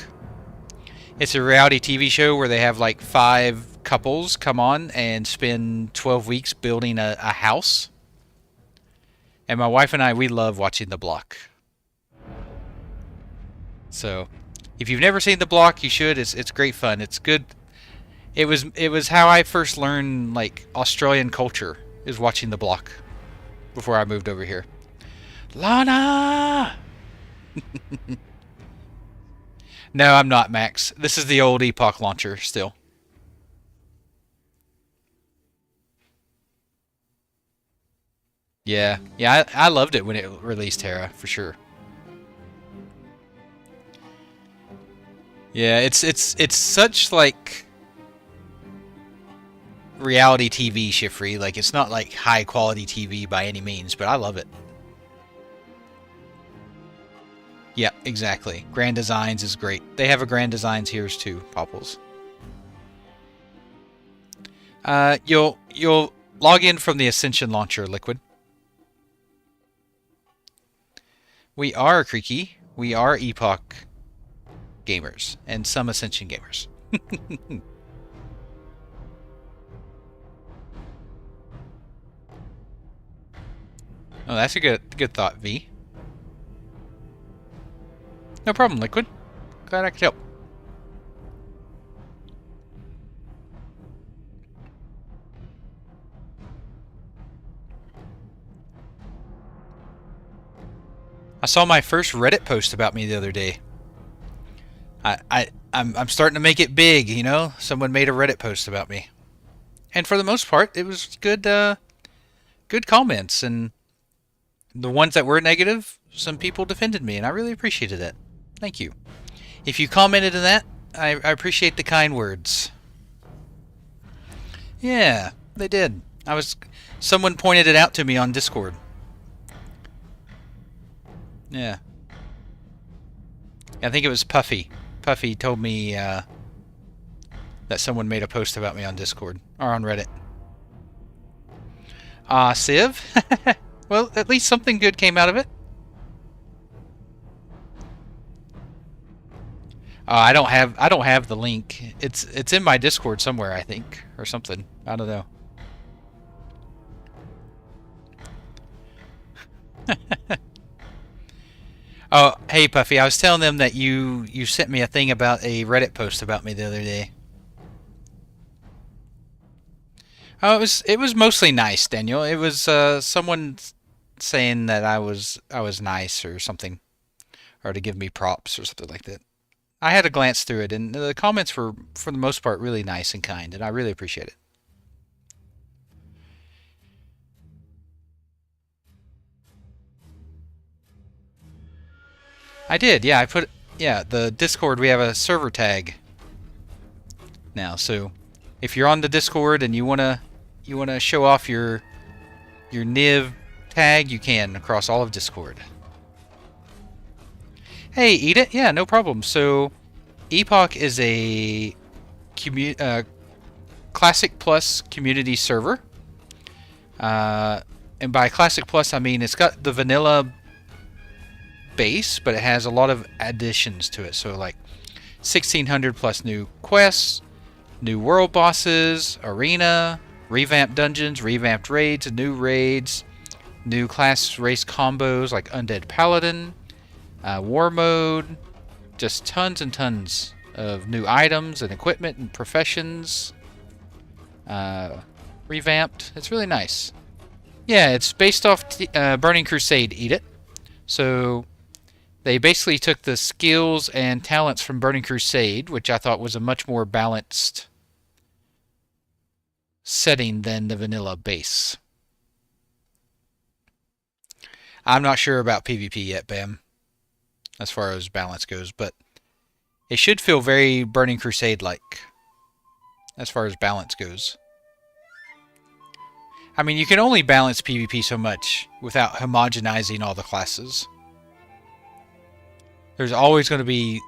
It's a reality TV show where they have like 5 couples come on and spend 12 weeks building a house. And my wife and I, we love watching The Block. So, if you've never seen The Block, you should. It's great fun. It's good. It was how I first learned like Australian culture, is watching The Block before I moved over here. Lana! No, I'm not, Max. This is the old Epoch launcher still. Yeah, I loved it when it released, Terra, for sure. Yeah, it's such like reality TV, Shifrey. Like, it's not like high quality TV by any means, but I love it. Yeah, exactly. Grand Designs is great. They have a Grand Designs here too, Popples. You'll log in from the Ascension launcher, Liquid. We are Creaky. We are Epoch gamers and some Ascension gamers. Oh, that's a good thought, V. No problem, Liquid. Glad I could help. I saw my first Reddit post about me the other day. I'm starting to make it big, you know? Someone made a Reddit post about me. And for the most part, it was good good comments, and the ones that were negative, some people defended me, and I really appreciated that. Thank you. If you commented on that, I appreciate the kind words. Yeah, they did. Someone pointed it out to me on Discord. Yeah. I think it was Puffy. Puffy told me that someone made a post about me on Discord, or on Reddit. Civ? Well, at least something good came out of it. I don't have the link. It's in my Discord somewhere, I think, or something. I don't know. Oh, hey Puffy, I was telling them that you sent me a thing about a Reddit post about me the other day. Oh, it was mostly nice, Daniel. It was someone saying that I was nice or something, or to give me props or something like that. I had a glance through it, and the comments were, for the most part, really nice and kind, and I really appreciate it. I did, yeah. The Discord, we have a server tag now, so if you're on the Discord and you wanna show off your Niv tag, you can across all of Discord. Hey, eat it. Yeah, no problem. So, Epoch is a Classic Plus community server. And by Classic Plus, I mean it's got the vanilla base, but it has a lot of additions to it. So like 1600 plus new quests, new world bosses, arena, revamped dungeons, revamped raids, new class race combos like Undead Paladin, war mode, just tons and tons of new items and equipment and professions. Revamped. It's really nice. Yeah, it's based off Burning Crusade, Eat It. So they basically took the skills and talents from Burning Crusade, which I thought was a much more balanced setting than the vanilla base. I'm not sure about PvP yet, Bam, as far as balance goes, but it should feel very Burning Crusade-like as far as balance goes. I mean, you can only balance PvP so much without homogenizing all the classes. There's always going to be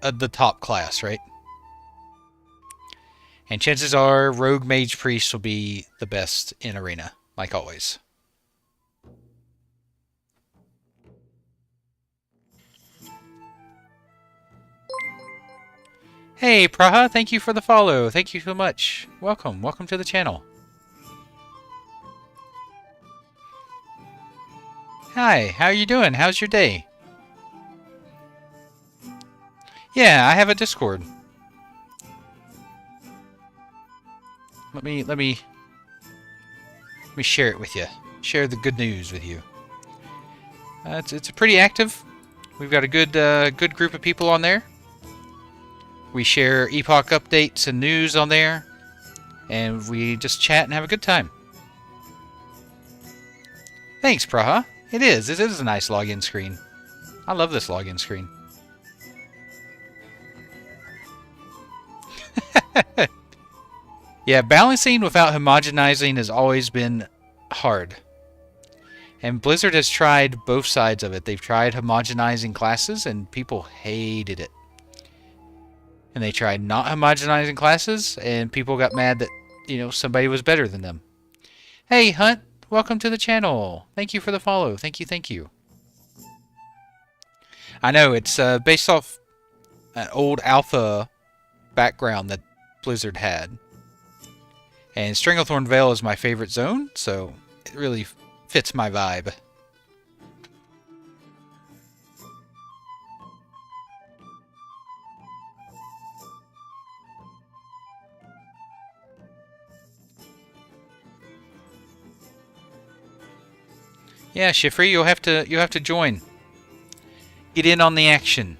the top class, right? And chances are Rogue Mage Priest will be the best in Arena, like always. Hey, Praha, thank you for the follow. Thank you so much. Welcome. Welcome to the channel. Hi, how are you doing? How's your day? Yeah, I have a Discord. Let me share it with you. Share the good news with you. It's pretty active. We've got a good group of people on there. We share Epoch updates and news on there, and we just chat and have a good time. Thanks, Praha. It is a nice login screen. I love this login screen. Yeah, balancing without homogenizing has always been hard. And Blizzard has tried both sides of it. They've tried homogenizing classes, and people hated it. And they tried not homogenizing classes, and people got mad that, you know, somebody was better than them. Hey, Hunt. Welcome to the channel. Thank you for the follow. Thank you, thank you. I know, it's based off an old alpha background that Blizzard had. And Stranglethorn Vale is my favorite zone, so it really fits my vibe. Yeah, Shifry, you'll have to join. Get in on the action.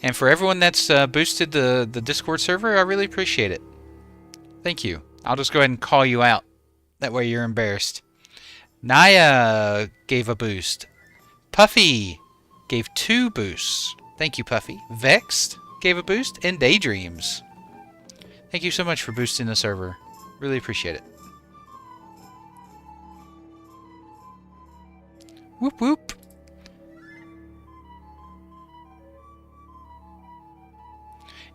And for everyone that's boosted the Discord server, I really appreciate it. Thank you. I'll just go ahead and call you out. That way you're embarrassed. Naya gave a boost. Puffy gave 2 boosts. Thank you, Puffy. Vexed gave a boost. And Daydreams. Thank you so much for boosting the server. Really appreciate it. Whoop whoop.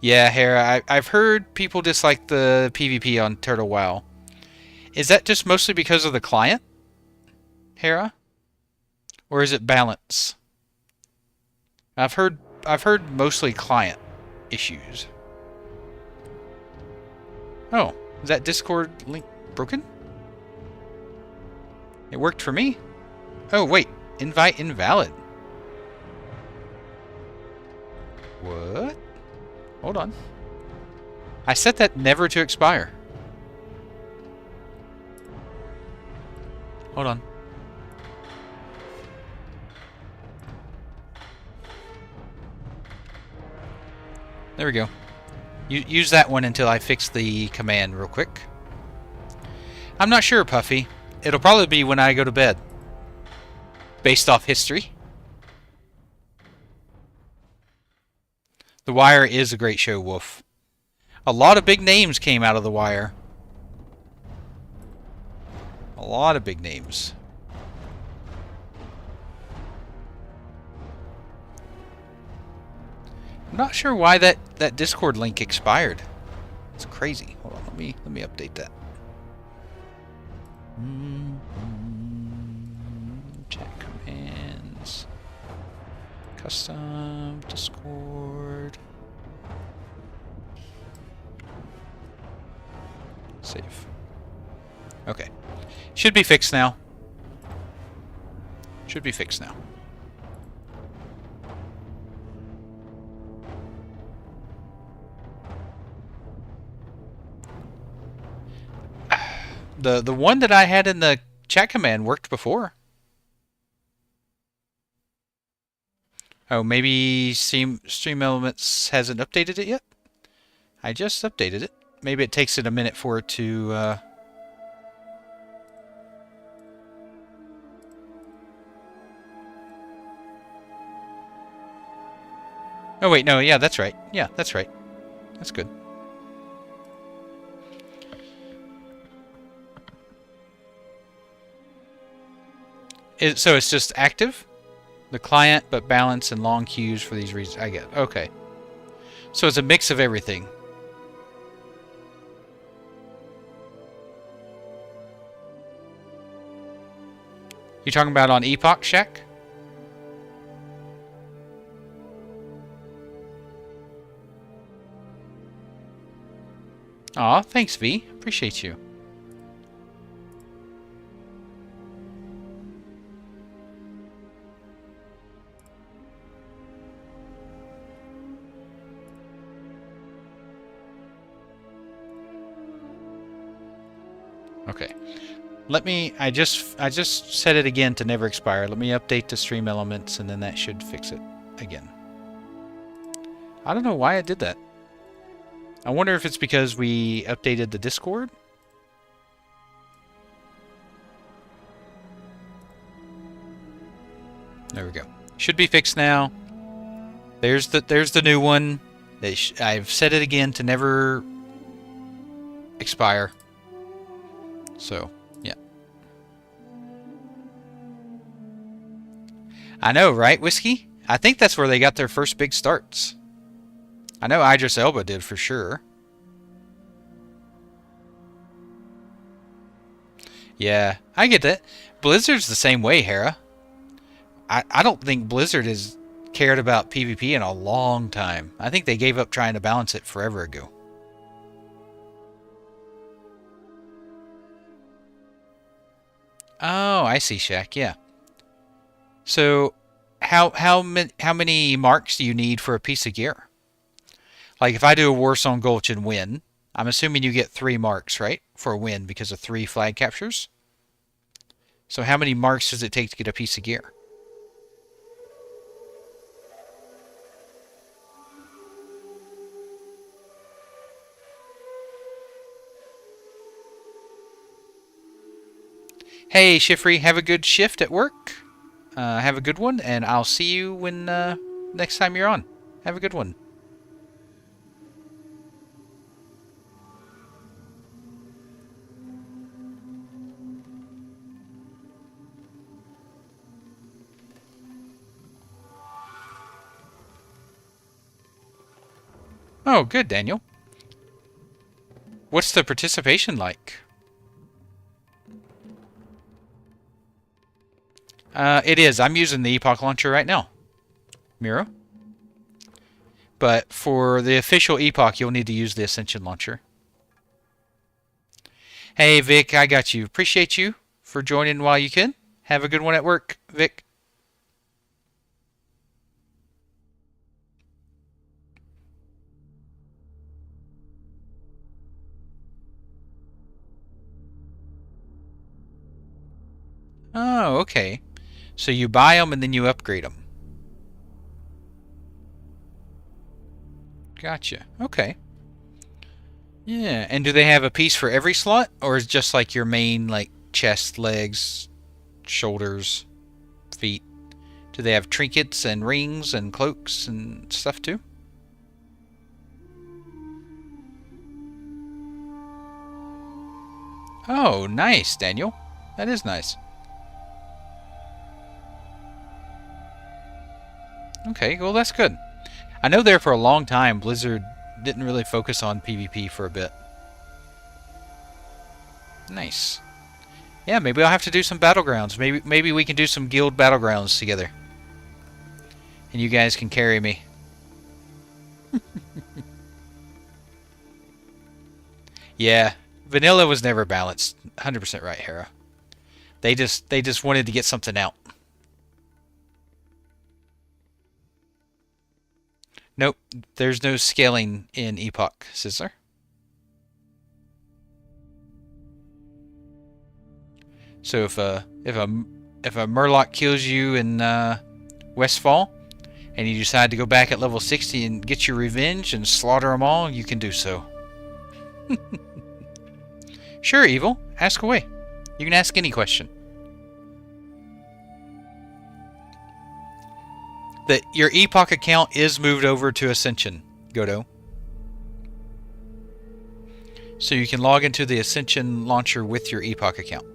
Yeah, Hera, I've heard people dislike the PvP on Turtle WoW. Is that just mostly because of the client, Hera? Or is it balance? I've heard mostly client issues. Oh, is that Discord link broken? It worked for me. Oh, wait. Invite invalid. What? Hold on. I set that never to expire. Hold on. There we go. Use that one until I fix the command real quick. I'm not sure, Puffy. It'll probably be when I go to bed. Based off history. The Wire is a great show, Wolf. A lot of big names came out of The Wire. A lot of big names. I'm not sure why that Discord link expired. It's crazy. Hold on, let me update that. Chat commands. Custom Discord. Save. Okay. Should be fixed now. Should be fixed now. The one that I had in the chat command worked before. Oh, maybe Stream Elements hasn't updated it yet? I just updated it. Maybe it takes it a minute for it to... Oh wait, no, yeah, that's right. Yeah, that's right. That's good. So it's just active? The client, but balance and long queues for these reasons. I get. Okay. So it's a mix of everything. You talking about on Epoch, Shack? Aw, thanks, V. Appreciate you. Okay. Let me... I just set it again to never expire. Let me update the Stream Elements, and then that should fix it again. I don't know why I did that. I wonder if it's because we updated the Discord? There we go. Should be fixed now. There's the new one. I've set it again to never expire. So, yeah. I know, right, Whiskey? I think that's where they got their first big starts. I know Idris Elba did for sure. Yeah, I get that. Blizzard's the same way, Hera. I don't think Blizzard has cared about PvP in a long time. I think they gave up trying to balance it forever ago. Oh, I see, Shaq. Yeah. So, how many marks do you need for a piece of gear? Like, if I do a Warzone Gulch and win, I'm assuming you get 3 marks, right? For a win because of 3 flag captures. So how many marks does it take to get a piece of gear? Hey, Shifry, have a good shift at work. Have a good one, and I'll see you when next time you're on. Have a good one. Oh, good, Daniel. What's the participation like? It is. I'm using the Epoch launcher right now. Miro. But for the official Epoch, you'll need to use the Ascension launcher. Hey, Vic, I got you. Appreciate you for joining while you can. Have a good one at work, Vic. Oh, okay. So you buy them and then you upgrade them. Gotcha. Okay. Yeah, and do they have a piece for every slot? Or is it just like your main, like, chest, legs, shoulders, feet? Do they have trinkets and rings and cloaks and stuff too? Oh, nice, Daniel. That is nice. Okay, well that's good. I know there for a long time Blizzard didn't really focus on PvP for a bit. Nice. Yeah, maybe I'll have to do some battlegrounds. Maybe we can do some guild battlegrounds together. And you guys can carry me. Yeah, vanilla was never balanced. 100% right, Hera. They just wanted to get something out. Nope, there's no scaling in Epoch, Sizzler. So if a Murloc kills you in Westfall, and you decide to go back at level 60 and get your revenge and slaughter them all, you can do so. Sure, Evil. Ask away. You can ask any question. Your Epoch account is moved over to Ascension, Godo. So you can log into the Ascension launcher with your Epoch account.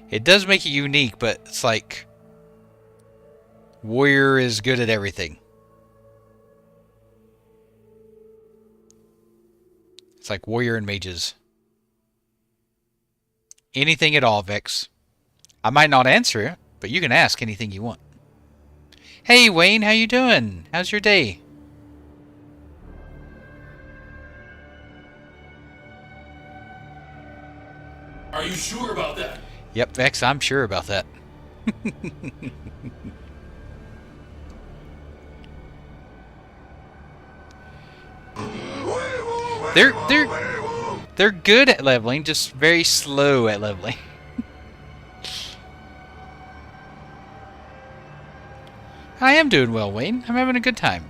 It does make it unique, but it's like Warrior is good at everything. It's like Warrior and Mages. Anything at all, Vex. I might not answer it, but you can ask anything you want. Hey, Wayne, how you doing? How's your day? Are you sure about that? Yep, Vex, I'm sure about that. They're good at leveling, just very slow at leveling. I am doing well, Wayne. I'm having a good time.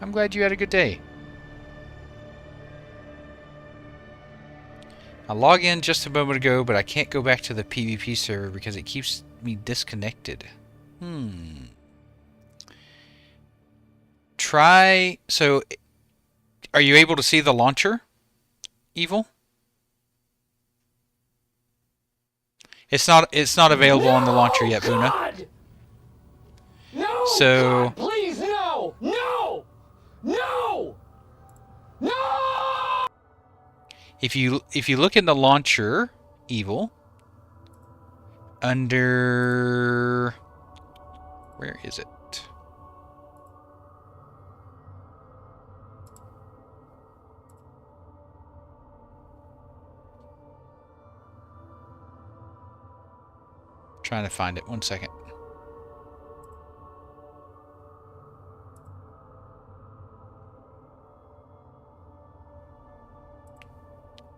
I'm glad you had a good day. I logged in just a moment ago, but I can't go back to the PvP server because it keeps me disconnected. Try... So, are you able to see the launcher, Evil? It's not available on the launcher yet, Buna. God! No! So... God, please, no! No! No! No! If you look in the launcher, Evil, under... Where is it? Trying to find it. 1 second.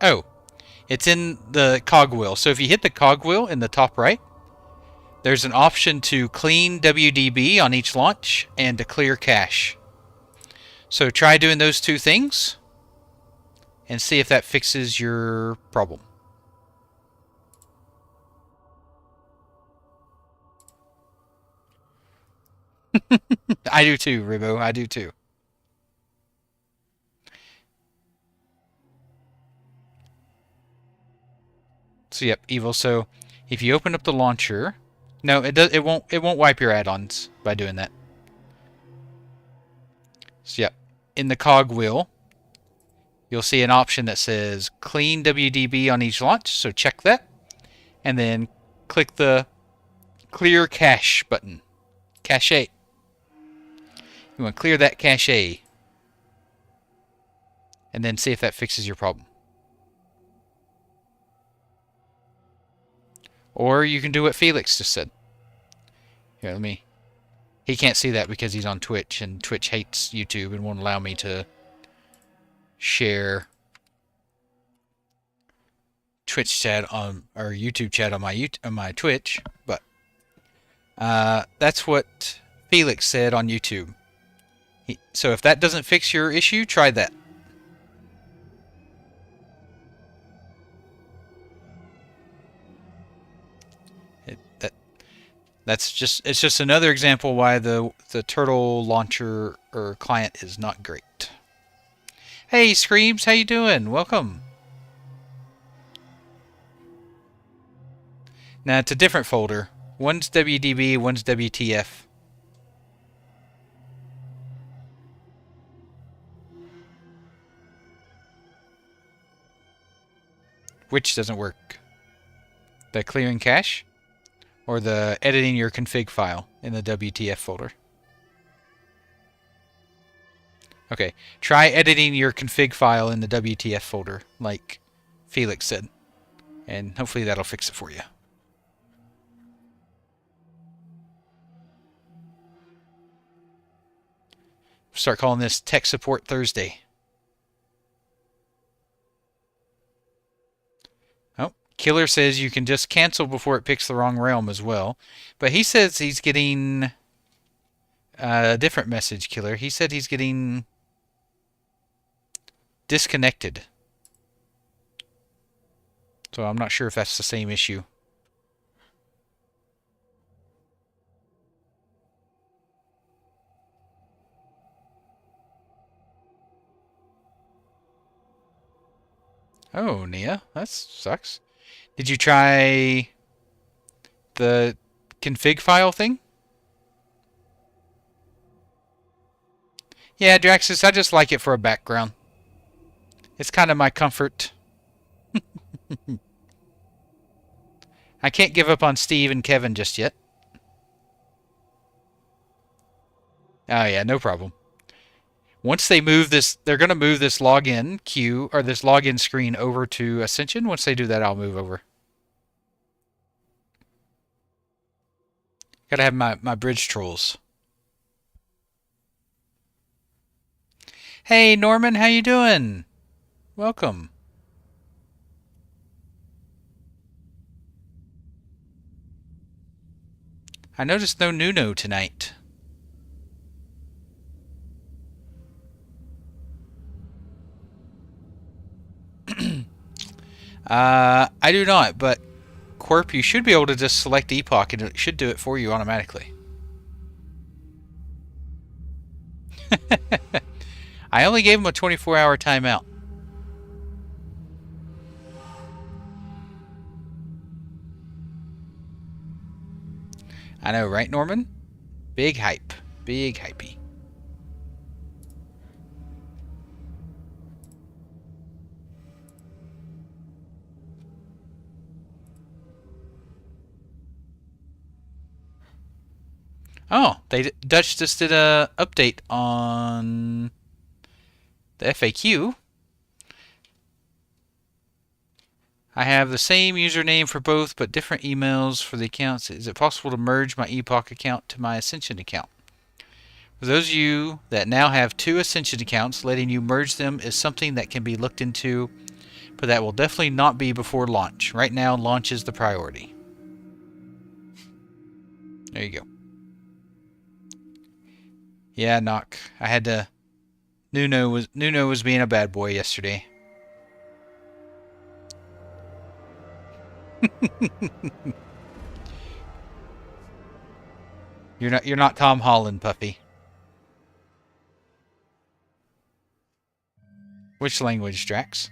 Oh, it's in the cogwheel. So if you hit the cogwheel in the top right, there's an option to clean WDB on each launch and to clear cache. So try doing those two things and see if that fixes your problem. I do too, Ribbo. I do too. So yep, Evil. So if you open up the launcher, no, it won't wipe your add-ons by doing that. So yep, in the cogwheel, you'll see an option that says clean WDB on each launch. So check that, and then click the clear cache button. Cache. You want to clear that cache, and then see if that fixes your problem. Or you can do what Felix just said. Here, let me... He can't see that because he's on Twitch, and Twitch hates YouTube and won't allow me to share Twitch chat on, or YouTube chat on my Twitch. But that's what Felix said on YouTube. So if that doesn't fix your issue, try that. It's just another example why the turtle launcher or client is not great. Hey Screams, how you doing? Welcome. Now it's a different folder. One's WDB, one's WTF. Which doesn't work? The clearing cache? Or the editing your config file in the WTF folder? Okay, try editing your config file in the WTF folder, like Felix said. And hopefully that'll fix it for you. Start calling this Tech Support Thursday. Oh, Killer says you can just cancel before it picks the wrong realm as well. But he says he's getting a different message, Killer. He said he's getting disconnected. So I'm not sure if that's the same issue. Oh, Nia, that sucks. Did you try the config file thing? Yeah, Draxus, I just like it for a background. It's kind of my comfort. I can't give up on Steve and Kevin just yet. Oh yeah, no problem. Once they move this, they're going to move this login queue, or this login screen over to Ascension. Once they do that, I'll move over. Gotta have my bridge trolls. Hey Norman, how you doing? Welcome. I noticed no Nuno tonight. I do not, but Corp, you should be able to just select Epoch and it should do it for you automatically. I only gave him a 24-hour timeout. I know, right, Norman? Big hype. Big hypey. Oh, Dutch just did a update on the FAQ. I have the same username for both, but different emails for the accounts. Is it possible to merge my Epoch account to my Ascension account? For those of you that now have two Ascension accounts, letting you merge them is something that can be looked into, but that will definitely not be before launch. Right now, launch is the priority. There you go. Yeah, knock. I had to. Nuno was being a bad boy yesterday. You're not Tom Holland, puppy. Which language, Drax?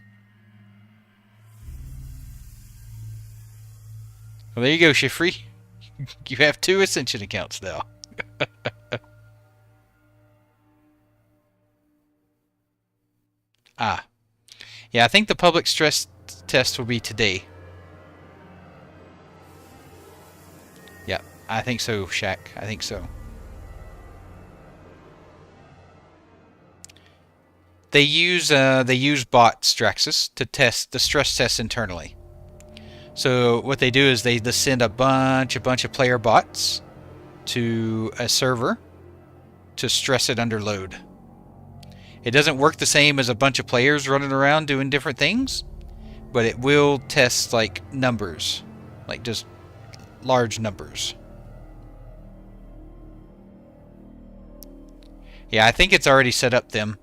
Well, there you go, Shifrey. You have two Ascension accounts now. Ah. Yeah, I think the public stress test will be today. Yeah, I think so, Shaq. I think so. They use bots, Draxus, to test the stress test internally. So what they do is they just send a bunch of player bots to a server to stress it under load. It doesn't work the same as a bunch of players running around doing different things, but it will test like numbers, like just large numbers. Yeah, I think it's already set up them.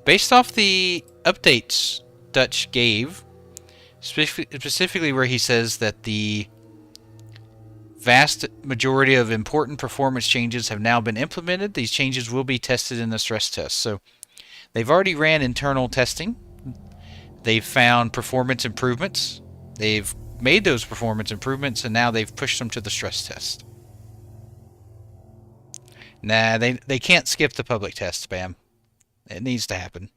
Based off the updates Dutch gave, specifically where he says that the vast majority of important performance changes have now been implemented. These changes will be tested in the stress test. So they've already ran internal testing. They've found performance improvements. They've made those performance improvements, and now they've pushed them to the stress test. Nah, they can't skip the public test, Spam. It needs to happen.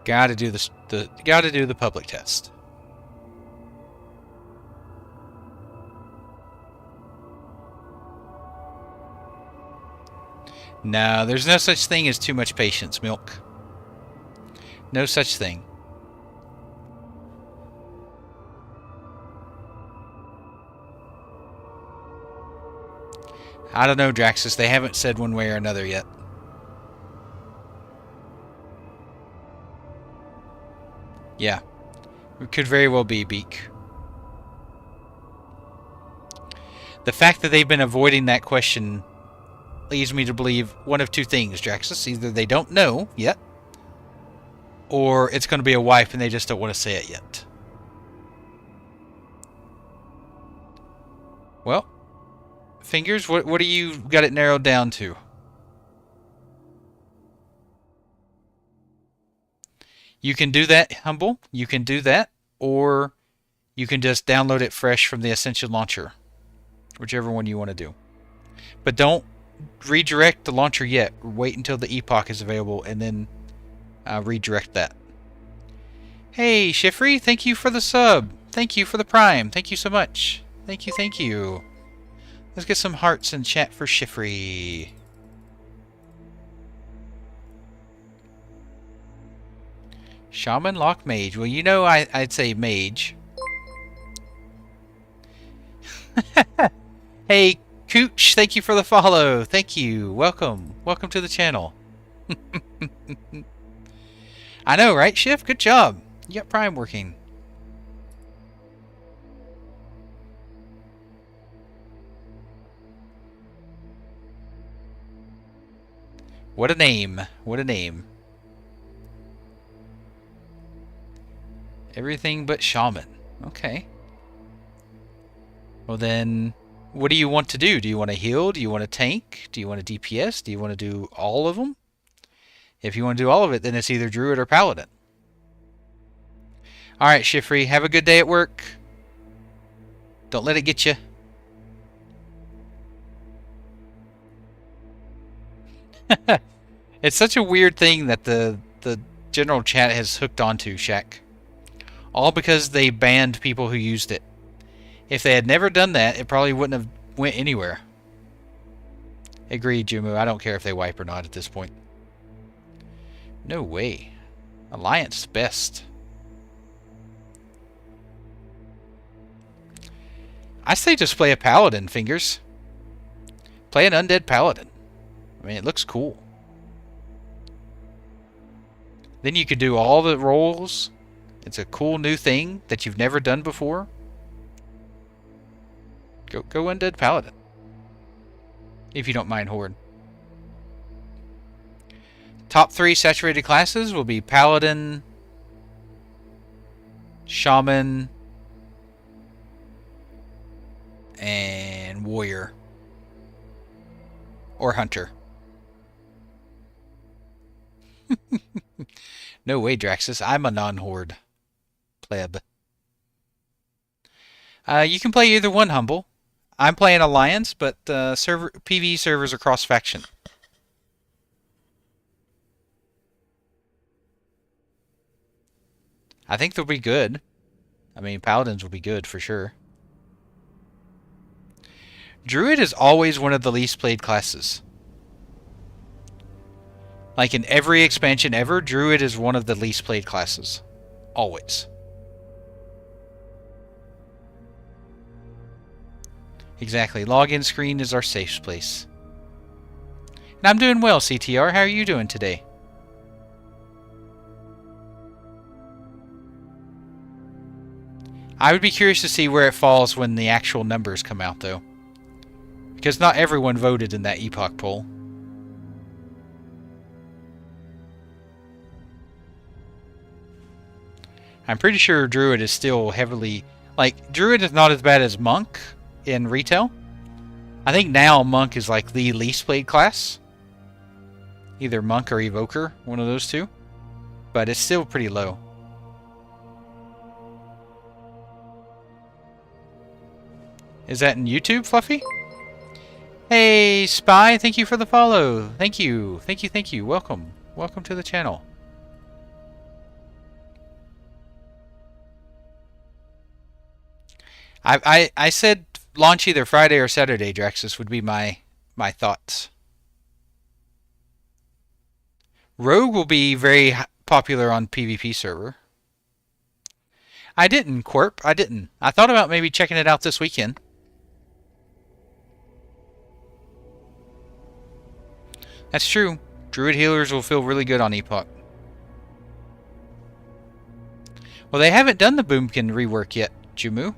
Gotta do the public test. No, there's no such thing as too much patience, Milk. No such thing. I don't know, Draxus. They haven't said one way or another yet. Yeah. It could very well be, Beak. The fact that they've been avoiding that question leads me to believe one of two things, Draxus. Either they don't know yet, or it's going to be a wipe and they just don't want to say it yet. Well, Fingers, what do you got it narrowed down to? You can do that, Humble. You can do that, or you can just download it fresh from the Ascension launcher. Whichever one you want to do. But don't redirect the launcher yet. Wait until the Epoch is available and then redirect that. Hey, Shifry, thank you for the sub. Thank you for the prime. Thank you so much. Thank you, thank you. Let's get some hearts in chat for Shifry. Shaman, Lock, Mage. Well, you know I'd say Mage. Hey, Cooch, thank you for the follow. Thank you. Welcome. Welcome to the channel. I know, right, Shift? Good job. You got Prime working. What a name. What a name. Everything but Shaman. Okay. Well then, what do you want to do? Do you want to heal? Do you want to tank? Do you want to DPS? Do you want to do all of them? If you want to do all of it, then it's either Druid or Paladin. Alright, Shifry, have a good day at work. Don't let it get you. It's such a weird thing that the general chat has hooked onto, Shaq. All because they banned people who used it. If they had never done that, it probably wouldn't have went anywhere. Agreed, Jumu. I don't care if they wipe or not at this point. No way. Alliance best. I say just play a Paladin, Fingers. Play an Undead Paladin. I mean, it looks cool. Then you could do all the roles. It's a cool new thing that you've never done before. Go Undead Paladin. If you don't mind Horde. Top 3 saturated classes will be Paladin, Shaman, and Warrior. Or Hunter. No way, Draxus. I'm a non-horde pleb. You can play either one, Humble. I'm playing Alliance, but PvE servers are cross-faction. I think they'll be good. I mean, Paladins will be good for sure. Druid is always one of the least played classes. Like in every expansion ever, Druid is one of the least played classes. Always. Exactly. Login screen is our safe place. And I'm doing well, CTR. How are you doing today? I would be curious to see where it falls when the actual numbers come out, though. Because not everyone voted in that Epoch poll. I'm pretty sure Druid is still heavily... Like, Druid is not as bad as Monk in retail. I think now Monk is like the least played class. Either Monk or Evoker, one of those two. But it's still pretty low. Is that in YouTube, Fluffy? Hey, Spy, thank you for the follow. Thank you. Thank you, thank you. Welcome. Welcome to the channel. I said launch either Friday or Saturday, Draxus, would be my thoughts. Rogue will be very popular on PvP server. I didn't, Quirp. I didn't. I thought about maybe checking it out this weekend. That's true. Druid healers will feel really good on Epoch. Well, they haven't done the Boomkin rework yet, Jumu.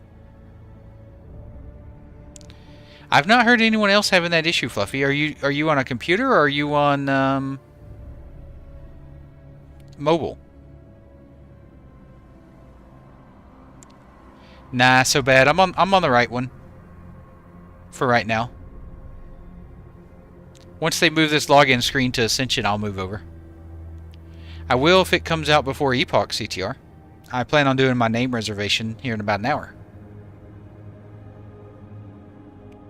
I've not heard anyone else having that issue, Fluffy. Are you on a computer or are you on mobile? Nah, so bad. I'm on the right one for right now. Once they move this login screen to Ascension, I'll move over. I will if it comes out before Epoch, CTR. I plan on doing my name reservation here in about an hour.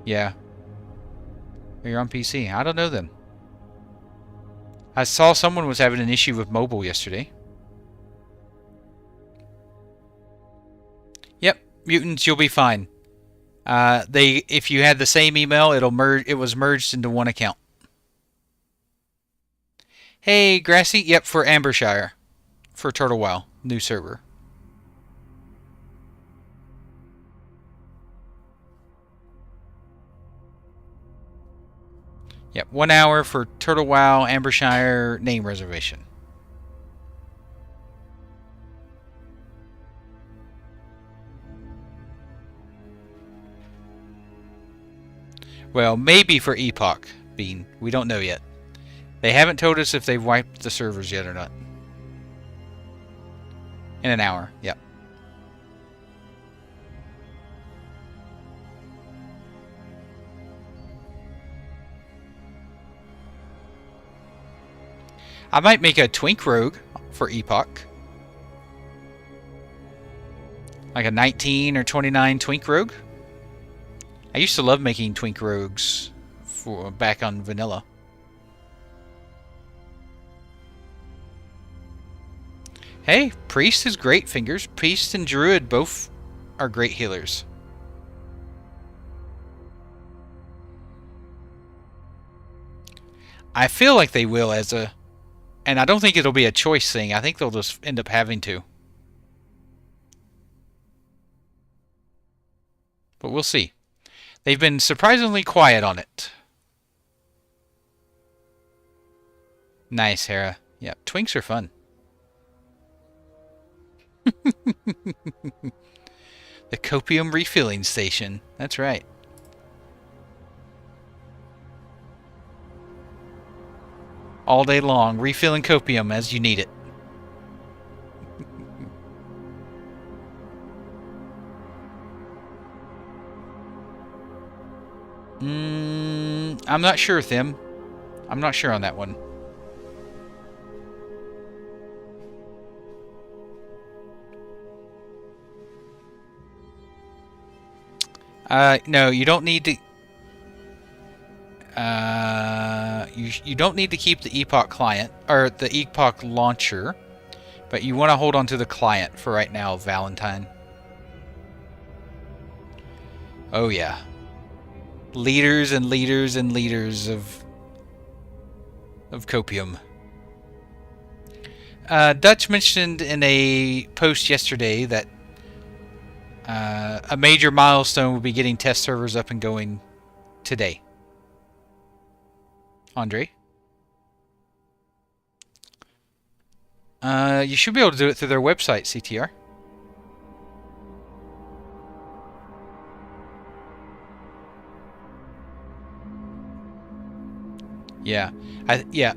Yeah. You're on PC. I don't know them. I saw someone was having an issue with mobile yesterday. Yep, mutants, you'll be fine. If you had the same email, it was merged into one account. Hey, Grassy. Yep, for Ambershshire. For Turtle Wow. New server. Yep, 1 hour for Turtle Wow, Ambershshire, name reservation. Well, maybe for Epoch, Bean. We don't know yet. They haven't told us if they've wiped the servers yet or not. In an hour, yep. I might make a Twink Rogue for Epoch. Like a 19 or 29 Twink Rogue. I used to love making Twink Rogues back on Vanilla. Hey, Priest is great, Fingers. Priest and Druid both are great healers. I feel like they will as a... And I don't think it'll be a choice thing. I think they'll just end up having to. But we'll see. They've been surprisingly quiet on it. Nice, Hera. Yeah, Twinks are fun. The copium refilling station. That's right. All day long, refilling copium as you need it. I'm not sure, Thim. I'm not sure on that one. No, you don't need to... You don't need to keep the Epoch client, or the Epoch launcher, but you want to hold on to the client for right now, Valentine. Oh yeah. Liters and liters and liters of copium. Dutch mentioned in a post yesterday that a major milestone will be getting test servers up and going today. Andre? You should be able to do it through their website, CTR. Yeah. Yeah.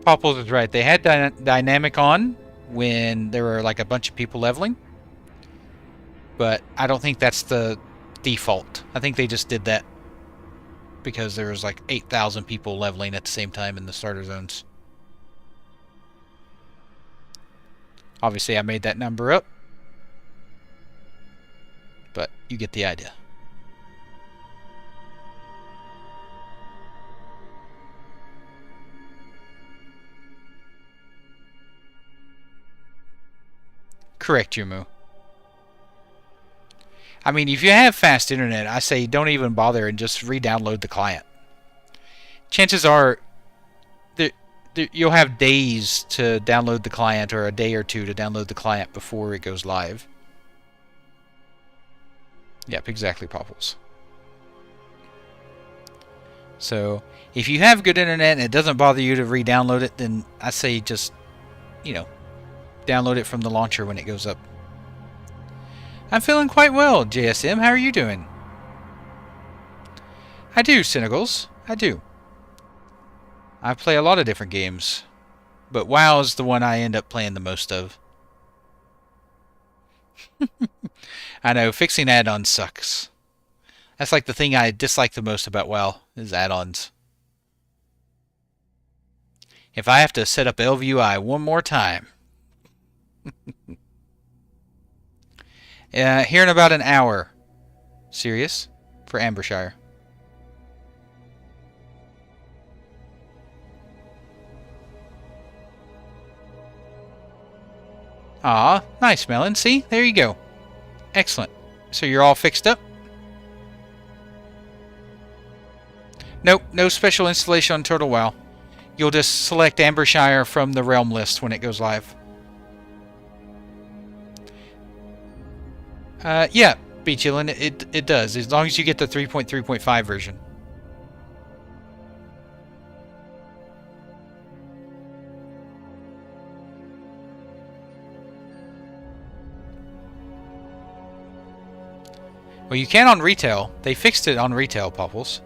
Popples is right. They had dynamic on when there were like a bunch of people leveling. But I don't think that's the default. I think they just did that because there was like 8,000 people leveling at the same time in the starter zones. Obviously, I made that number up. But you get the idea. Correct, Yumu. I mean, if you have fast internet, I say don't even bother and just re-download the client. Chances are that you'll have days to download the client, or a day or two to download the client before it goes live. Yep, exactly, Popples. So, if you have good internet and it doesn't bother you to re-download it, then I say just, download it from the launcher when it goes up. I'm feeling quite well, JSM. How are you doing? I do, Cynicals. I do. I play a lot of different games, but WoW is the one I end up playing the most of. I know, fixing add-ons sucks. That's like the thing I dislike the most about WoW, is add-ons. If I have to set up LVUI one more time. Here in about an hour. Serious? For Ambershshire. Aw, nice, Melon. See? There you go. Excellent. So you're all fixed up? Nope, no special installation on Total WoW. You'll just select Ambershshire from the realm list when it goes live. Yeah, Beachillin, it does, as long as you get the 3.3.5 version. Well, you can on retail. They fixed it on retail, Popples.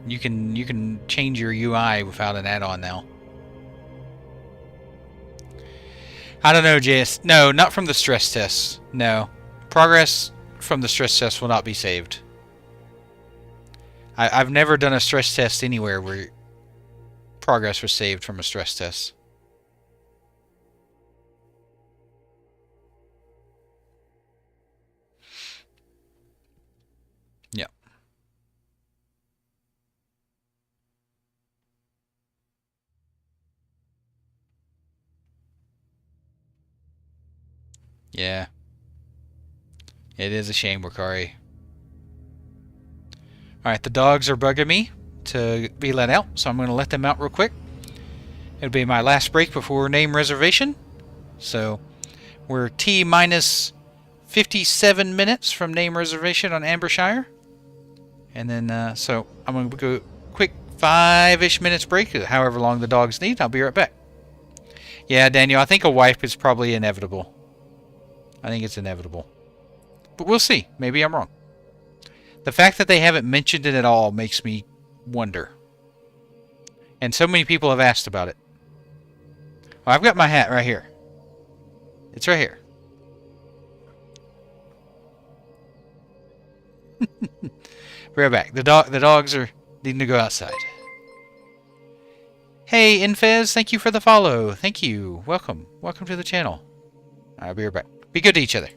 You can change your UI without an add-on now. I don't know, JS. No, not from the stress tests. No. Progress from the stress test will not be saved. I've never done a stress test anywhere where progress was saved from a stress test. Yeah. Yeah. It is a shame, Wakari. Alright, the dogs are bugging me to be let out, so I'm going to let them out real quick. It'll be my last break before name reservation. So, we're T minus 57 minutes from name reservation on Ambershshire. And then, so I'm going to go quick 5-ish minutes break, however long the dogs need. I'll be right back. Yeah, Daniel, I think a wipe is probably inevitable. I think it's inevitable. But we'll see. Maybe I'm wrong. The fact that they haven't mentioned it at all makes me wonder. And so many people have asked about it. Well, I've got my hat right here. It's right here. Be right back. The dogs are needing to go outside. Hey, Infez, thank you for the follow. Thank you. Welcome. Welcome to the channel. I'll be right back. Be good to each other.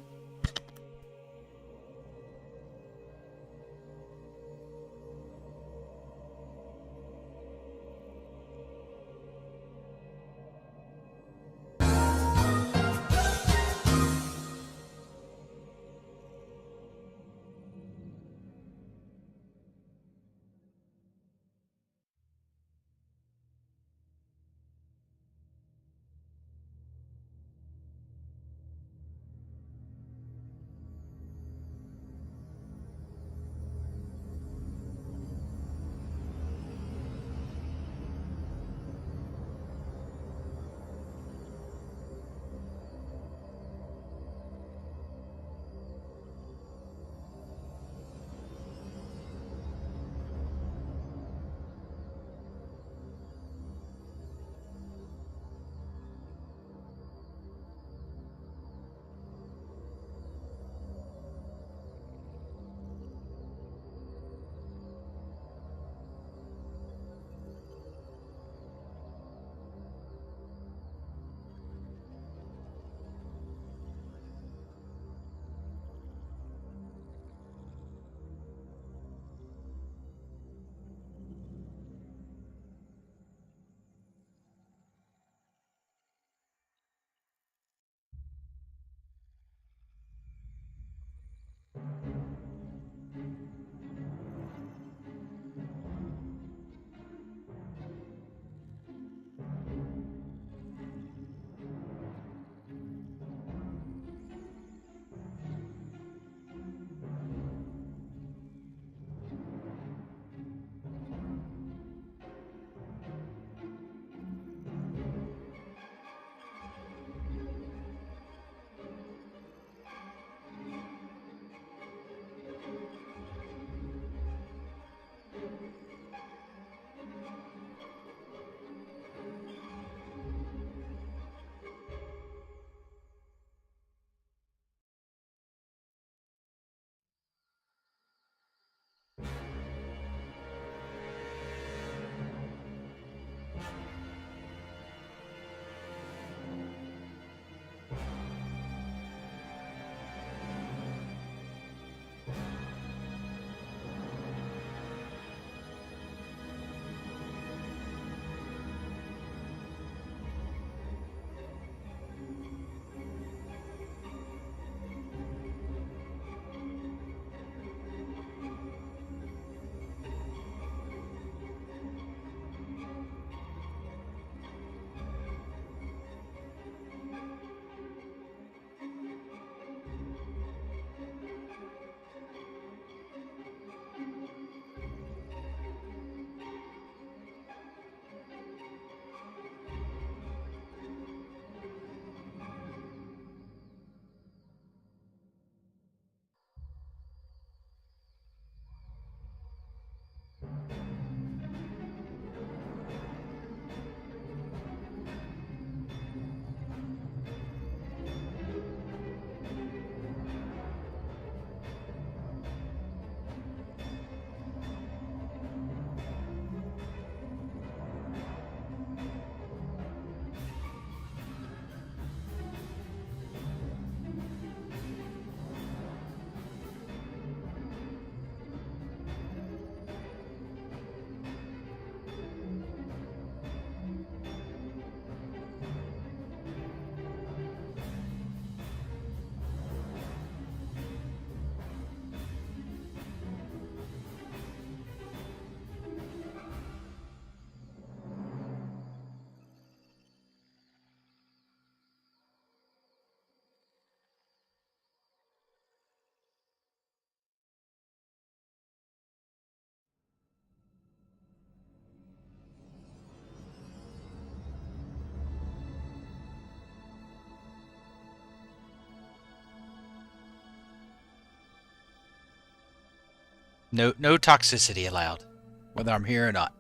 No toxicity allowed, whether I'm here or not.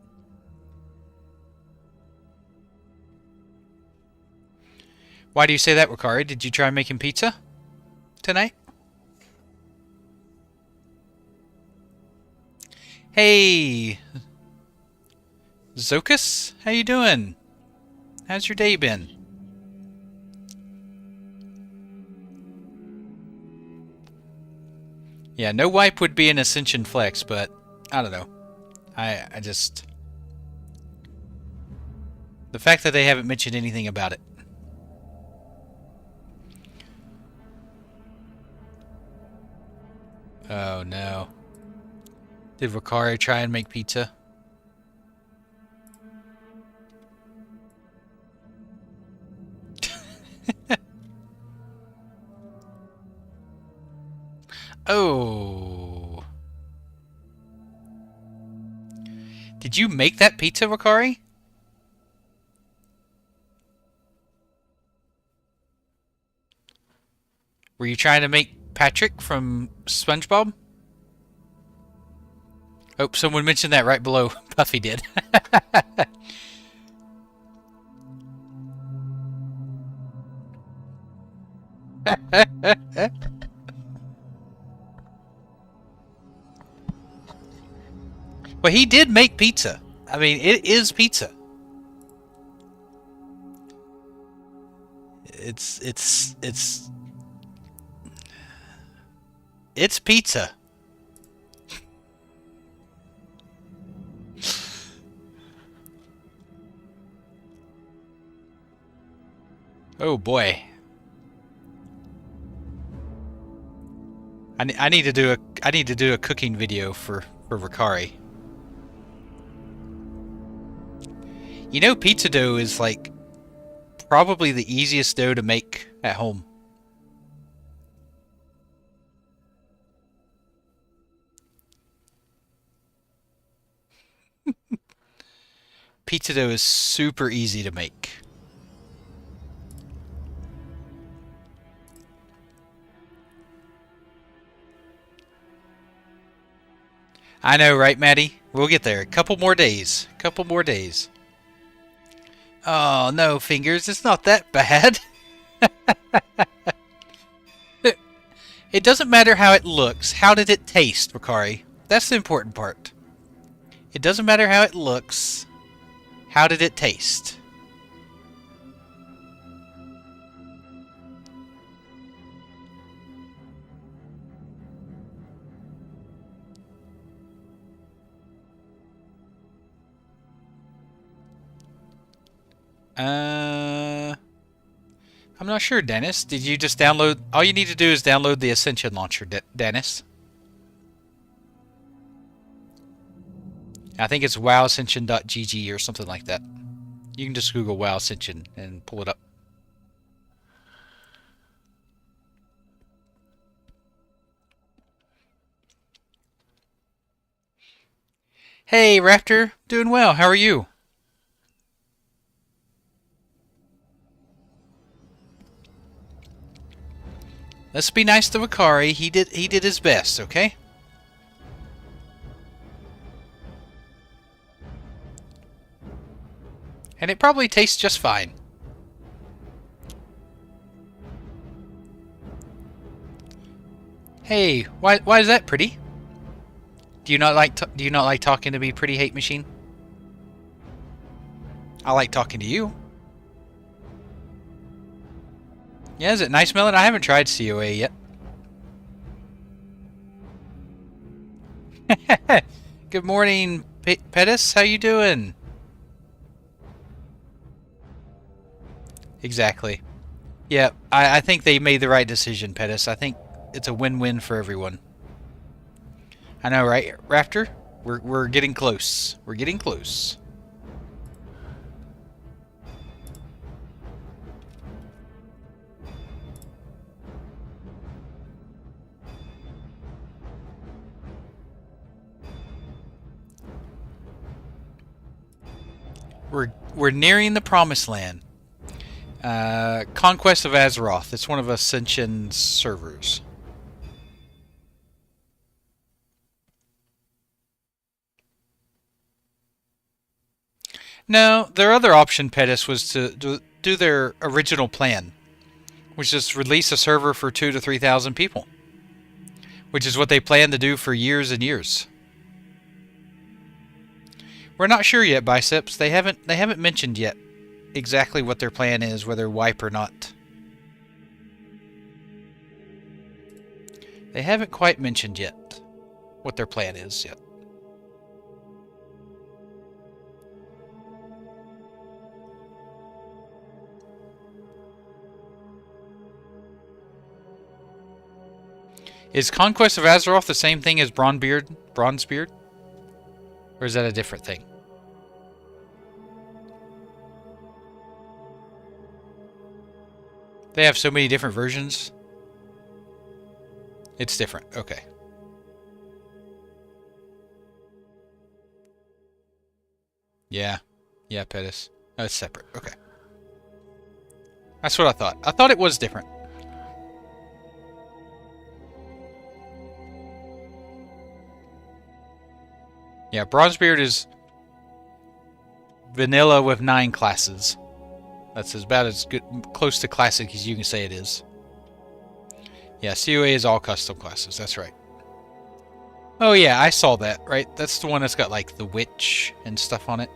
Why do you say that, Ricari? Did you try making pizza tonight? Hey, Zokus, how you doing? How's your day been? Yeah, no wipe would be an Ascension flex, but I don't know. I just... The fact that they haven't mentioned anything about it. Oh no. Did Ricari try and make pizza? Oh. Did you make that pizza, Ricari? Were you trying to make Patrick from SpongeBob? Oh, someone mentioned that right below. Puffy did. Well, he did make pizza. I mean, it is pizza. It's pizza. Oh boy. I need to do a cooking video for Ricari. You know, pizza dough is like probably the easiest dough to make at home. Pizza dough is super easy to make. I know, right, Maddie? We'll get there. A couple more days. Couple more days. Oh, no, Fingers. It's not that bad. It doesn't matter how it looks. How did it taste, Ricari? That's the important part. It doesn't matter how it looks. How did it taste? I'm not sure, Dennis. Did you just download... All you need to do is download the Ascension launcher, Dennis. I think it's wowascension.gg or something like that. You can just Google WoW Ascension and pull it up. Hey, Raptor. Doing well. How are you? Let's be nice to Ricari. He did his best, okay? And it probably tastes just fine. Hey, why is that pretty? Do you not like talking to me, pretty hate machine? I like talking to you. Yeah, is it nice, Melon? I haven't tried COA yet. Good morning, Pettis. How you doing? Exactly. Yeah, I think they made the right decision, Pettis. I think it's a win-win for everyone. I know, right, Raptor? We're getting close. We're getting close. We're nearing the promised land. Conquest of Azeroth. It's one of Ascension's servers. No, their other option, Pettis, was to do their original plan, which is release a server for 2,000 to 3,000 people, which is what they planned to do for years and years. We're not sure yet, Biceps. They haven't mentioned yet exactly what their plan is, whether wipe or not. They haven't quite mentioned yet what their plan is yet. Is Conquest of Azeroth the same thing as Bronzebeard? Or is that a different thing? They have so many different versions. It's different. Okay. Yeah. Yeah, Pettis. Oh, it's separate. Okay. That's what I thought. I thought it was different. Yeah, Bronzebeard is vanilla with 9 classes. That's about as good, close to classic as you can say it is. Yeah, COA is all custom classes. That's right. Oh yeah, I saw that, right? That's the one that's got like the witch and stuff on it.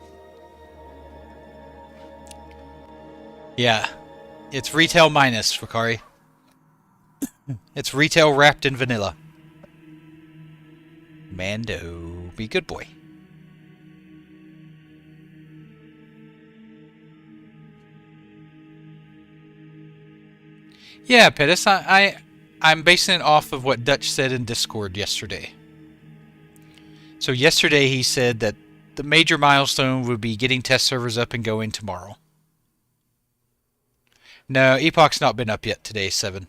Yeah. It's retail minus, Fakari. It's retail wrapped in vanilla. Mando, be good boy. Yeah, Pettis, I'm basing it off of what Dutch said in Discord yesterday. So yesterday he said that the major milestone would be getting test servers up and going tomorrow. No, Epoch's not been up yet today, 7.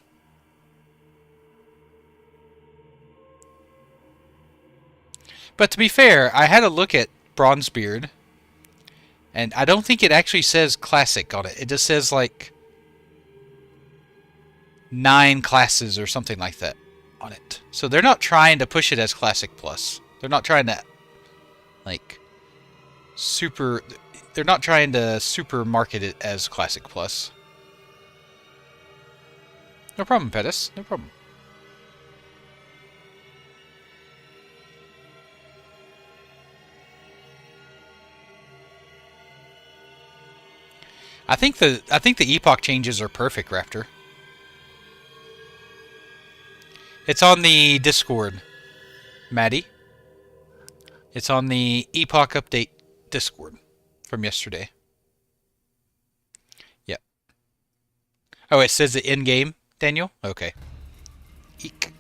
But to be fair, I had a look at Bronzebeard, and I don't think it actually says Classic on it. It just says, like, 9 classes or something like that on it. So they're not trying to push it as Classic Plus. They're not trying to, like, super... They're not trying to super market it as Classic Plus. No problem, Pettis. No problem. I think the Epoch changes are perfect, Raptor. It's on the Discord, Maddie. It's on the Epoch update Discord from yesterday. Yep. Oh, it says it in-game, Daniel? Okay. Eek.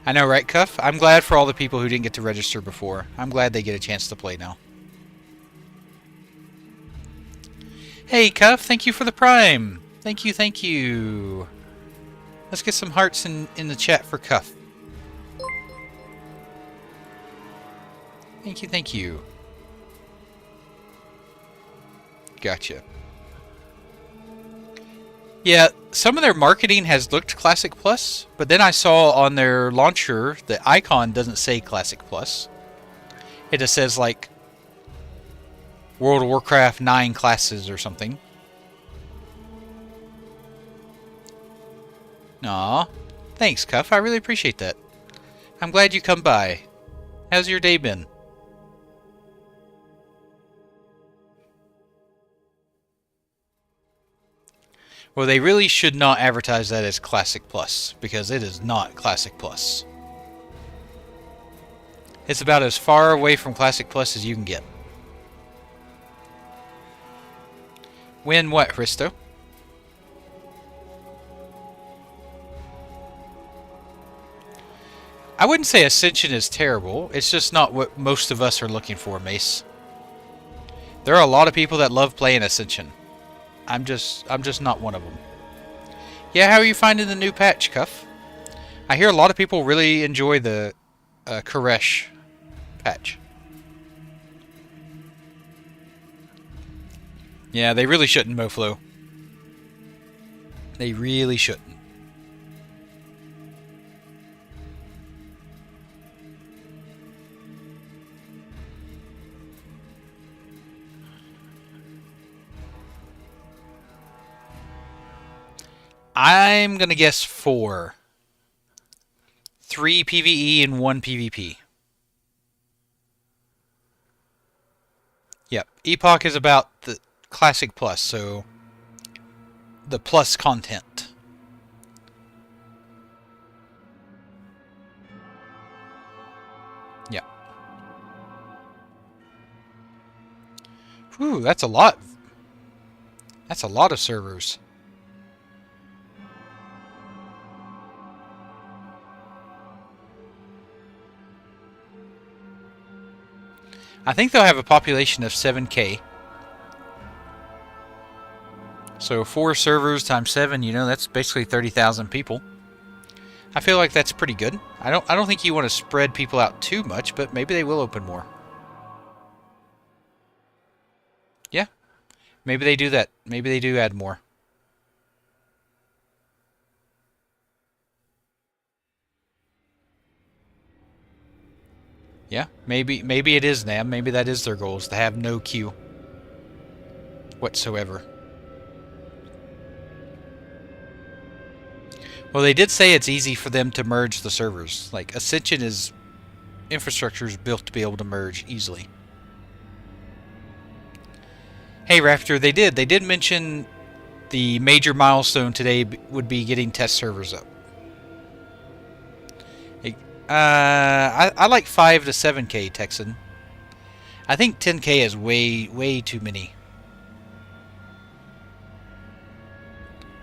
I know, right, Cuff? I'm glad for all the people who didn't get to register before. I'm glad they get a chance to play now. Hey, Cuff, thank you for the Prime. Thank you, thank you. Let's get some hearts in the chat for Cuff. Thank you, thank you. Gotcha. Yeah, some of their marketing has looked Classic Plus, but then I saw on their launcher the icon doesn't say Classic Plus. It just says, like, World of Warcraft 9 classes or something. Aw, thanks, Cuff. I really appreciate that. I'm glad you come by. How's your day been? Well, they really should not advertise that as Classic Plus, because it is not Classic Plus. It's about as far away from Classic Plus as you can get. When what, Hristo? I wouldn't say Ascension is terrible. It's just not what most of us are looking for, Mace. There are a lot of people that love playing Ascension. I'm just not one of them. Yeah, how are you finding the new patch, Cuff? I hear a lot of people really enjoy the Koresh patch. Yeah, they really shouldn't, Moflo. They really shouldn't. I'm going to guess 4. 3 PvE and 1 PvP. Yep. Epoch is about the Classic Plus, so the plus content. Yep. Whew, that's a lot. That's a lot of servers. I think they'll have a population of 7K. So 4 servers times 7, you know, that's basically 30,000 people. I feel like that's pretty good. I don't think you want to spread people out too much, but maybe they will open more. Yeah. Maybe they do that. Maybe they do add more. Yeah, maybe it is NAM. Maybe that is their goal, is to have no queue whatsoever. Well, they did say it's easy for them to merge the servers. Like, Ascension is... infrastructure is built to be able to merge easily. Hey, Raptor, they did mention the major milestone today would be getting test servers up. I like 5 to 7K, Texan. I think 10K is way too many.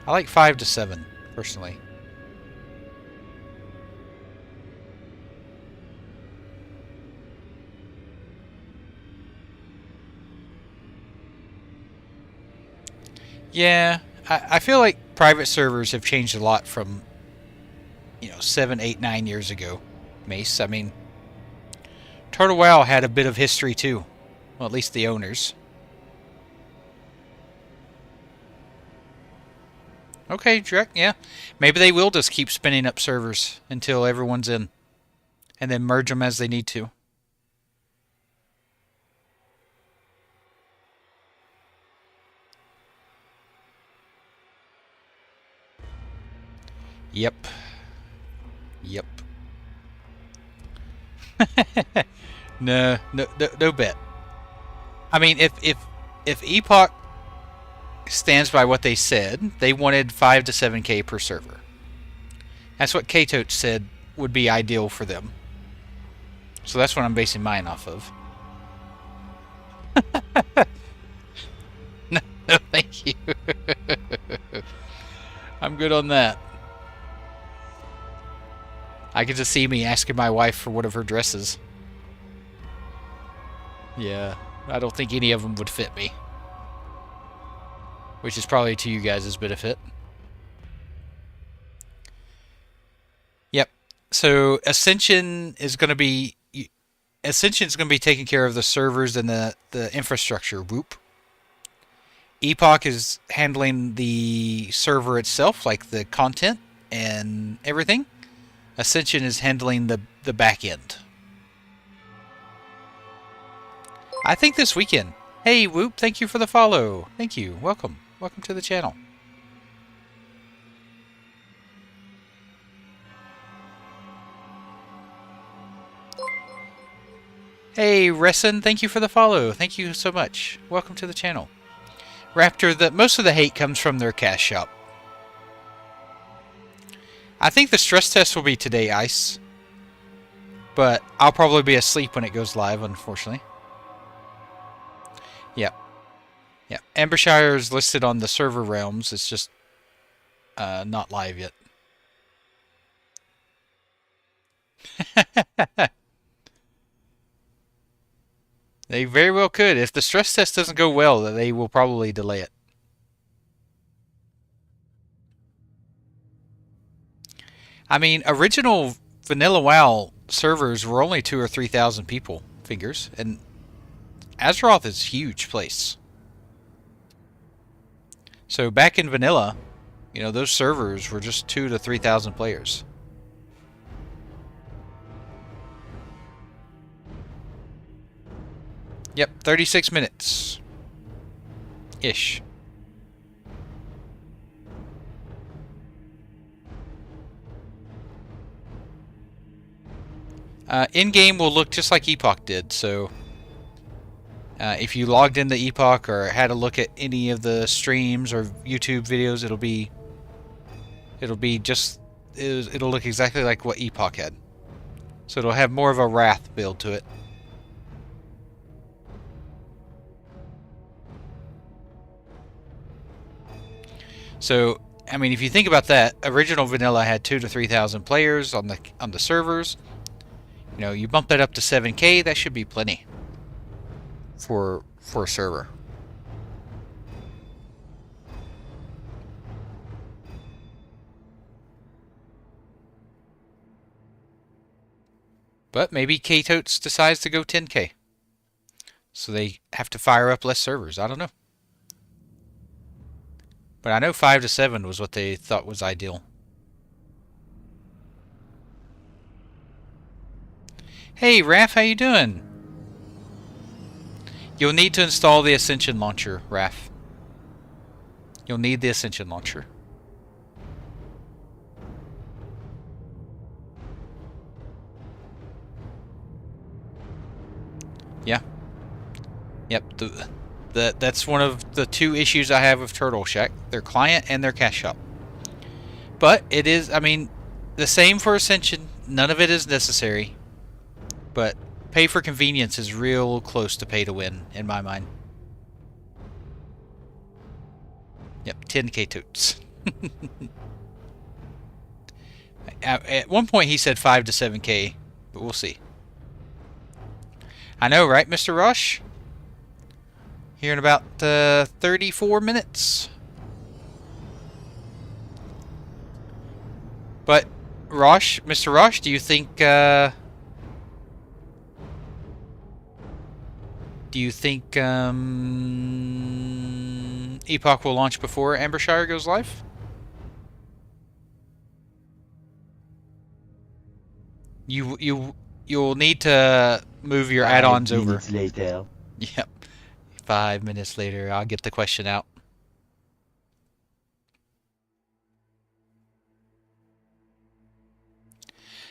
I like 5 to 7, personally. Yeah, I feel like private servers have changed a lot from, you know, 7, 8, 9 years ago, Mace. I mean, Turtle Wow had a bit of history too. Well, at least the owners. Okay, Drek, yeah. Maybe they will just keep spinning up servers until everyone's in. And then merge them as they need to. Yep. Yep. No bet. I mean, if Epoch stands by what they said, they wanted 5 to 7K per server. That's what K-Toach said would be ideal for them. So that's what I'm basing mine off of. No, thank you. I'm good on that. I could just see me asking my wife for one of her dresses. Yeah, I don't think any of them would fit me. Which is probably to you guys' benefit. Yep. So Ascension's going to be taking care of the servers and the infrastructure. Whoop. Epoch is handling the server itself, like the content and everything. Ascension is handling the back end. I think this weekend. Hey, Whoop, thank you for the follow. Thank you. Welcome. Welcome to the channel. Hey, Resson, thank you for the follow. Thank you so much. Welcome to the channel. Raptor, most of the hate comes from their cash shop. I think the stress test will be today, Ice. But I'll probably be asleep when it goes live, unfortunately. Yep. Yeah. Ambershshire is listed on the server realms. It's just not live yet. They very well could. If the stress test doesn't go well, they will probably delay it. I mean, original Vanilla WoW servers were only 2,000 or 3,000 people, figures, and Azeroth is a huge place. So back in Vanilla, you know, those servers were just 2,000 to 3,000 players. Yep, 36 minutes. Ish. In-game will look just like Epoch did, so if you logged into Epoch or had a look at any of the streams or YouTube videos, it'll look exactly like what Epoch had. So it'll have more of a Wrath build to it. So, I mean, if you think about that, original vanilla had 2,000 to 3,000 players on the servers. You know, you bump that up to 7K, that should be plenty for a server. But maybe K-Totes decides to go 10K. So they have to fire up less servers. I don't know. But I know 5 to 7 was what they thought was ideal. Hey, Raph, how you doing? You'll need to install the Ascension launcher, Raph. You'll need the Ascension launcher. Yeah. Yep. That's one of the 2 issues I have with Turtle Shack. Their client and their cash shop. But it is, I mean, the same for Ascension. None of it is necessary. But pay for convenience is real close to pay to win, in my mind. Yep, 10K totes. At one point he said 5 to 7K, but we'll see. I know, right, Mr. Rush? Here in about 34 minutes. But, Rush, Mr. Rush, do you think Epoch will launch before Ambershshire goes live? You'll need to move your add-ons over. 5 minutes later. Yep. 5 minutes later, I'll get the question out.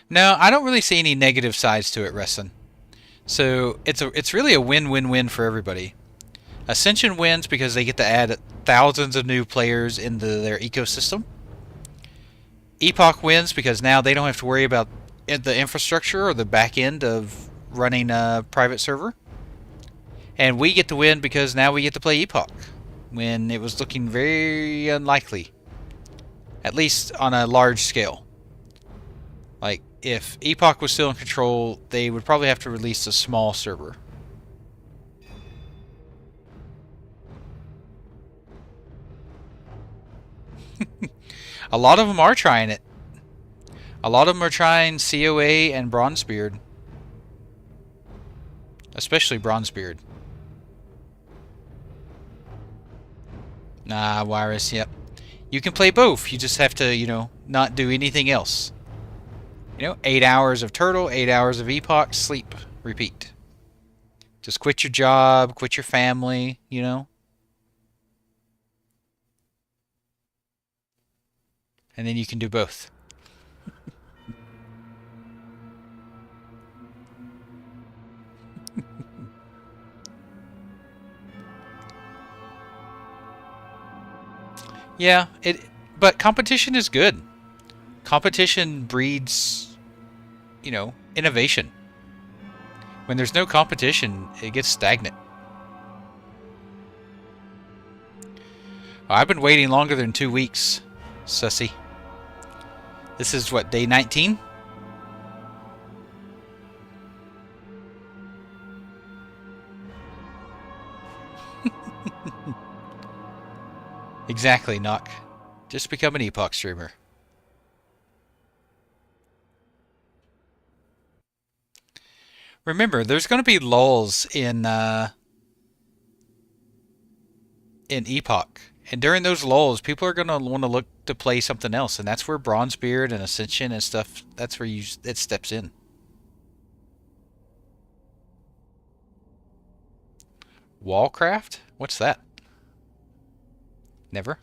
No, I don't really see any negative sides to it, Resson. So it's really a win-win-win for everybody. Ascension wins because they get to add thousands of new players into their ecosystem. Epoch wins because now they don't have to worry about the infrastructure or the back end of running a private server. And we get to win because now we get to play Epoch when it was looking very unlikely. At least on a large scale. Like, if Epoch was still in control, they would probably have to release a small server. A lot of them are trying it. A lot of them are trying COA and Bronzebeard. Especially Bronzebeard. Nah, Virus, yep. You can play both. You just have to, you know, not do anything else. You know, 8 hours of Turtle, 8 hours of Epoch, sleep, repeat. Just quit your job, quit your family, you know. And then you can do both. Yeah, but competition is good. Competition breeds, you know, innovation. When there's no competition, it gets stagnant. I've been waiting longer than 2 weeks, sussy. This is what, day 19? Exactly, Knock. Just become an Epoch streamer. Remember, there's going to be lulls in Epoch. And during those lulls, people are going to want to look to play something else. And that's where Bronzebeard and Ascension and stuff, that's where it steps in. Wallcraft? What's that? Never.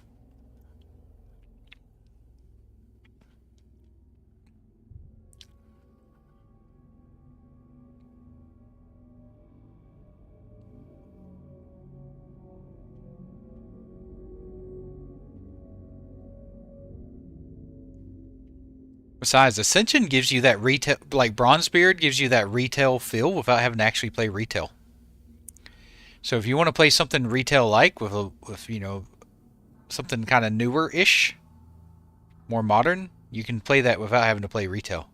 Besides, Ascension gives you that retail, like Bronzebeard gives you that retail feel without having to actually play retail. So if you want to play something retail-like with you know, something kind of newer-ish, more modern, you can play that without having to play retail.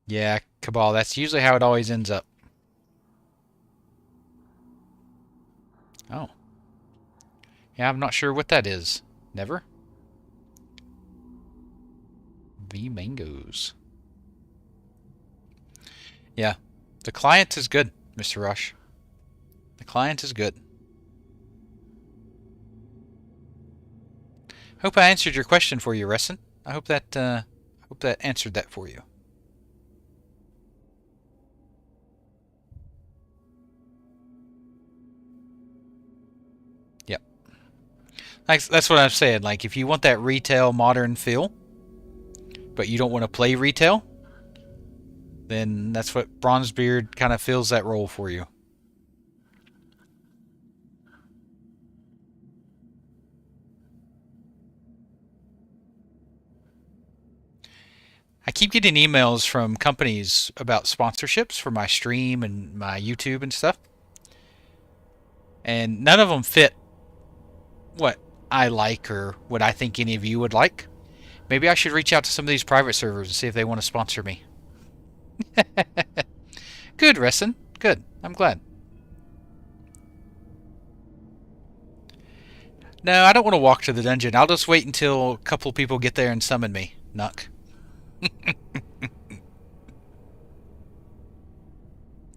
Yeah, Cabal, that's usually how it always ends up. Oh. Yeah, I'm not sure what that is. Never? V Mangoes. Yeah. The client is good, Mr. Rush. The client is good. Hope I answered your question for you, Resson. I hope that answered that for you. Yep. That's what I'm saying. Like, if you want that retail modern feel, but you don't want to play retail, then that's what Bronzebeard kind of fills that role for you. I keep getting emails from companies about sponsorships for my stream and my YouTube and stuff. And none of them fit what I like or what I think any of you would like. Maybe I should reach out to some of these private servers and see if they want to sponsor me. Good, Resson. Good. I'm glad. No, I don't want to walk to the dungeon. I'll just wait until a couple people get there and summon me. Nuck.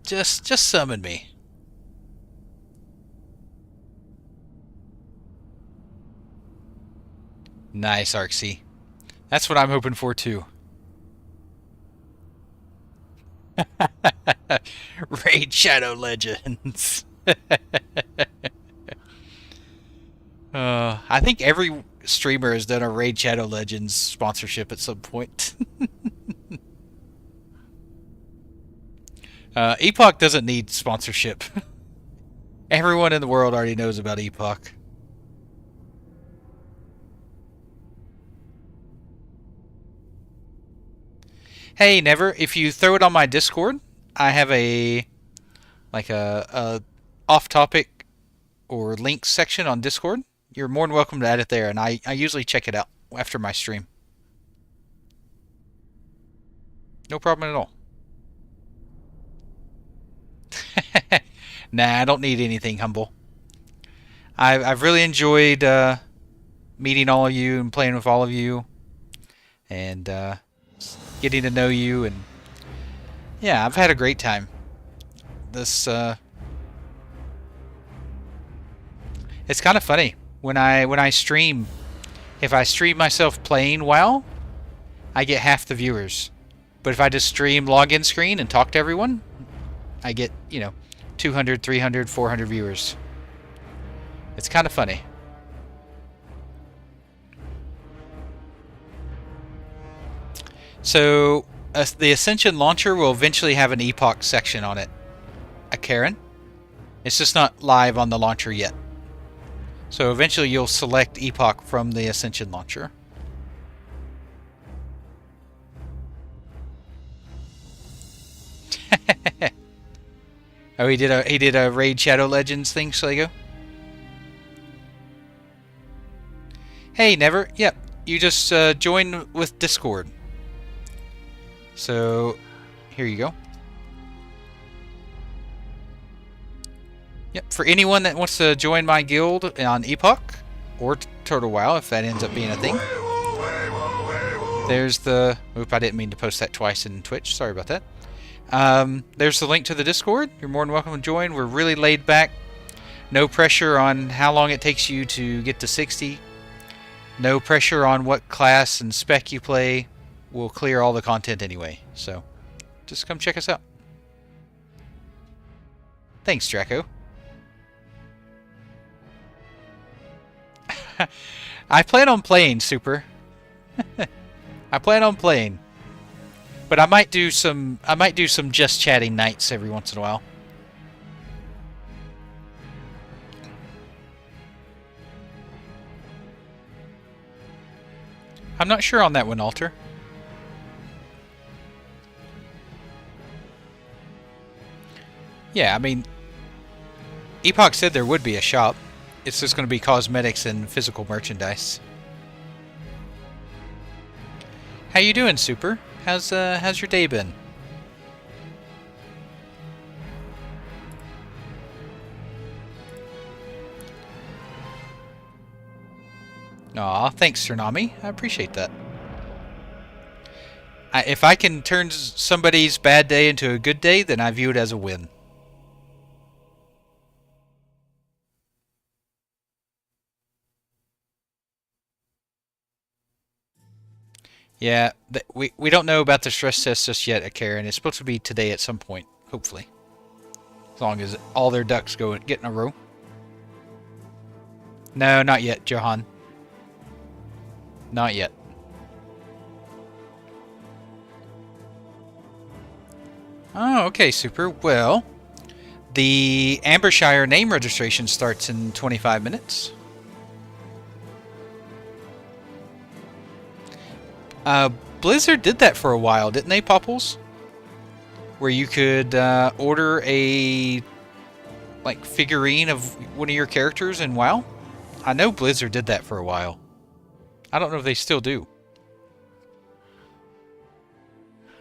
Just summon me. Nice, Arksy. That's what I'm hoping for too. Raid Shadow Legends. I think every streamer has done a Raid Shadow Legends sponsorship at some point. Epoch doesn't need sponsorship. Everyone in the world already knows about Epoch. Hey, Never, if you throw it on my Discord, I have a off-topic or links section on Discord. You're more than welcome to add it there, and I usually check it out after my stream. No problem at all. Nah, I don't need anything, Humble. I've really enjoyed meeting all of you and playing with all of you, and getting to know you, and yeah, I've had a great time. This it's kind of funny when I stream. If I stream myself playing WoW, I get half the viewers. But if I just stream login screen and talk to everyone, I get, 200, 300, 400 viewers. It's kind of funny. So, the Ascension launcher will eventually have an Epoch section on it. A Karen. It's just not live on the launcher yet. So eventually you'll select Epoch from the Ascension launcher. Oh, he did a Raid Shadow Legends thing, Schlego? Hey, Never. Yep, you just join with Discord. So, here you go. Yep, for anyone that wants to join my guild on Epoch, or Turtle WoW, if that ends up being a thing. There's the... Oop, I didn't mean to post that twice in Twitch. Sorry about that. There's the link to the Discord. You're more than welcome to join. We're really laid back. No pressure on how long it takes you to get to 60. No pressure on what class and spec you play. We'll clear all the content anyway. So, just come check us out. Thanks, Draco. I plan on playing, Super. I plan on playing. But I might do some just chatting nights every once in a while. I'm not sure on that one, Alter. Yeah, I mean, Epoch said there would be a shop. It's just going to be cosmetics and physical merchandise. How you doing, Super? How's your day been? Aw, thanks, Tsunami. I appreciate that. If I can turn somebody's bad day into a good day, then I view it as a win. Yeah, we don't know about the stress test just yet, Karen. It's supposed to be today at some point, hopefully. As long as all their ducks get in a row. No, not yet, Johan. Not yet. Oh, okay, Super. Well, the Ambershshire name registration starts in 25 minutes. Blizzard did that for a while, didn't they, Popples? Where you could order a figurine of one of your characters in WoW. I know Blizzard did that for a while. I don't know if they still do.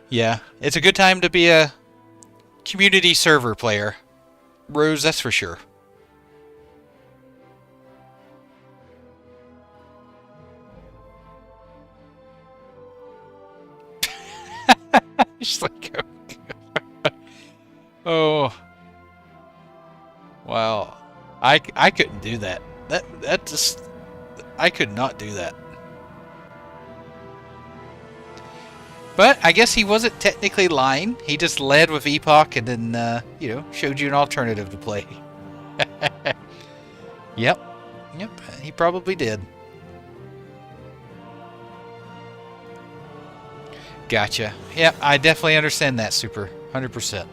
Yeah, it's a good time to be a community server player. Rose, that's for sure. Just like, oh, wow, I couldn't do that. That just, I could not do that. But I guess he wasn't technically lying. He just led with Epoch and then, you know, showed you an alternative to play. Yep, he probably did. Gotcha. Yeah, I definitely understand that, Super. 100%.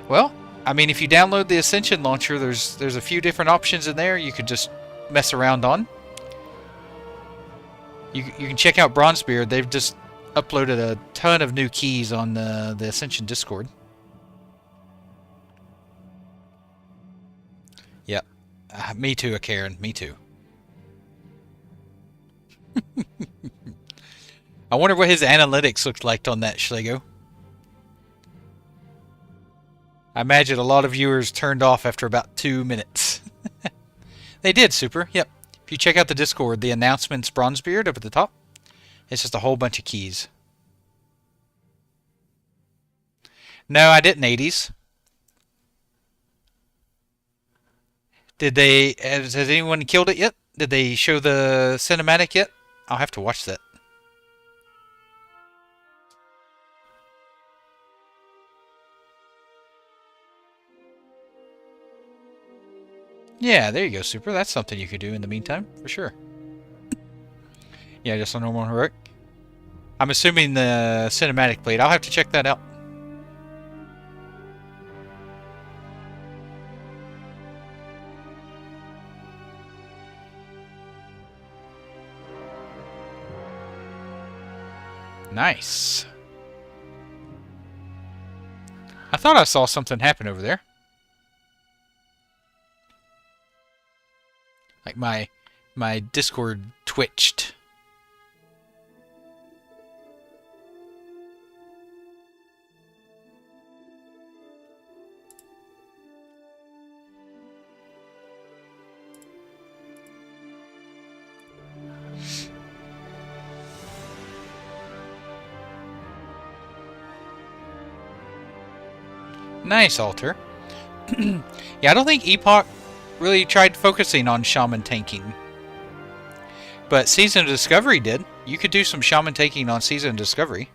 Well, I mean, if you download the Ascension launcher, there's a few different options in there you could just mess around on. You can check out Bronzebeard. They've just uploaded a ton of new keys on the Ascension Discord. Yep. Me too, Karen. Me too. I wonder what his analytics looked like on that, Schlego. I imagine a lot of viewers turned off after about 2 minutes. They did, Super. Yep. If you check out the Discord, the announcements Bronzebeard up at the top, it's just a whole bunch of keys. No, I didn't, 80s. Did they... Has anyone killed it yet? Did they show the cinematic yet? I'll have to watch that. Yeah, there you go, Super. That's something you could do in the meantime, for sure. Yeah, just a normal heroic. I'm assuming the cinematic blade. I'll have to check that out. Nice. I thought I saw something happen over there. Like my Discord twitched. Nice, Alter. Yeah, I don't think Epoch really tried focusing on shaman tanking. But Season of Discovery did. You could do some shaman tanking on Season of Discovery.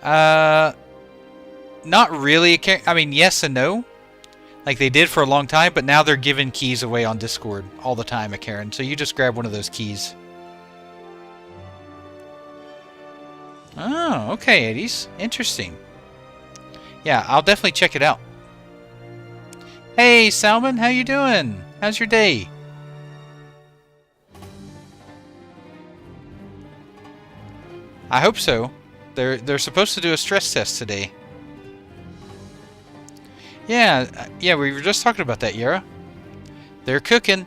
Not really. I mean, yes and no. Like they did for a long time, but now they're giving keys away on Discord all the time, Karen. So you just grab one of those keys. Oh, okay, 80s. Interesting. Yeah, I'll definitely check it out. Hey, Salmon, how you doing? How's your day? I hope so. They're supposed to do a stress test today. Yeah, yeah, we were just talking about that, Yara. They're cooking.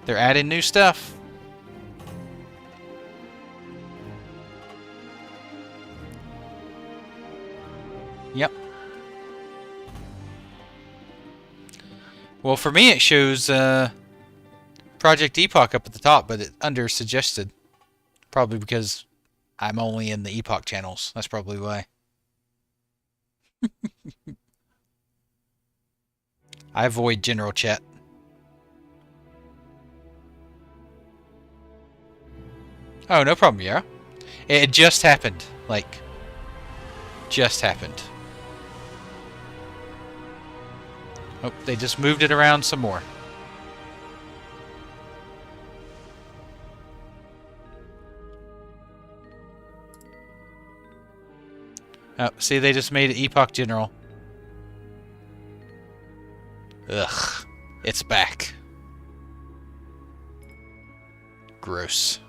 They're adding new stuff. Yep. Well, for me it shows Project Epoch up at the top, but it's under suggested. Probably because I'm only in the Epoch channels. That's probably why. I avoid general chat. Oh, no problem, Yara. It just happened. Like, just happened. Oh, they just moved it around some more. Oh, see, they just made it Epoch General. Ugh. It's back. Gross.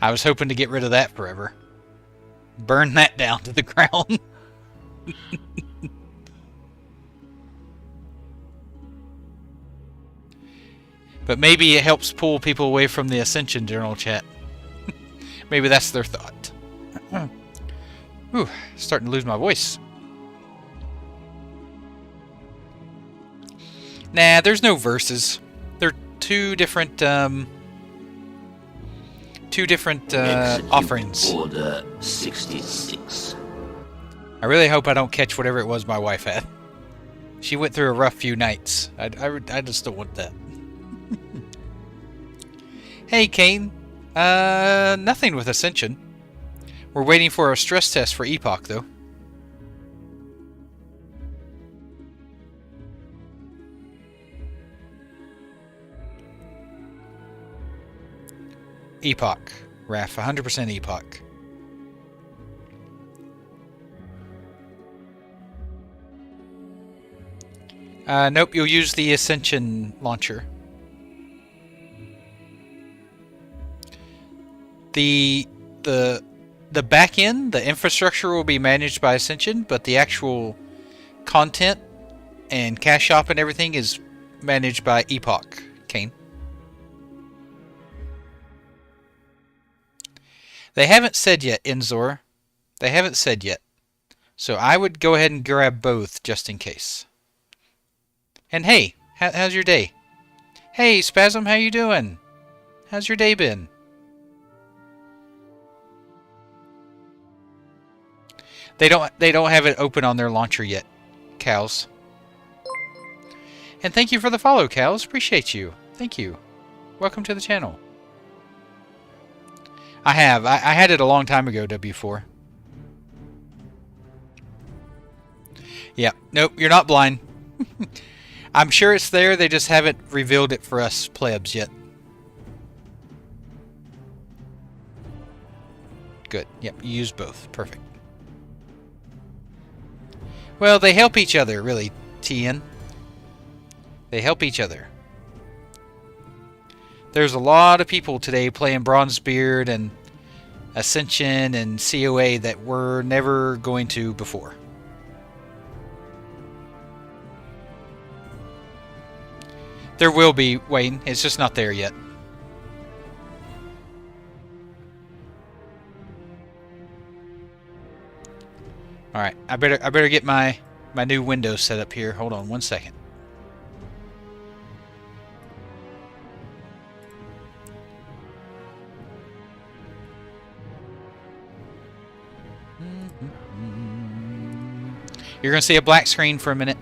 I was hoping to get rid of that forever. Burn that down to the ground. But maybe it helps pull people away from the Ascension General chat. Maybe that's their thought. Ooh, starting to lose my voice. Nah, there's no verses. They're two different offerings. Order 66. I really hope I don't catch whatever it was my wife had. She went through a rough few nights. I just don't want that. Hey, Kane. Nothing with Ascension. We're waiting for a stress test for Epoch, though. Epoch. Raf, 100% Epoch. Nope, you'll use the Ascension launcher. The back end, the infrastructure will be managed by Ascension, but the actual content and cash shop and everything is managed by Epoch, Kane. They haven't said yet, Enzor. They haven't said yet. So I would go ahead and grab both just in case. And hey, how's your day? Hey, Spasm, how you doing? How's your day been? They don't have it open on their launcher yet, Cows. And thank you for the follow, Cows. Appreciate you. Thank you. Welcome to the channel. I have. I had it a long time ago, W4. Yeah. Nope, you're not blind. I'm sure it's there. They just haven't revealed it for us plebs yet. Good. Yep, you use both. Perfect. Well, they help each other, really, TN. They help each other. There's a lot of people today playing Bronzebeard and Ascension and COA that were never going to before. There will be, Wayne. It's just not there yet. Alright, I better get my new Windows set up here. Hold on one second. You're gonna see a black screen for a minute.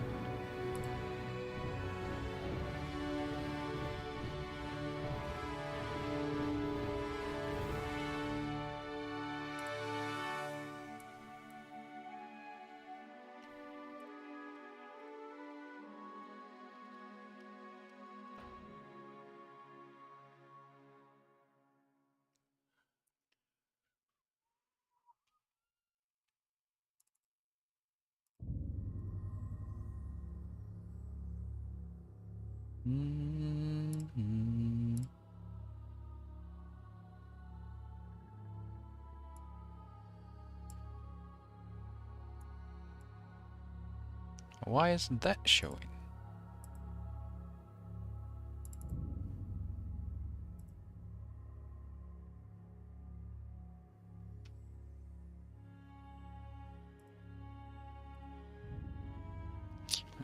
Why isn't that showing?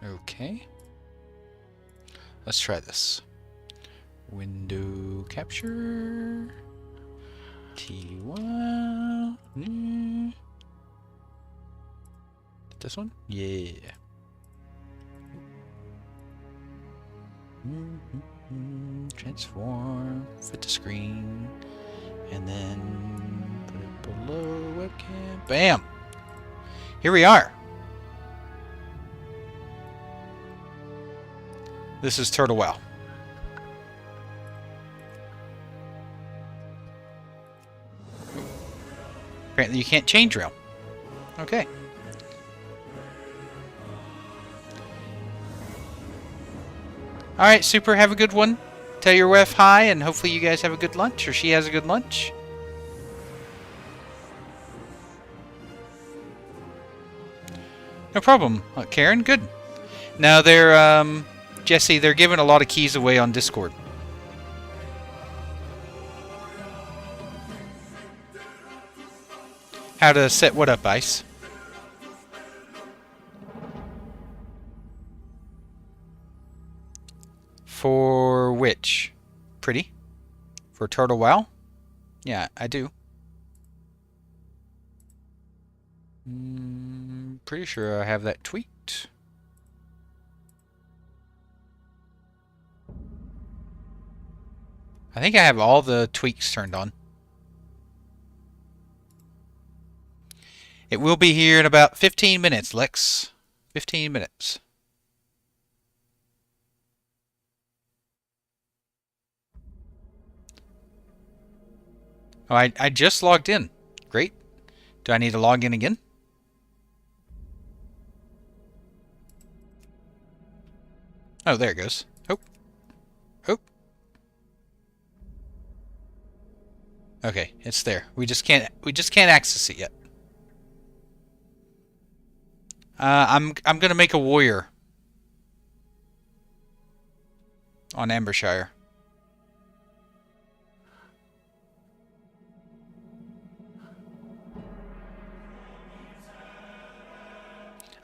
Okay. Let's try this. Window capture. T1. This one? Yeah. Transform. Fit the screen. And then put it below webcam. Bam! Here we are. This is Turtle Well. Apparently you can't change realm. Okay. Alright, Super, have a good one. Tell your wife hi, and hopefully you guys have a good lunch, or she has a good lunch. No problem, Karen. Good. Now they're, Jesse, they're giving a lot of keys away on Discord. How to set what up, Ice? For which? Pretty? For Turtle Wow? Yeah, I do. Pretty sure I have that tweaked. I think I have all the tweaks turned on. It will be here in about 15 minutes, Lex. 15 minutes. Oh, I just logged in. Great. Do I need to log in again? Oh, there it goes. Oh. Oh. Okay, it's there. We just can't access it yet. I'm gonna make a warrior on Ambershshire.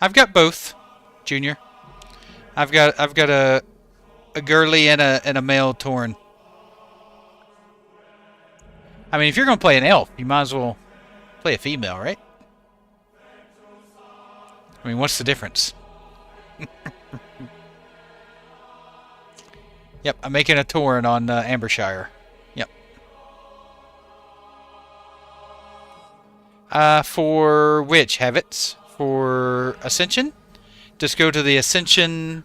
I've got both, Junior. I've got a girly and a male Tauren. I mean, if you're gonna play an elf, you might as well play a female, right? I mean, what's the difference? Yep, I'm making a Tauren on Ambershshire. Yep. For which? Habits? For Ascension? Just go to the Ascension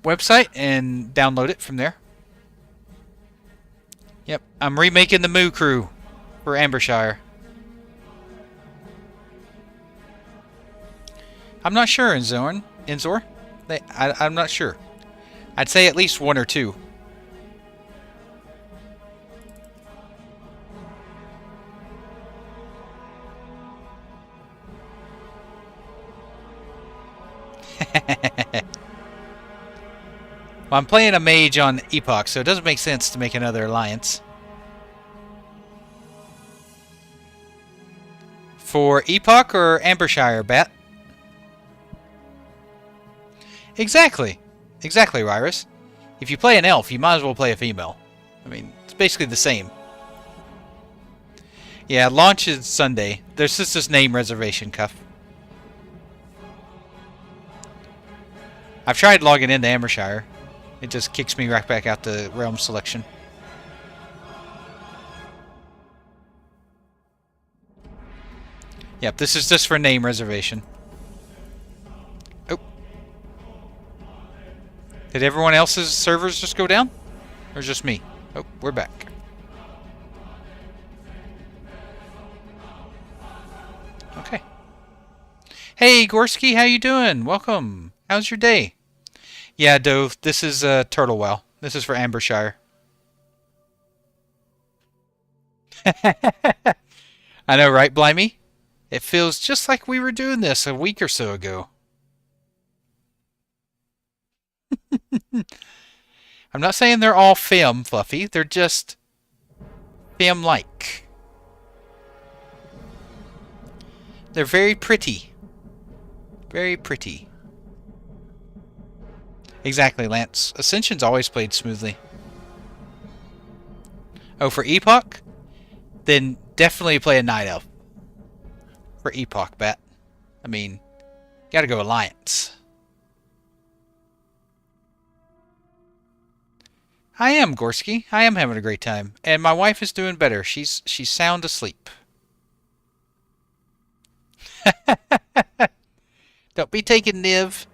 website and download it from there. Yep, I'm remaking the Moo Crew for Ambershshire. I'm not sure, Enzor. I'm not sure. I'd say at least one or two. Well, I'm playing a mage on Epoch, so it doesn't make sense to make another alliance. For Epoch or Ambershshire, Bat? Exactly. Exactly, Ryrus. If you play an elf, you might as well play a female. I mean, it's basically the same. Yeah, launch is Sunday. There's just this name reservation, Cuff. I've tried logging into Ambershshire. It just kicks me right back out to realm selection. Yep, this is just for name reservation. Oh. Did everyone else's servers just go down? Or just me? Oh, we're back. Okay. Hey, Gorski, how you doing? Welcome. How's your day? Yeah, Dove, this is Turtle Well. This is for Ambershshire. I know, right, Blimey? It feels just like we were doing this a week or so ago. I'm not saying they're all femme, Fluffy. They're just femme-like. They're very pretty. Very pretty. Exactly, Lance. Ascension's always played smoothly. Oh, for Epoch? Then definitely play a Night Elf. For Epoch, Bat. I mean, gotta go Alliance. I am, Gorski. I am having a great time. And my wife is doing better. She's sound asleep. Don't be taking Niv.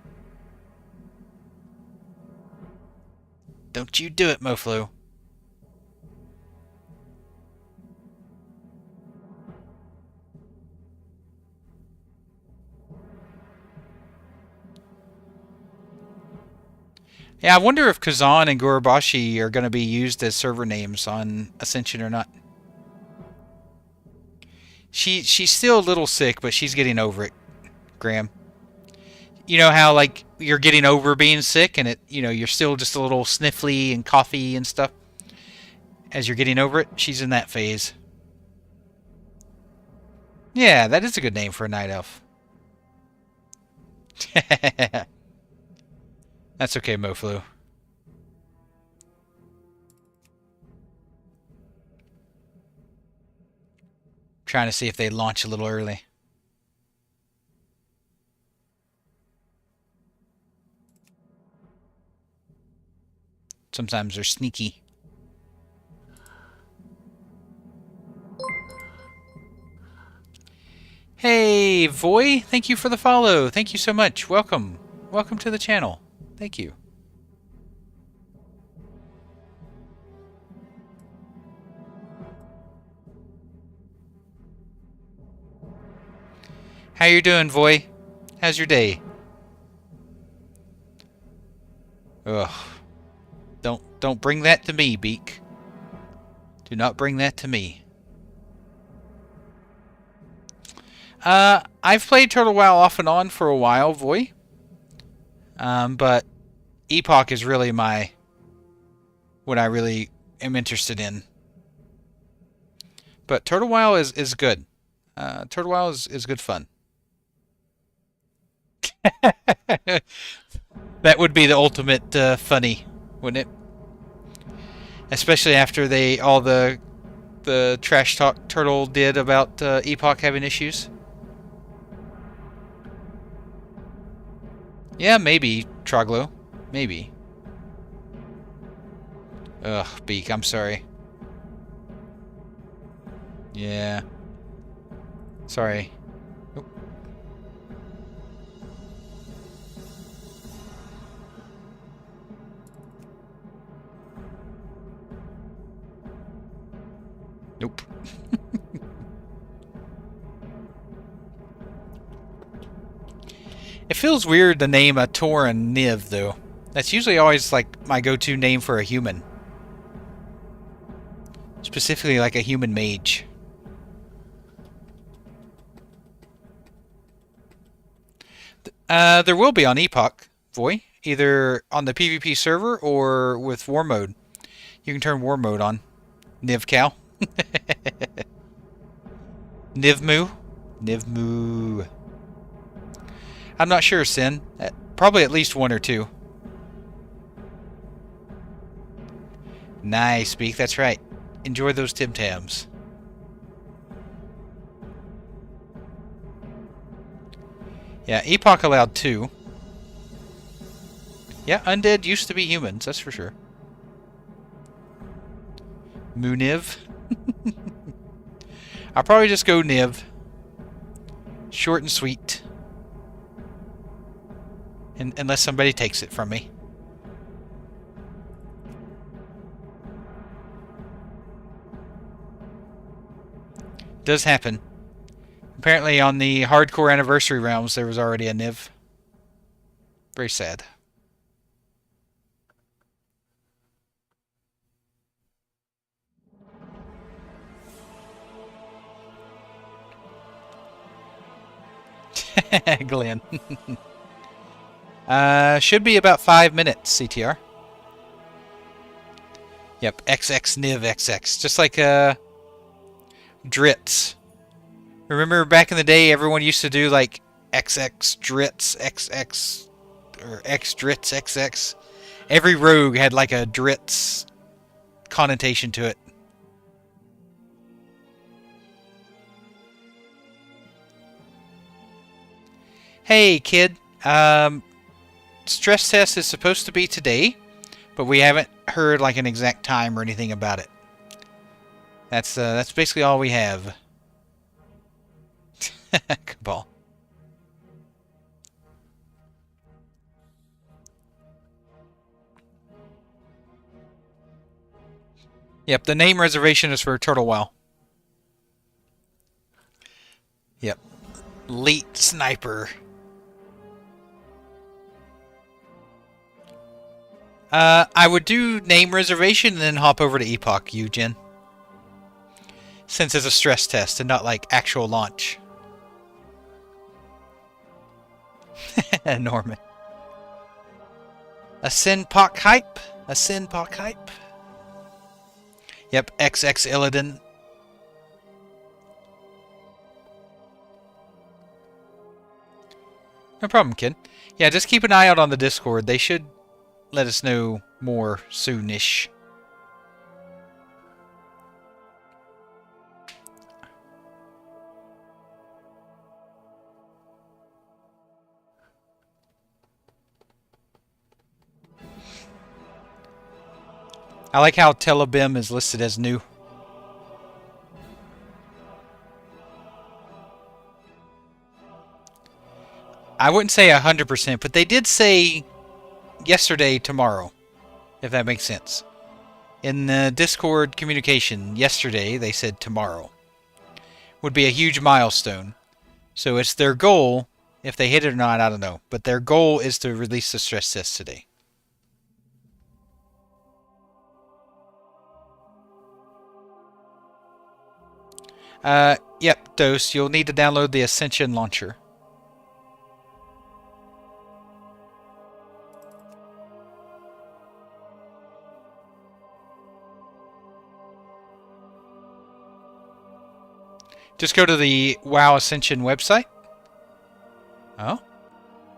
Don't you do it, Moflo. Yeah, I wonder if Kazan and Gorobashi are going to be used as server names on Ascension or not. She's still a little sick, but she's getting over it, Graham. You know how, like, you're getting over being sick and you're still just a little sniffly and coughy and stuff? As you're getting over it, she's in that phase. Yeah, that is a good name for a night elf. That's okay, Moflu. Trying to see if they launch a little early. Sometimes they're sneaky. Hey, Voy, thank you for the follow. Thank you so much. Welcome. Welcome to the channel. Thank you. How you doing, Voy? How's your day? Ugh. Don't bring that to me, Beak. Do not bring that to me. I've played Turtle WoW off and on for a while, Voy. But Epoch is really what I really am interested in. But Turtle WoW is good. Turtle WoW is good fun. That would be the ultimate funny, wouldn't it? Especially after all the trash talk Turtle did about Epoch having issues. Yeah, maybe, Troglo. Maybe. Ugh, Beak, I'm sorry. Yeah. Sorry. Oh. Nope. It feels weird to name a Tauren Niv, though. That's usually always like my go-to name for a human. Specifically like a human mage. There will be on Epoch, Voy. Either on the PvP server or with War Mode. You can turn War Mode on. Niv Cow. Nivmoo? Nivmoo. I'm not sure, Sin. Probably at least one or two. Nice, Beak. That's right. Enjoy those Tim Tams. Yeah, Epoch allowed 2. Yeah, undead used to be humans, that's for sure. Mooniv. I'll probably just go Niv. Short and sweet. Unless somebody takes it from me. Does happen. Apparently on the hardcore anniversary realms there was already a Niv. Very sad. Glenn. Should be about 5 minutes, CTR. Yep, XX Niv XX. Just like, Drits. Remember back in the day, everyone used to do, like, XX Drits, XX, or X Drits XX. Every rogue had, like, a Drits connotation to it. Hey, kid. Stress test is supposed to be today, but we haven't heard like an exact time or anything about it. That's basically all we have. Cabal. Yep, the name reservation is for Turtle Wow. Yep. Elite Sniper. I would do name reservation and then hop over to Epoch, Eugen. Since it's a stress test and not like actual launch. Norman. A Sinpoc hype? A Sinpoc hype? Yep, XX Illidan. No problem, kid. Yeah, just keep an eye out on the Discord. They should let us know more soonish. I like how Telebim is listed as new. I wouldn't say 100%, but they did say yesterday, tomorrow, if that makes sense. In the Discord communication yesterday, they said tomorrow. Would be a huge milestone. So it's their goal. If they hit it or not, I don't know. But their goal is to release the stress test today. Yep, Dose. You'll need to download the Ascension launcher. Just go to the WoW Ascension website. Oh?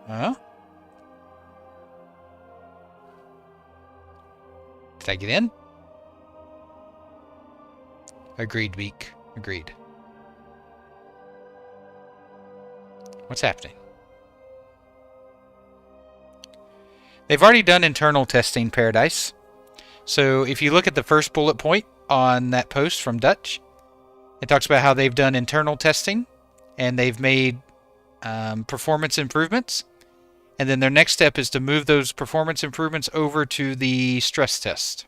Oh? Did I get in? Agreed, Beak. Agreed. What's happening? They've already done internal testing, Paradise. So if you look at the first bullet point on that post from Dutch, it talks about how they've done internal testing and they've made performance improvements. And then their next step is to move those performance improvements over to the stress test,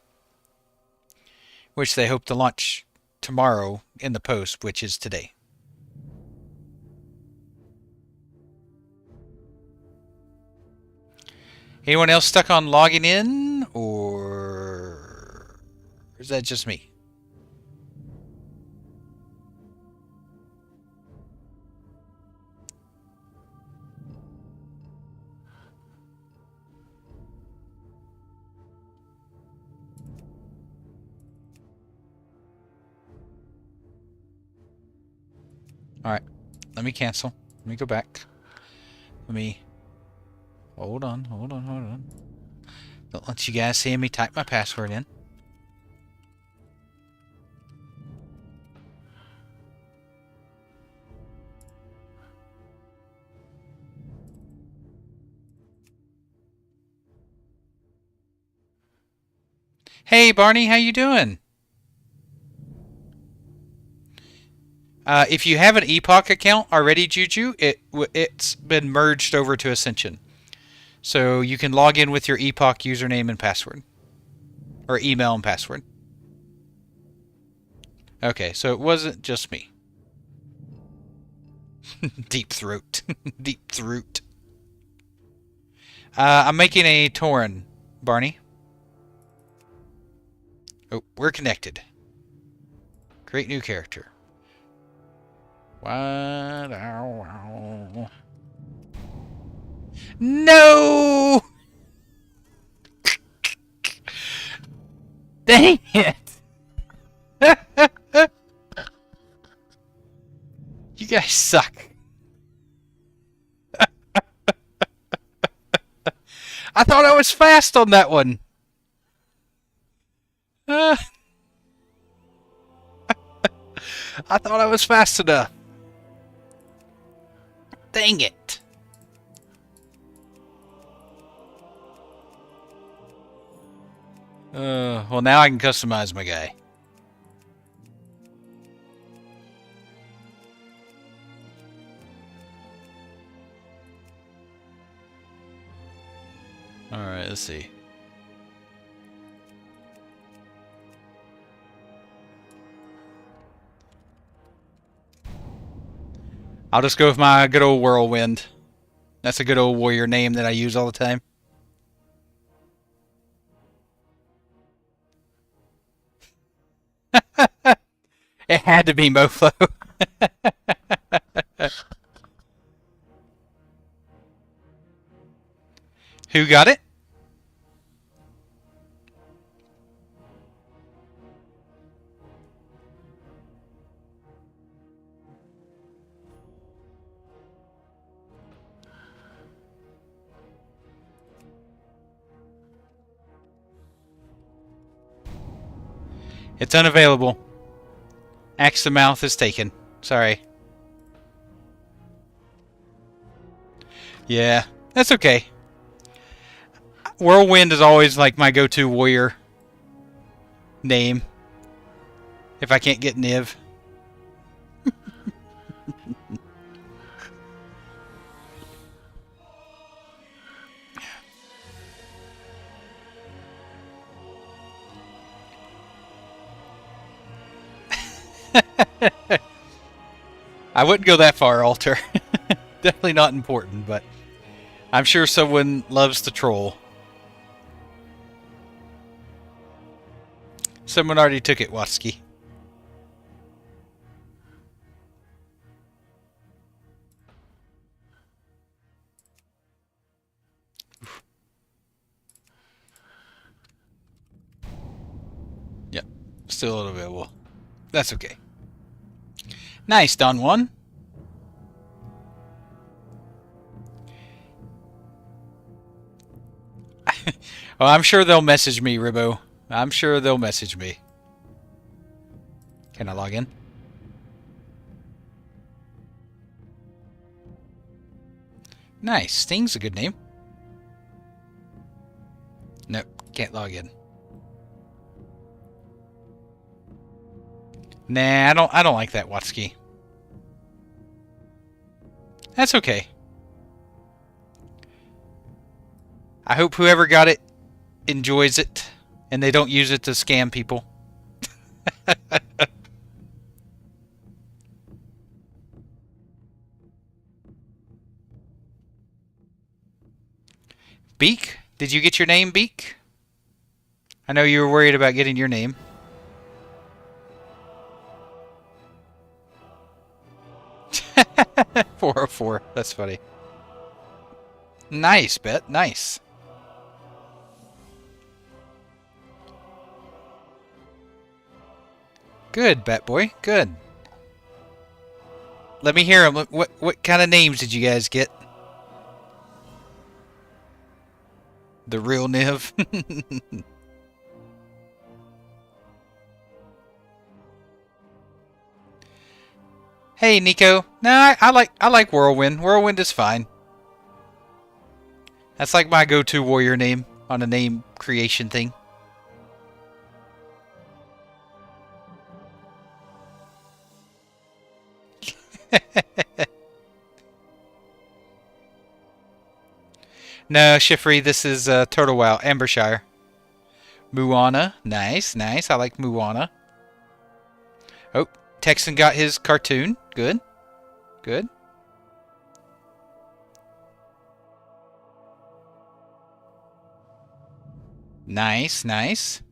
which they hope to launch tomorrow in the post, which is today. Anyone else stuck on logging in, or is that just me? Alright, let me cancel. Let me go back. Let me... Hold on. Don't let you guys see me type my password in. Hey Barney, how you doing? If you have an Epoch account already, Juju, it's been merged over to Ascension. So you can log in with your Epoch username and password. Or email and password. Okay, so it wasn't just me. Deep throat. Deep throat. I'm making a Tauren, Barney. Oh, we're connected. Create new character. What? No! Dang it! You guys suck. I thought I was fast on that one. I thought I was fast enough. Dang it. Well, now I can customize my guy. Alright, let's see. I'll just go with my good old Whirlwind. That's a good old warrior name that I use all the time. It had to be Moflo. Who got it? It's unavailable. Axe the Mouth is taken. Sorry. Yeah, that's okay. Whirlwind is always like my go-to warrior name. If I can't get Niv. I wouldn't go that far, Alter. Definitely not important, but I'm sure someone loves to troll. Someone already took it, Watsky. Yep, still unavailable. That's okay. Nice, Don One. Oh, I'm sure they'll message me, Ribbo. I'm sure they'll message me. Can I log in? Nice. Sting's a good name. Nope, can't log in. Nah, I don't like that, Watsky. That's okay. I hope whoever got it enjoys it and they don't use it to scam people. Beak? Did you get your name, Beak? I know you were worried about getting your name. $404. That's funny. Nice, Bet. Nice. Good, Bet Boy. Good. Let me hear them. What kind of names did you guys get? The real Niv. Hey, Nico. Nah, I like Whirlwind. Whirlwind is fine. That's like my go-to warrior name on a name creation thing. No, Shifry, this is Turtle Wow, Ambershshire. Moana, nice, nice. I like Moana. Oh, Texan got his cartoon. Good, good. Nice, nice.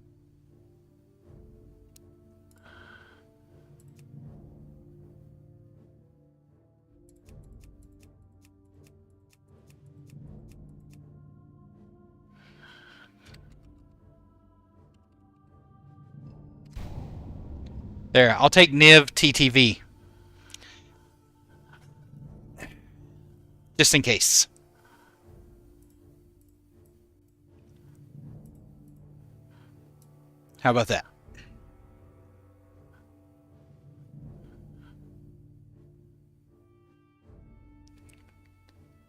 There, I'll take Niv TTV. Just in case. How about that?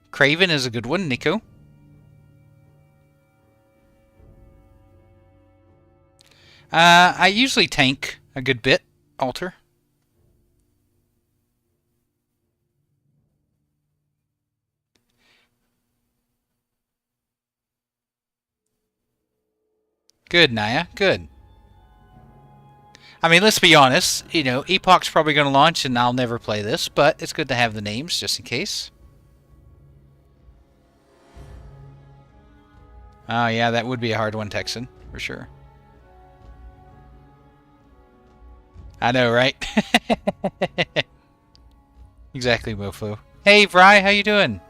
Craven is a good one, Nico. I usually tank a good bit, Alter. Good, Naya. Good. I mean, let's be honest. You know, Epoch's probably going to launch, and I'll never play this, but it's good to have the names just in case. Oh, yeah, that would be a hard one, Texan, for sure. I know, right? Exactly, Mofo. Hey, Vry, how you doing?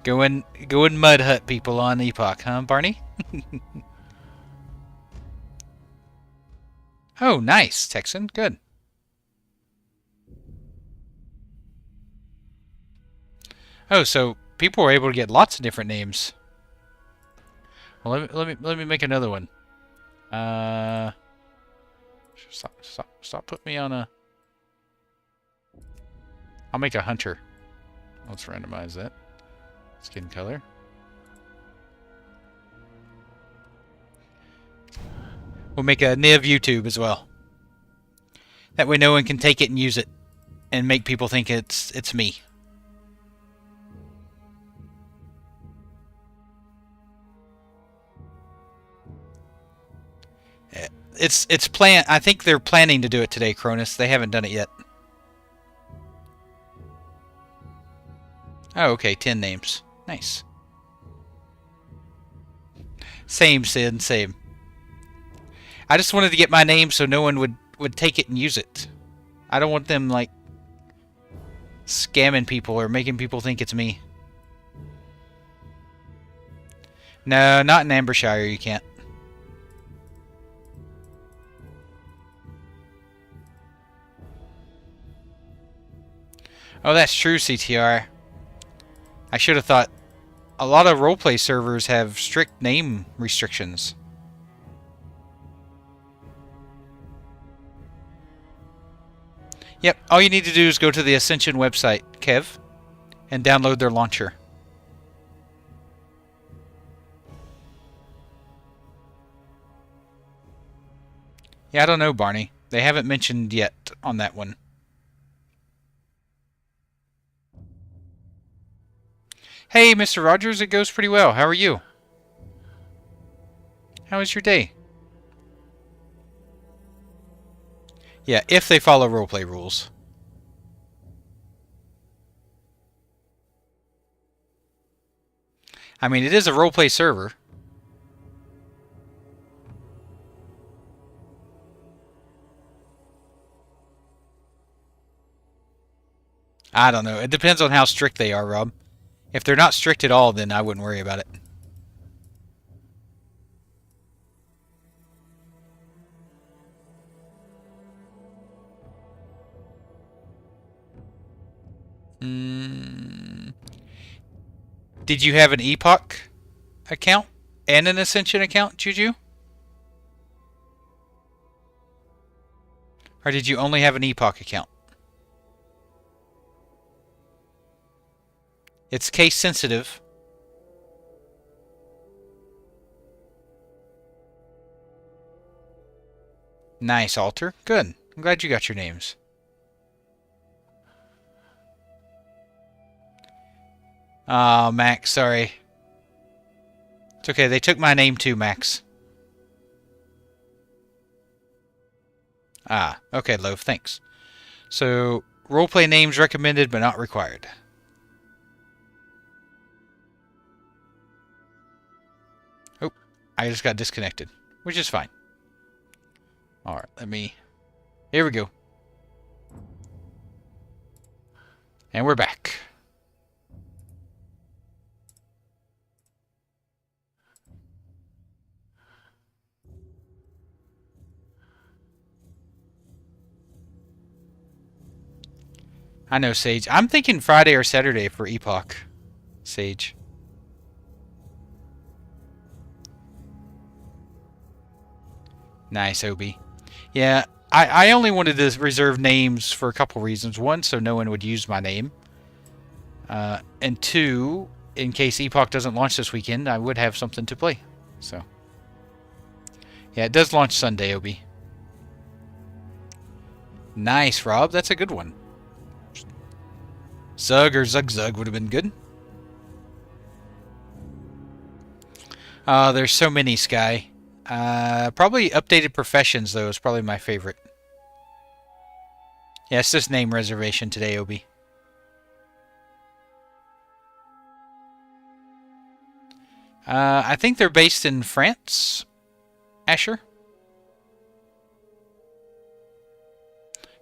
Going mud hut people on Epoch, huh, Barney? Oh, nice, Texan. Good. Oh, so people were able to get lots of different names. Well, let me make another one. Stop putting me on a. I'll make a hunter. Let's randomize that. Skin color. We'll make a Niv YouTube as well. That way no one can take it and use it and make people think it's me. It's plan. I think they're planning to do it today, Cronus. They haven't done it yet. Oh, okay. 10 names. Nice. Same, Sid. Same. I just wanted to get my name so no one would take it and use it. I don't want them, like, scamming people or making people think it's me. No, not in Ambershshire. You can't. Oh, that's true, CTR. I should have thought. A lot of roleplay servers have strict name restrictions. Yep, all you need to do is go to the Ascension website, Kev, and download their launcher. Yeah, I don't know, Barney. They haven't mentioned yet on that one. Hey, Mr. Rogers, it goes pretty well. How are you? How was your day? Yeah, if they follow roleplay rules. I mean, it is a roleplay server. I don't know. It depends on how strict they are, Rob. If they're not strict at all, then I wouldn't worry about it. Did you have an Epoch account and an Ascension account, Juju? Or did you only have an Epoch account? It's case sensitive. Nice, Alter. Good. I'm glad you got your names. Oh, Max, sorry. It's okay, they took my name too, Max. Ah, okay, Loaf, thanks. So, roleplay names recommended but not required. Oh, I just got disconnected, which is fine. Alright, let me... Here we go. And we're back. I know, Sage. I'm thinking Friday or Saturday for Epoch, Sage. Nice, Obi. Yeah, I only wanted to reserve names for a couple reasons. One, so no one would use my name. And two, in case Epoch doesn't launch this weekend, I would have something to play. So, yeah, it does launch Sunday, Obi. Nice, Rob. That's a good one. Zug or Zug Zug would have been good. There's so many, Sky. Probably Updated Professions, though, is probably my favorite. Yeah, it's just name reservation today, Obi. I think they're based in France, Asher.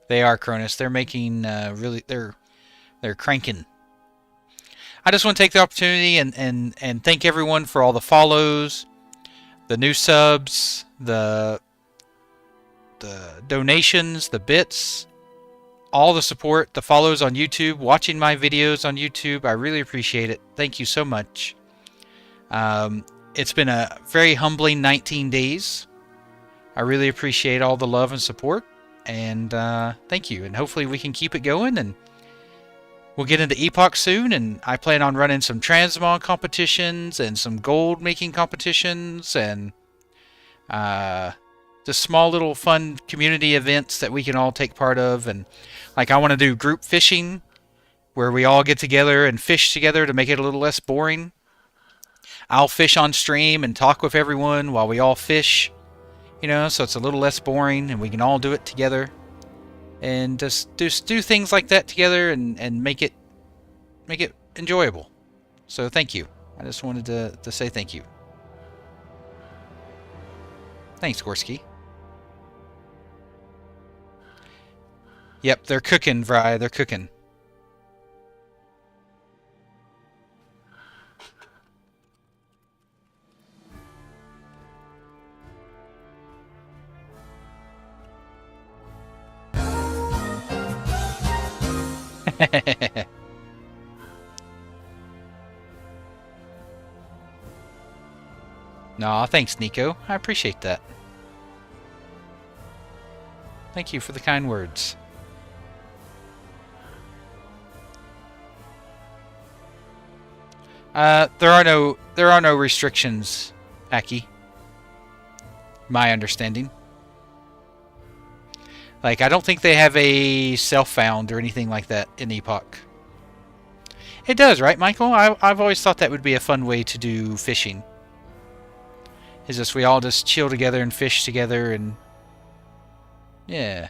They are, Cronus. They're making really they're cranking. I just want to take the opportunity and thank everyone for all the follows, the new subs, the donations, the bits, all the support, the follows on YouTube, watching my videos on YouTube. I really appreciate it. Thank you so much. It's been a very humbling 19 days. I really appreciate all the love and support, and thank you. And hopefully we can keep it going, and we'll get into Epoch soon, and I plan on running some transmog competitions and some gold making competitions and just small little fun community events that we can all take part of. And like I want to do group fishing where we all get together and fish together to make it a little less boring. I'll fish on stream and talk with everyone while we all fish, you know, so it's a little less boring and we can all do it together. And just do things like that together and make it enjoyable. So thank you. I just wanted to say thank you. Thanks, Gorski. Yep, they're cooking, Vry. They're cooking. Nah, thanks, Nico. I appreciate that. Thank you for the kind words. There are no restrictions, Aki. My understanding. Like, I don't think they have a self-found or anything like that in Epoch. It does, right, Michael? I've always thought that would be a fun way to do fishing. Is just we all just chill together and fish together and... yeah.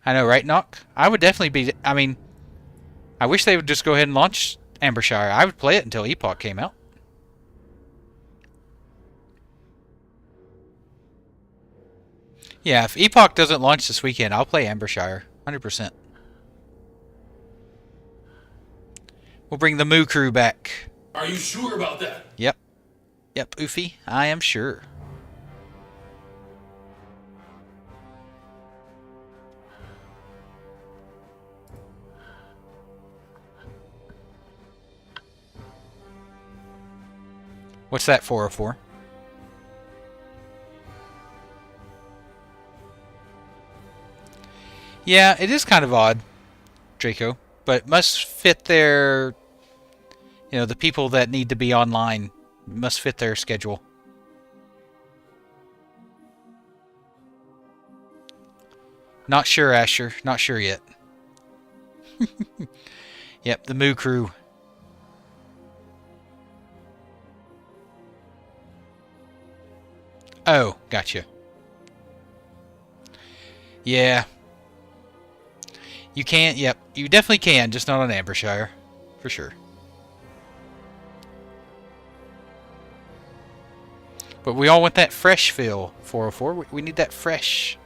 I know, right, Nock? I would definitely be... I mean, I wish they would just go ahead and launch Ambershshire. I would play it until Epoch came out. Yeah, if Epoch doesn't launch this weekend, I'll play Ambershshire. 100%. We'll bring the Moo crew back. Are you sure about that? Yep. Yep, Oofy. I am sure. What's that 404? Yeah, it is kind of odd, Draco, but must fit their, you know, the people that need to be online must fit their schedule. Not sure, Asher. Not sure yet. Yep, the Moo crew. Oh, gotcha. Yeah. You can, yep. You definitely can, just not on Ambershshire. For sure. But we all want that fresh feel, 404. We need that fresh.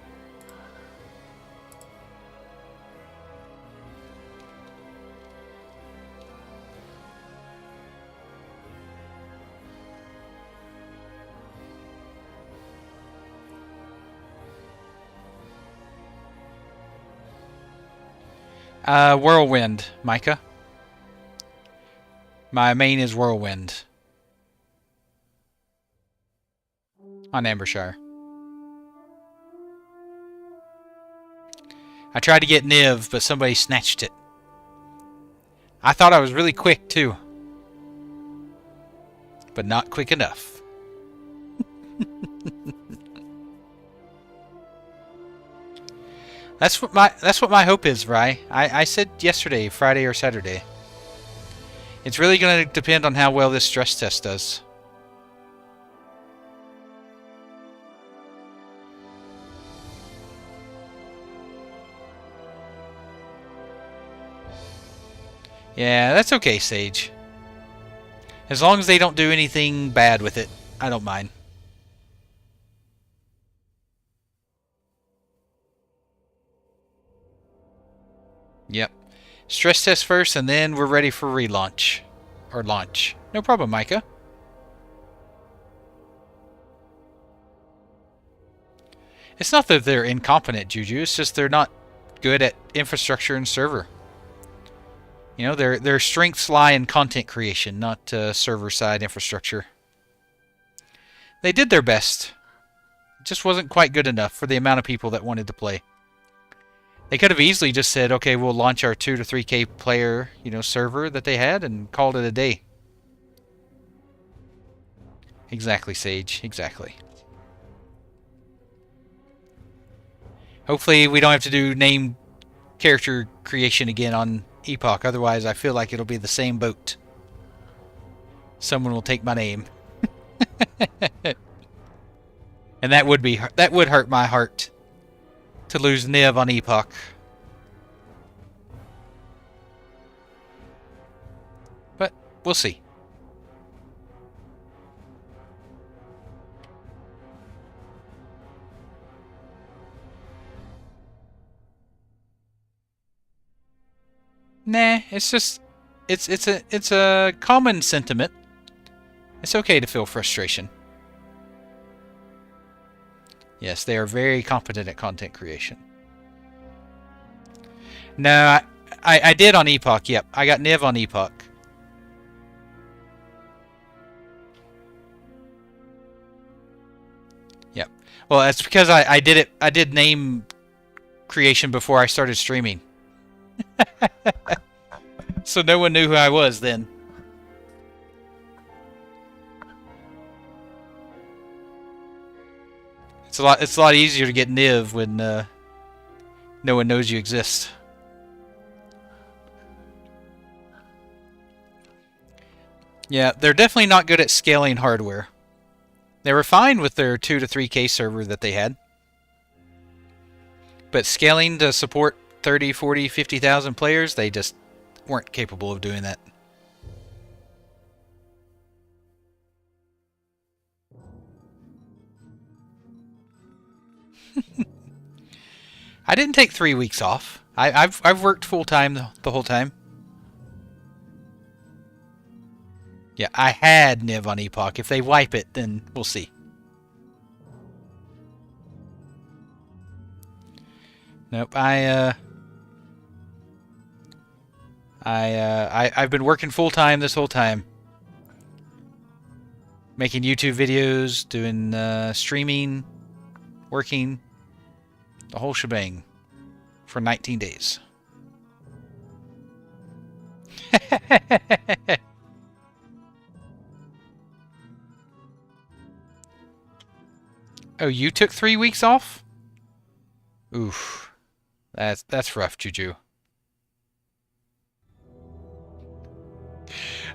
Whirlwind, Micah. My main is Whirlwind. On Ambershshire. I tried to get Niv, but somebody snatched it. I thought I was really quick, too. But not quick enough. That's what my hope is, Rye. I said yesterday, Friday or Saturday. It's really going to depend on how well this stress test does. Yeah, that's okay, Sage. As long as they don't do anything bad with it, I don't mind. Yep. Stress test first, and then we're ready for relaunch. Or launch. No problem, Micah. It's not that they're incompetent, Juju. It's just they're not good at infrastructure and server. You know, their strengths lie in content creation, not server-side infrastructure. They did their best. It just wasn't quite good enough for the amount of people that wanted to play. They could have easily just said, okay, we'll launch our 2 to 3K player, server that they had and called it a day. Exactly, Sage. Exactly. Hopefully we don't have to do name character creation again on Epoch. Otherwise, I feel like it'll be the same boat. Someone will take my name. And that would hurt my heart. To lose Niv on Epoch. But we'll see. Nah, it's just it's a common sentiment. It's okay to feel frustration. Yes, they are very competent at content creation. No, I did on Epoch, yep. I got Niv on Epoch. Yep. Well, that's because I did name creation before I started streaming. So no one knew who I was then. It's a lot easier to get Niv when no one knows you exist. Yeah, they're definitely not good at scaling hardware. They were fine with their 2 to 3K server that they had. But scaling to support 30, 40, 50,000 players, they just weren't capable of doing that. I didn't take 3 weeks off. I've worked full time the whole time. Yeah, I had Niv on Epoch. If they wipe it, then we'll see. Nope, I've been working full time this whole time. Making YouTube videos, doing streaming, working, the whole shebang for 19 days. Oh, you took 3 weeks off? Oof. That's rough, Juju.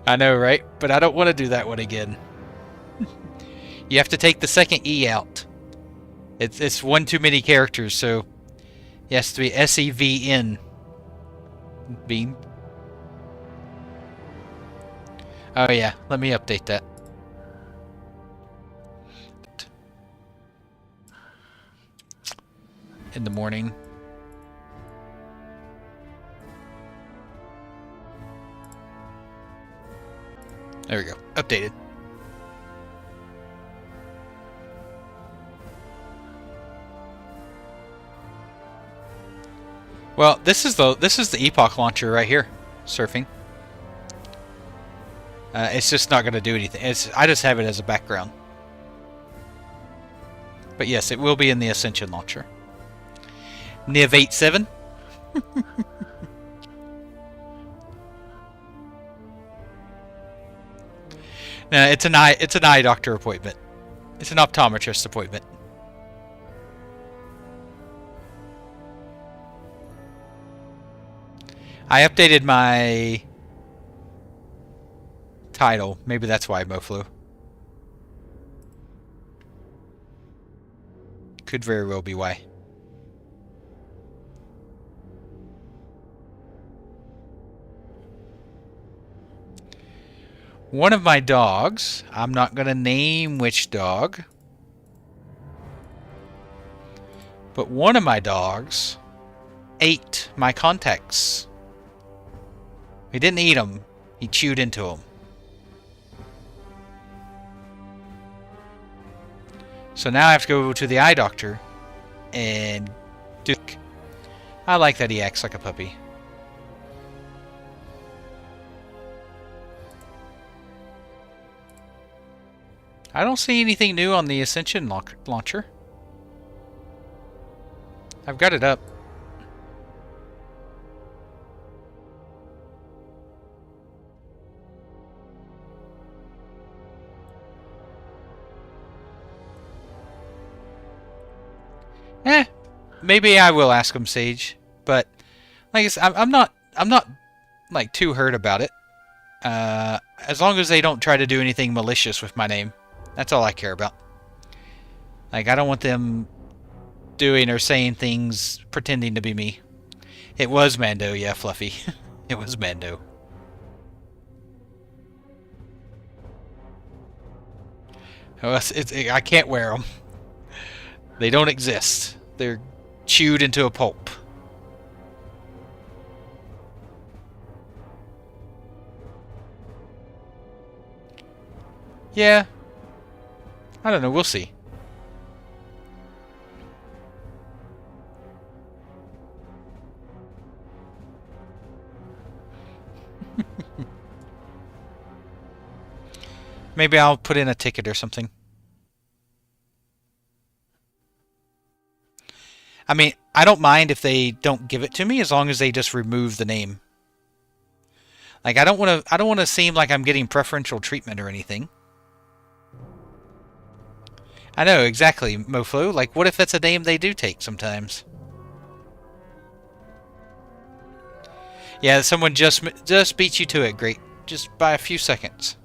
I know, right? But I don't want to do that one again. You have to take the second E out. It's one too many characters, so it has to be SEVN. Bean. Oh yeah, let me update that. In the morning. There we go. Updated. Well, this is the Epoch launcher right here, surfing. It's just not going to do anything. I just have it as a background. But yes, it will be in the Ascension launcher. Niv 87. No, it's an eye doctor appointment. It's an optometrist appointment. I updated my title. Maybe that's why Moflu. Could very well be why. One of my dogs, I'm not going to name which dog, but one of my dogs ate my contacts. He didn't eat them, he chewed into them. So now I have to go to the eye doctor and do... I like that he acts like a puppy. I don't see anything new on the Ascension launcher. I've got it up. Maybe I will ask him, Sage. But like I said, I'm not like too hurt about it. As long as they don't try to do anything malicious with my name. That's all I care about. Like, I don't want them doing or saying things pretending to be me. It was Mando, yeah, Fluffy. It was Mando. I can't wear them. They don't exist. They're chewed into a pulp. Yeah. I don't know, we'll see. Maybe I'll put in a ticket or something. I mean, I don't mind if they don't give it to me as long as they just remove the name. Like, I don't want to seem like I'm getting preferential treatment or anything. I know, exactly, Moflo. Like, what if that's a name they do take sometimes? Yeah, someone just beat you to it, great. Just by a few seconds.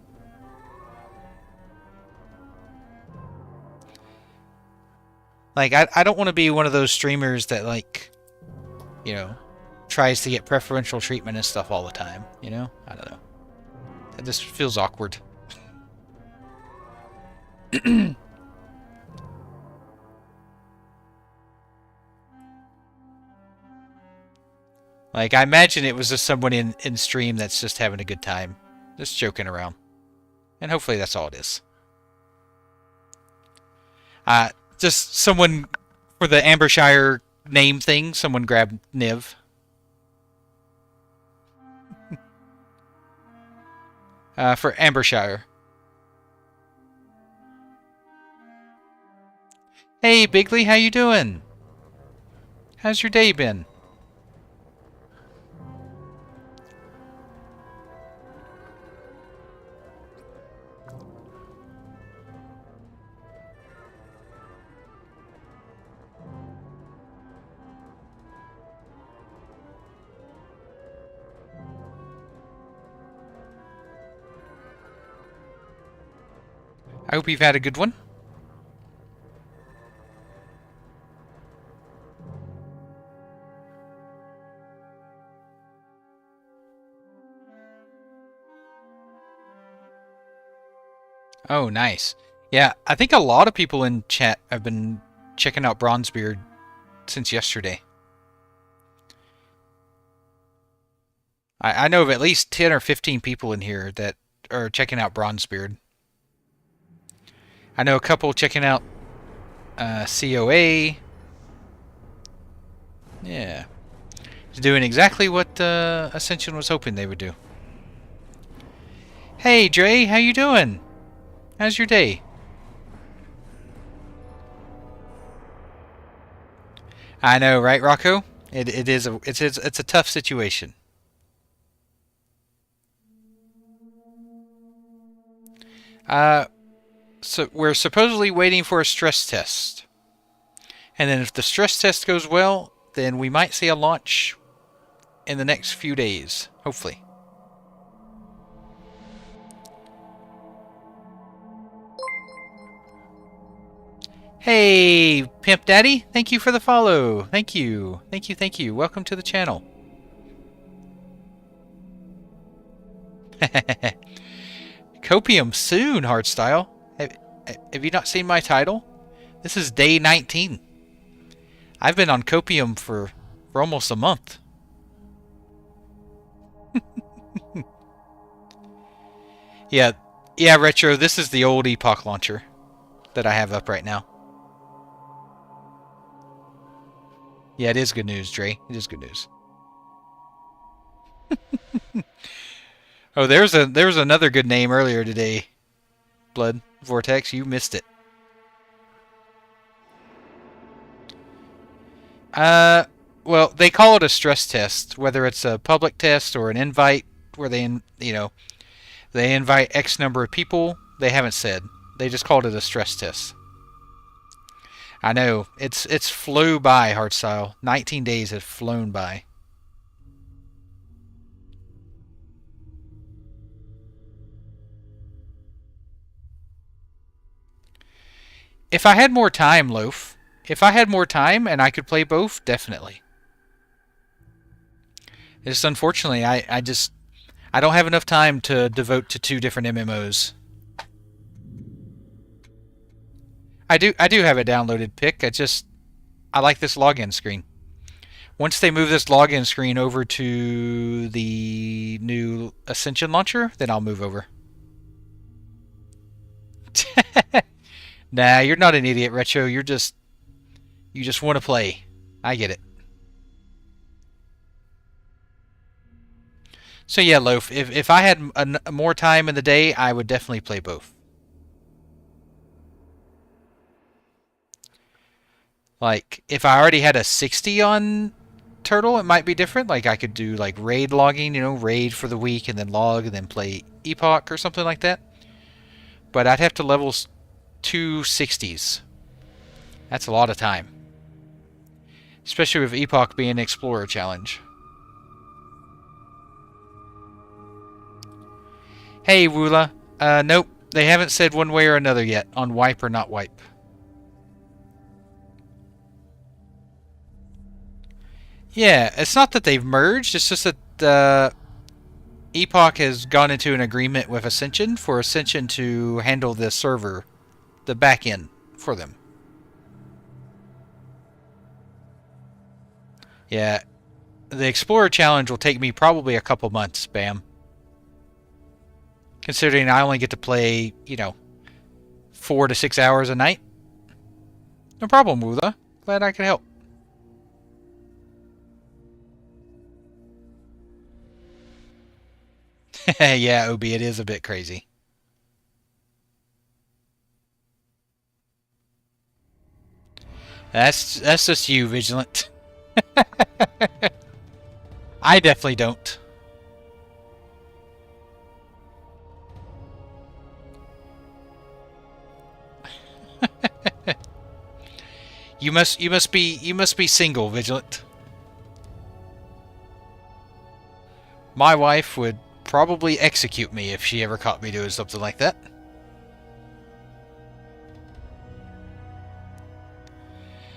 Like, I don't want to be one of those streamers that, like, you know, tries to get preferential treatment and stuff all the time, you know? I don't know. It just feels awkward. Like, I imagine it was just someone in stream that's just having a good time. Just joking around. And hopefully that's all it is. Just someone, for the Ambershshire name thing, someone grabbed Niv. For Ambershshire. Hey, Bigley, how you doing? How's your day been? I hope you've had a good one. Oh, nice. Yeah, I think a lot of people in chat have been checking out Bronzebeard since yesterday. I know of at least 10 or 15 people in here that are checking out Bronzebeard. I know a couple checking out COA. Yeah. doing exactly what Ascension was hoping they would do. Hey, Dre, how you doing? How's your day? I know, right, Rocco? It's a tough situation. So we're supposedly waiting for a stress test. And then if the stress test goes well, then we might see a launch in the next few days, hopefully. Hey, Pimp Daddy, thank you for the follow. Thank you. Thank you, thank you. Welcome to the channel. Copium soon, Hardstyle. Have you not seen my title? This is day 19. I've been on Copium for almost a month. Yeah, Retro, this is the old Epoch launcher that I have up right now. Yeah, it is good news, Dre. It is good news. Oh, there was another good name earlier today. Blood Vortex, you missed it. Well, they call it a stress test, whether it's a public test or an invite where they invite X number of people. They haven't said. They just called it a stress test. I know. It's flew by, Hardstyle. 19 days have flown by. If I had more time, Loaf. If I had more time and I could play both, definitely. Just unfortunately, I don't have enough time to devote to 2 different MMOs. I do have it downloaded, Pick. I like this login screen. Once they move this login screen over to the new Ascension launcher, then I'll move over. Nah, you're not an idiot, Retro. You just want to play. I get it. So yeah, Loaf, if I had more time in the day, I would definitely play both. Like, if I already had a 60 on Turtle, it might be different. Like, I could do, like, raid logging, raid for the week and then log and then play Epoch or something like that. But I'd have to level 2 60s. That's a lot of time. Especially with Epoch being an Explorer challenge. Hey, Woola. Nope. They haven't said one way or another yet on wipe or not wipe. Yeah, it's not that they've merged, it's just that Epoch has gone into an agreement with Ascension for Ascension to handle the server, the back end, for them. Yeah, the Explorer Challenge will take me probably a couple months, Bam. Considering I only get to play, 4 to 6 hours a night. No problem, Woola. Glad I could help. Yeah, Obi, it is a bit crazy. That's just you, Vigilant. I definitely don't. You must be single, Vigilant. My wife would probably execute me if she ever caught me doing something like that.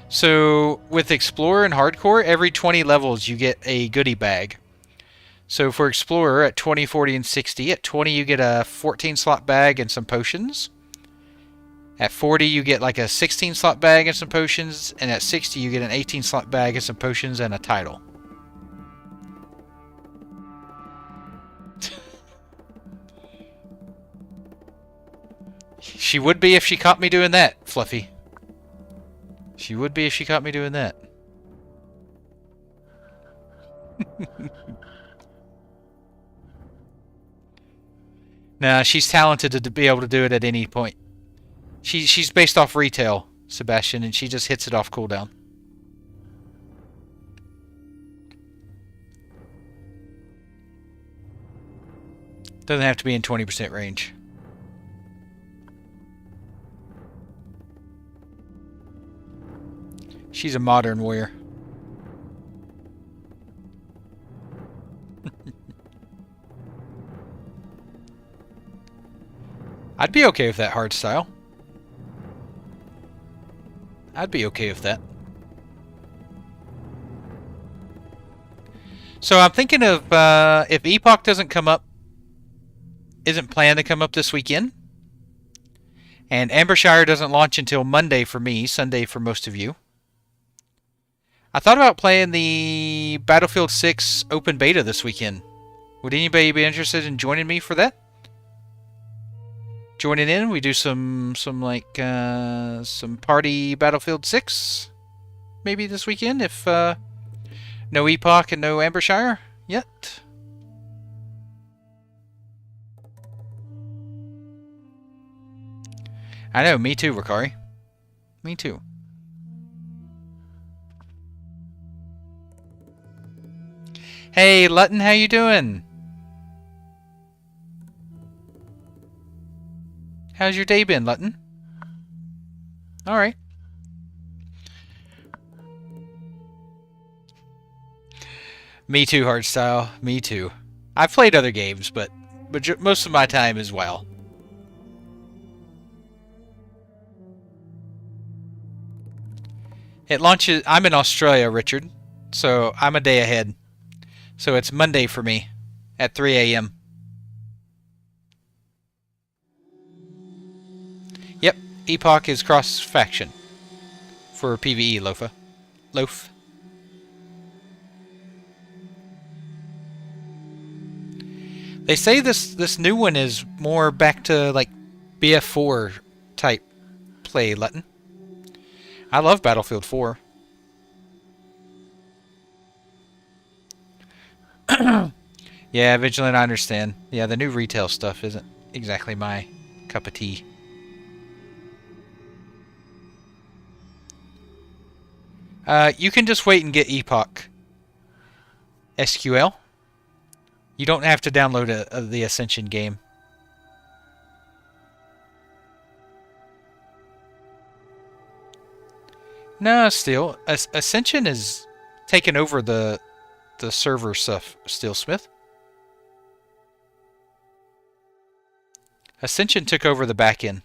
So, with Explorer and Hardcore, every 20 levels you get a goodie bag. So for Explorer, at 20, 40, and 60, at 20 you get a 14-slot bag and some potions. At 40 you get like a 16-slot bag and some potions, and at 60 you get an 18-slot bag and some potions and a title. She would be if she caught me doing that, Fluffy. She would be if she caught me doing that. Nah, she's talented to be able to do it at any point. She's based off retail, Sebastian, and she just hits it off cooldown. Doesn't have to be in 20% range. She's a modern warrior. I'd be okay with that hard style. I'd be okay with that. So I'm thinking of if Epoch doesn't come up, isn't planned to come up this weekend, and Ambershshire doesn't launch until Monday for me, Sunday for most of you. I thought about playing the Battlefield 6 open beta this weekend. Would anybody be interested in joining me for that? Joining in, we do some party Battlefield 6 maybe this weekend if no Epoch and no Ambershshire yet. I know, me too, Ricari. Me too. Hey, Lutton, how you doing? How's your day been, Lutton? Alright. Me too, Hardstyle. Me too. I've played other games, but most of my time is WoW. It launches... I'm in Australia, Richard. So I'm a day ahead. So it's Monday for me at 3 a.m. Yep, Epoch is cross-faction for PvE, Loaf. They say this new one is more back to like BF4 type play, Lutton. I love Battlefield 4. Yeah, Vigilant, I understand. Yeah, the new retail stuff isn't exactly my cup of tea. You can just wait and get Epoch SQL. You don't have to download the Ascension game. No, still. Ascension is taking over the server stuff, still, Smith. Ascension took over the back end.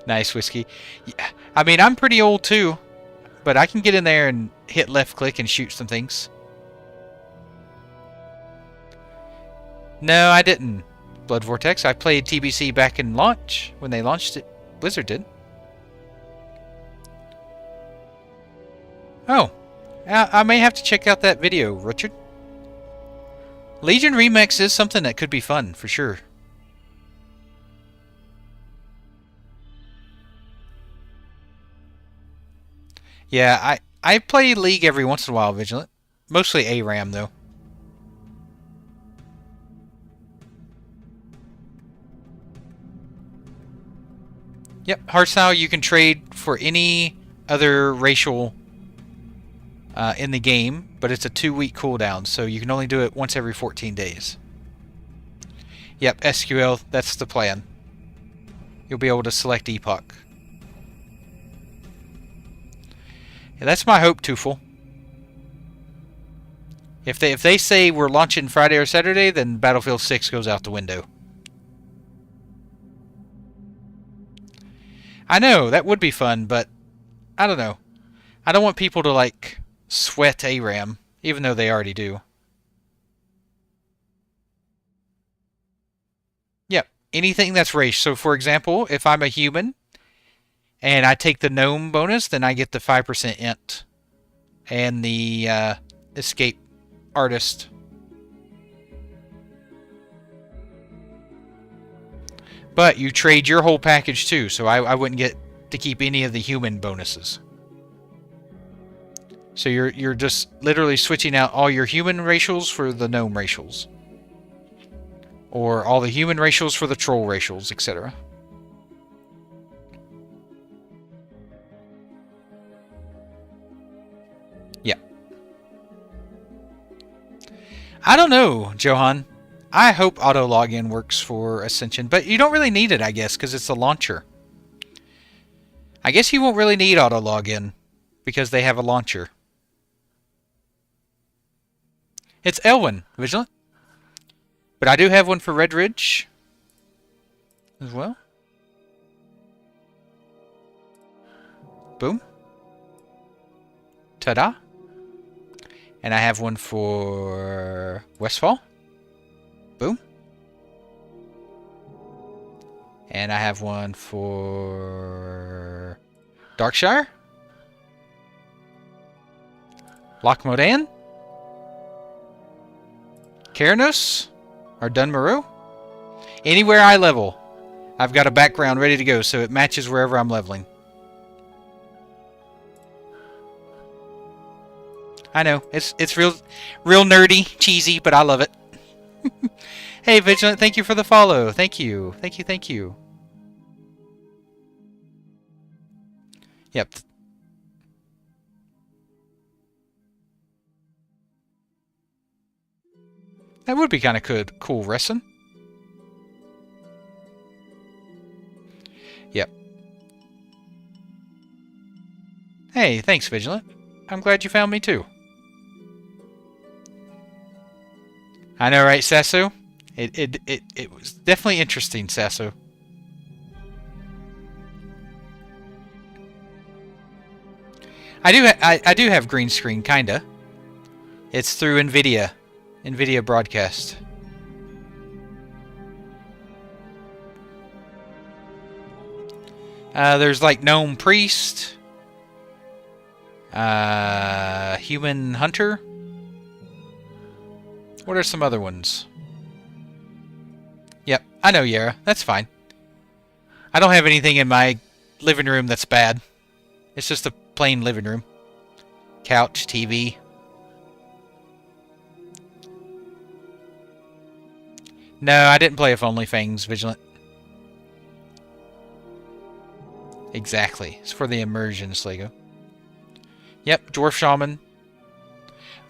Nice, Whiskey. Yeah, I mean, I'm pretty old too, but I can get in there and hit left click and shoot some things. No, I didn't. Blood Vortex. I played TBC back in launch, when they launched it. Blizzard did. Oh. I may have to check out that video, Richard. Legion Remix is something that could be fun, for sure. Yeah, I play League every once in a while, Vigilant. Mostly ARAM, though. Yep, Hardstyle, you can trade for any other racial in the game, but it's a 2-week cooldown, so you can only do it once every 14 days. Yep, SQL, that's the plan. You'll be able to select Epoch. Yeah, that's my hope, Tufel. If they say we're launching Friday or Saturday, then Battlefield 6 goes out the window. I know, that would be fun, but I don't know. I don't want people to, like, sweat ARAM, even though they already do. Yep, anything that's race. So, for example, if I'm a human and I take the gnome bonus, then I get the 5% int and the escape artist. But you trade your whole package too, so I wouldn't get to keep any of the human bonuses. So you're just literally switching out all your human racials for the gnome racials. Or all the human racials for the troll racials, etc. Yeah. I don't know, Johan. I hope auto login works for Ascension, but you don't really need it, I guess, because it's a launcher. I guess you won't really need auto login because they have a launcher. It's Elwyn, Vigilant. But I do have one for Red Ridge as well. Boom. Ta-da. And I have one for Westfall. Boom. And I have one for Darkshire. Lochmodan. Keranos. Or Dunmaru. Anywhere I level, I've got a background ready to go, so it matches wherever I'm leveling. I know, it's real nerdy, cheesy, but I love it. Hey, Vigilant, thank you for the follow. Thank you. Thank you, thank you. Yep. That would be kind of cool wrestling. Yep. Hey, thanks, Vigilant. I'm glad you found me too. I know, right, Sasso? It was definitely interesting, Sasso. I do have green screen, kinda. It's through NVIDIA Broadcast. There's like Gnome Priest, Human Hunter. What are some other ones? Yep, I know, Yara. That's fine. I don't have anything in my living room that's bad. It's just a plain living room. Couch, TV. No, I didn't play If Only Fangs, Vigilant. Exactly. It's for the immersion, Slago. Yep, Dwarf Shaman.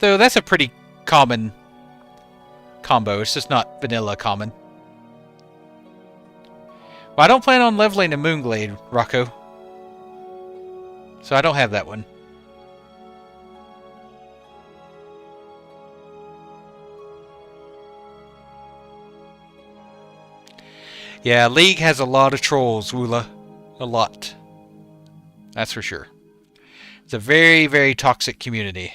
Though that's a pretty common combo. It's just not vanilla common. Well, I don't plan on leveling a Moonglade, Rocco. So I don't have that one. Yeah, League has a lot of trolls, Woola. A lot. That's for sure. It's a very, very toxic community.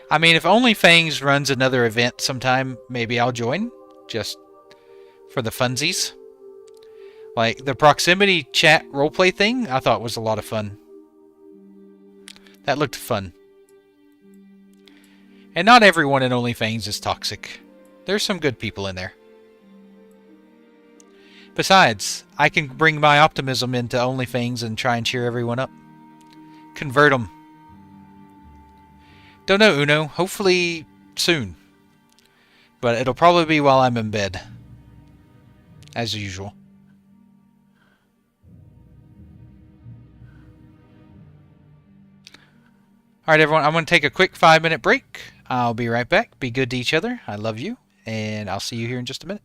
I mean, if OnlyFangs runs another event sometime, maybe I'll join. Just for the funsies. Like, the proximity chat roleplay thing, I thought was a lot of fun. That looked fun. And not everyone in OnlyFans is toxic. There's some good people in there. Besides, I can bring my optimism into OnlyFans and try and cheer everyone up. Convert them. Don't know, Uno. Hopefully soon. But it'll probably be while I'm in bed. As usual. Alright, everyone. I'm going to take a quick 5-minute break. I'll be right back. Be good to each other. I love you. And I'll see you here in just a minute.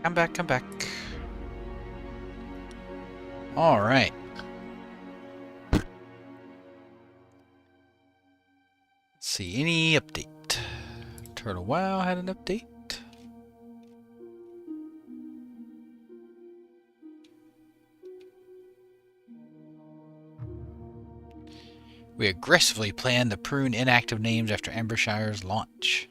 Come back, come back. Alright. Let's see, any update? Turtle Wow had an update. We aggressively plan to prune inactive names after Ambershire's launch.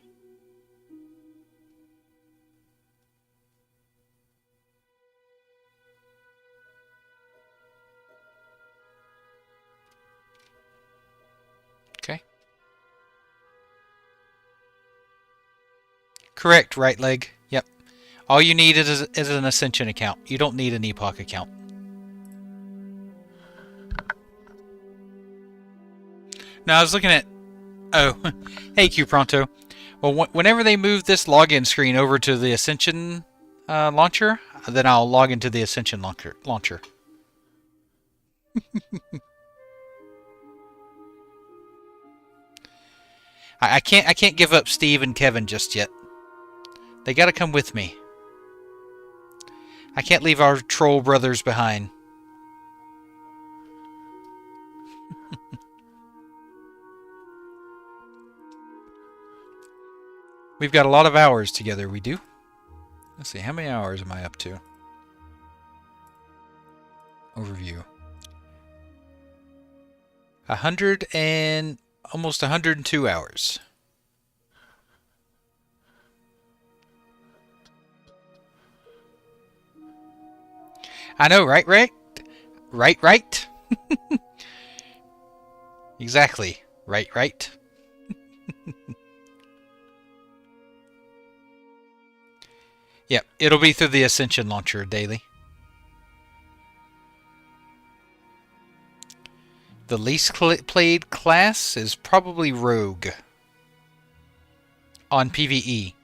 Okay. Correct, right leg. Yep. All you need is an Ascension account. You don't need an Epoch account. Now I was looking at... Oh, hey Q Pronto. Well, whenever they move this login screen over to the Ascension launcher, then I'll log into the Ascension launcher. I can't give up Steve and Kevin just yet. They gotta come with me. I can't leave our troll brothers behind. We've got a lot of hours together, we do. Let's see, how many hours am I up to? Overview. 100 and... almost 102 hours. I know, right? Right? Exactly. Right. Yep, it'll be through the Ascension launcher daily. The least played class is probably Rogue. On PvE.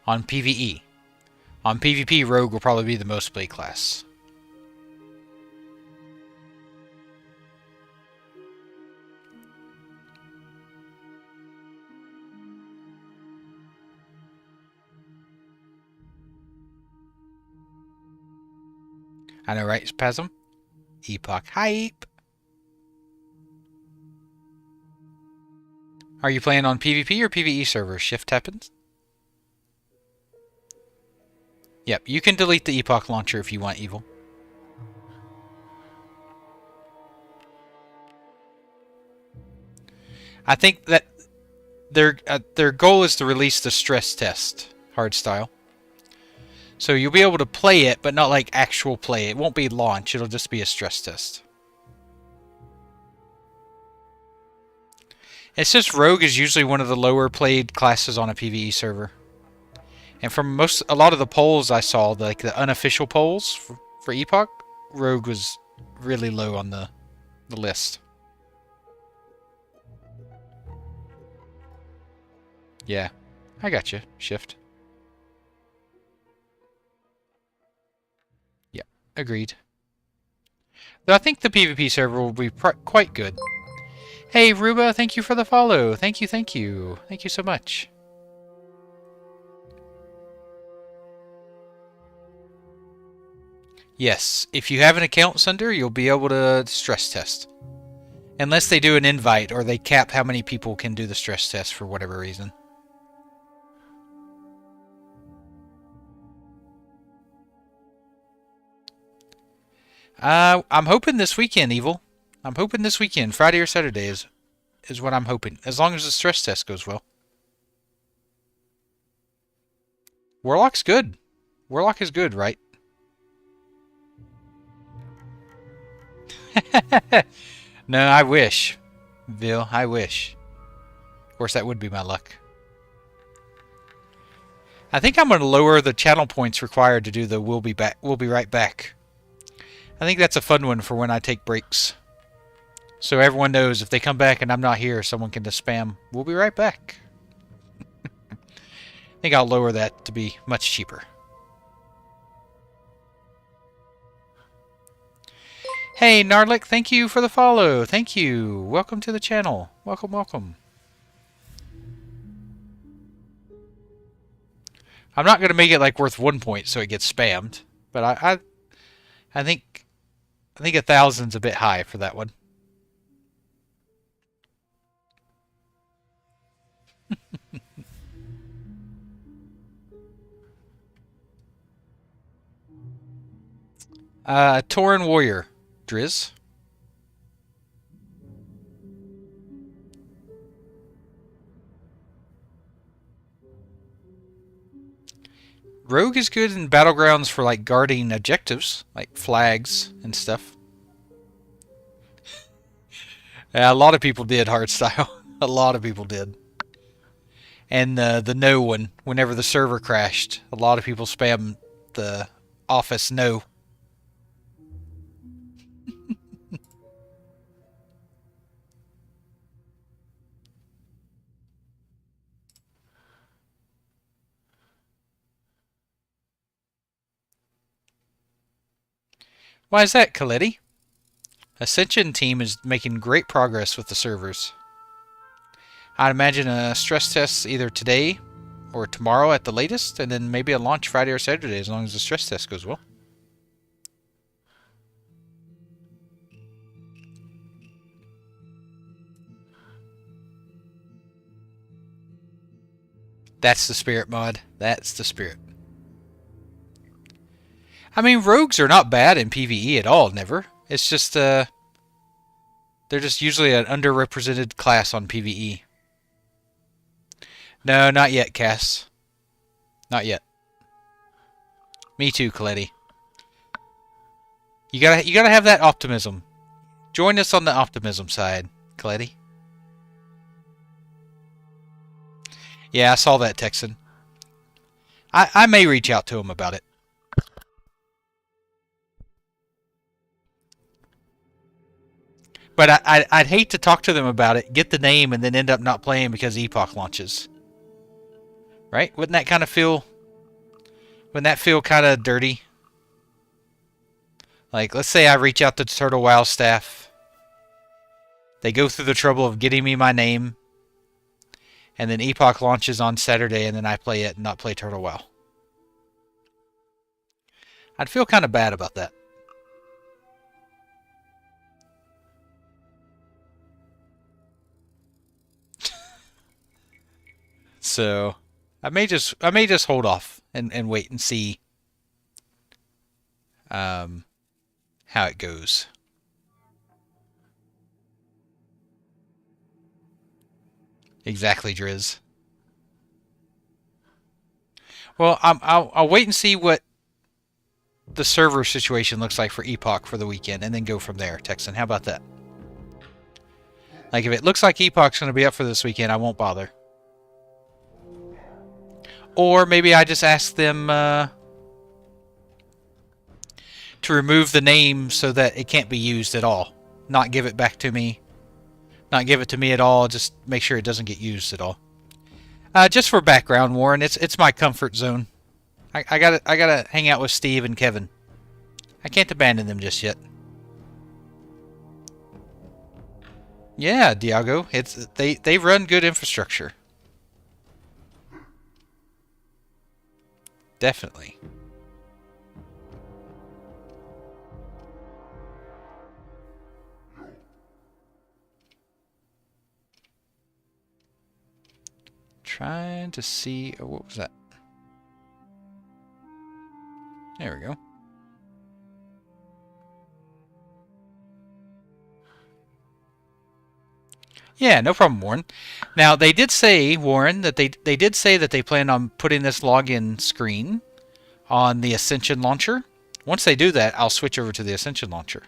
On PvE. On PvP, Rogue will probably be the most played class. I know, right, Spasm? Epoch hype! Are you playing on PvP or PvE servers? Shift happens? Yep, you can delete the Epoch launcher if you want, Evil. I think that their goal is to release the stress test, hardstyle. So you'll be able to play it, but not like actual play. It won't be launch, it'll just be a stress test. It's just Rogue is usually one of the lower played classes on a PvE server. And from a lot of the polls I saw, like the unofficial polls for Epoch, Rogue was really low on the list. Yeah, I got you. Shift. Yeah, agreed. Though I think the PvP server will be quite good. Hey, Ruba, thank you for the follow. Thank you. Thank you so much. Yes, if you have an account, Sunder, you'll be able to stress test. Unless they do an invite or they cap how many people can do the stress test for whatever reason. I'm hoping this weekend, Evil. I'm hoping this weekend, Friday or Saturday is what I'm hoping. As long as the stress test goes well. Warlock's good. Warlock is good, right? No, I wish. Bill, I wish. Of course, that would be my luck. I think I'm going to lower the channel points required to do the we'll be right back. I think that's a fun one for when I take breaks. So everyone knows if they come back and I'm not here, someone can just spam, we'll be right back. I think I'll lower that to be much cheaper. Hey, Nardlick, thank you for the follow. Thank you. Welcome to the channel. Welcome. I'm not going to make it like worth 1 point so it gets spammed, but I think 1,000's a bit high for that one. Tauren Warrior, Driz. Rogue is good in battlegrounds for like guarding objectives, like flags and stuff. Yeah, a lot of people did hardstyle. A lot of people did. And the no one, whenever the server crashed, a lot of people spam the office no. Why is that, Kaletti? Ascension team is making great progress with the servers. I'd imagine a stress test either today or tomorrow at the latest, and then maybe a launch Friday or Saturday as long as the stress test goes well. That's the spirit, mod. That's the spirit. I mean, rogues are not bad in PvE at all, never. It's just, they're just usually an underrepresented class on PvE. No, not yet, Cass. Not yet. Me too, Kaletti. You gotta have that optimism. Join us on the optimism side, Kaletti. Yeah, I saw that, Texan. I may reach out to him about it. But I'd hate to talk to them about it, get the name, and then end up not playing because Epoch launches. Right? Wouldn't that kind of feel... Wouldn't that feel kind of dirty? Like, let's say I reach out to the Turtle WoW staff. They go through the trouble of getting me my name. And then Epoch launches on Saturday, and then I play it and not play Turtle WoW. I'd feel kind of bad about that. So, I may just hold off and wait and see how it goes. Exactly, Driz. Well, I'll wait and see what the server situation looks like for Epoch for the weekend, and then go from there, Texan. How about that? Like, if it looks like Epoch's going to be up for this weekend, I won't bother. Or maybe I just ask them to remove the name so that it can't be used at all. Not give it back to me. Not give it to me at all. Just make sure it doesn't get used at all. Just for background, Warren, it's my comfort zone. I gotta hang out with Steve and Kevin. I can't abandon them just yet. Yeah, Diago, they run good infrastructure. Definitely. Trying to see... Oh, what was that? There we go. Yeah, no problem, Warren. Now, they did say, Warren, that they did say that they plan on putting this login screen on the Ascension launcher. Once they do that, I'll switch over to the Ascension launcher.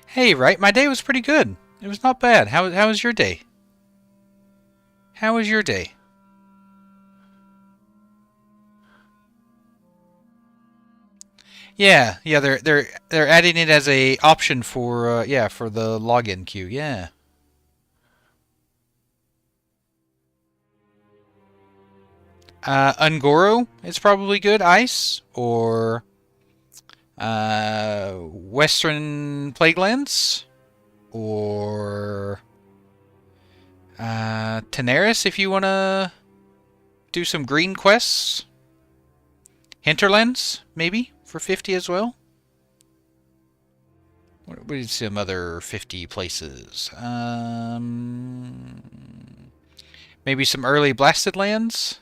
Hey, right, my day was pretty good. It was not bad. How was your day? How was your day? Yeah, they're adding it as a option for yeah, for the login queue. Yeah. Ungoro is probably good. Ice. Or Western Plaguelands. Or Tenaris if you want to do some green quests. Hinterlands, maybe, for 50 as well. What are some other 50 places? Maybe some early Blasted Lands?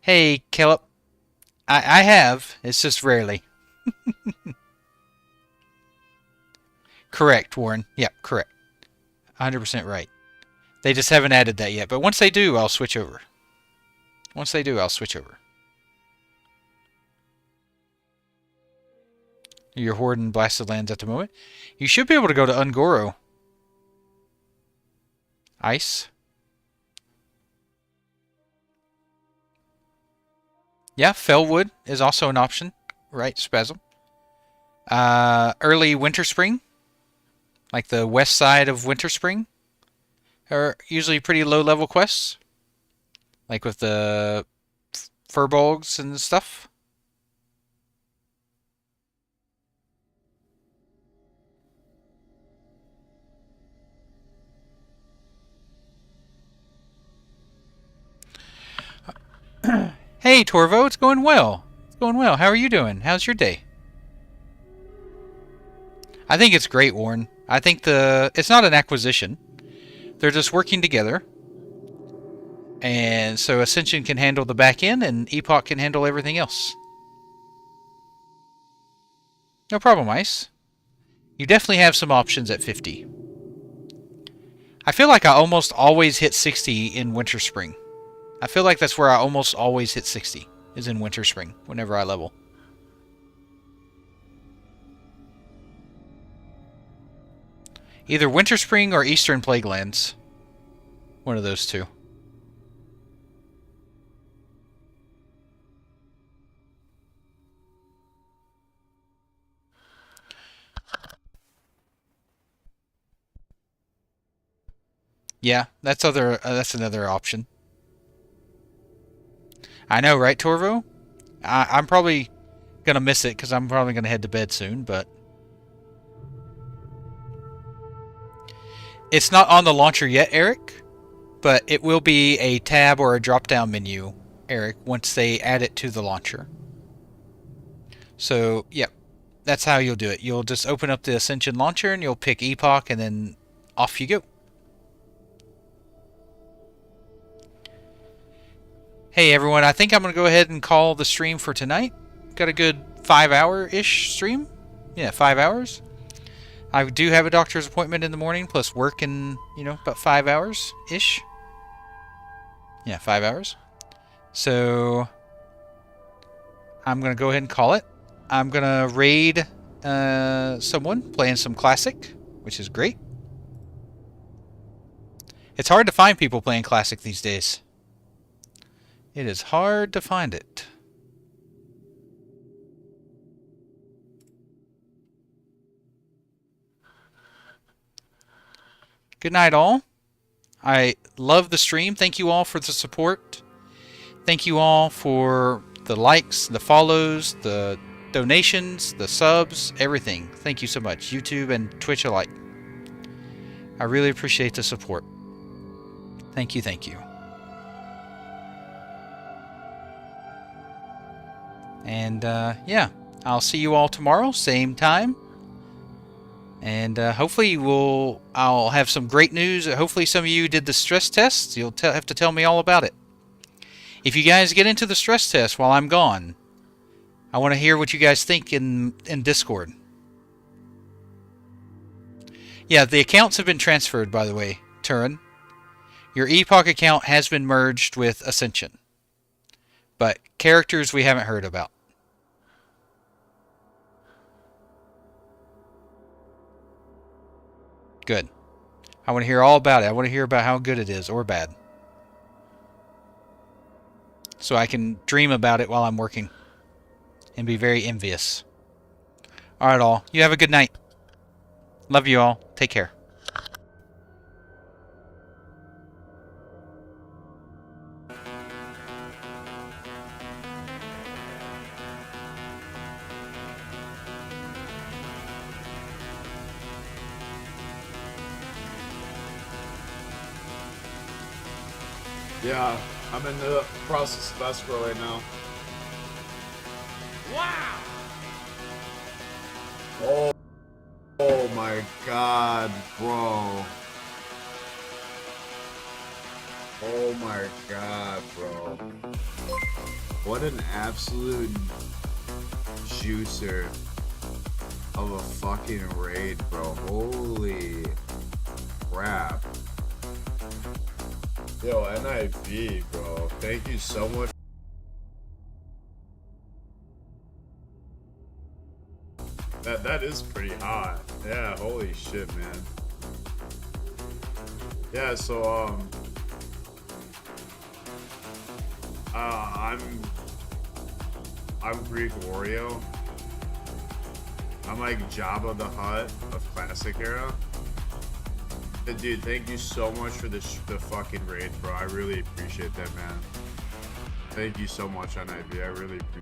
Hey, Caleb. I have. It's just rarely. Correct, Warren. Yep, correct. 100% right. They just haven't added that yet. But once they do, I'll switch over. Once they do, I'll switch over. You're hoarding Blasted Lands at the moment. You should be able to go to Ungoro. Ice. Yeah, Fellwood is also an option. Right, Spasm. Early Winter Spring. Like the west side of Winter Spring. Are usually pretty low level quests. Like with the Furbolgs and stuff. Hey, Torvo, it's going well. It's going well. How are you doing? How's your day? I think it's great, Warren. I think it's not an acquisition. They're just working together. And so Ascension can handle the back end and Epoch can handle everything else. No problem, Ice. You definitely have some options at 50. I feel like I almost always hit 60 in Winter Spring. I feel like that's where I almost always hit 60, is in Winter Spring, whenever I level. Either Winter Spring or Eastern Plaguelands. One of those two. Yeah, that's another option. I know, right, Torvo? I'm probably gonna miss it because I'm probably gonna head to bed soon, but it's not on the launcher yet, Eric. But it will be a tab or a drop-down menu, Eric, once they add it to the launcher. So, yep, that's how you'll do it. You'll just open up the Ascension launcher and you'll pick Epoch, and then off you go. Hey everyone, I think I'm going to go ahead and call the stream for tonight. Got a good 5-hour-ish stream. Yeah, 5 hours. I do have a doctor's appointment in the morning, plus work in, about 5 hours-ish. Yeah, 5 hours. So, I'm going to go ahead and call it. I'm going to raid someone playing some Classic, which is great. It's hard to find people playing Classic these days. It is hard to find it. Good night, all. I love the stream. Thank you all for the support. Thank you all for the likes, the follows, the donations, the subs, everything. Thank you so much. YouTube and Twitch alike. I really appreciate the support. Thank you, thank you. And, yeah, I'll see you all tomorrow, same time. And hopefully I'll have some great news. Hopefully some of you did the stress test. You'll have to tell me all about it. If you guys get into the stress test while I'm gone, I want to hear what you guys think in Discord. Yeah, the accounts have been transferred, by the way, Turin. Your Epoch account has been merged with Ascension. But characters we haven't heard about. Good. I want to hear all about it. I want to hear about how good it is, or bad. So I can dream about it while I'm working. And be very envious. Alright all. You have a good night. Love you all. Take care. Yeah, I'm in the process of escrow right now. Wow! Oh my god, bro. Oh my god, bro. What an absolute juicer of a fucking raid, bro. Holy crap. Yo, NIV, bro. Thank you so much. That is pretty hot. Yeah, holy shit, man. Yeah, so I'm Greek Wario. I'm like Jabba the Hutt of classic era. But dude, thank you so much for the fucking raid, bro. I really appreciate that, man. Thank you so much, NIV. I really appreciate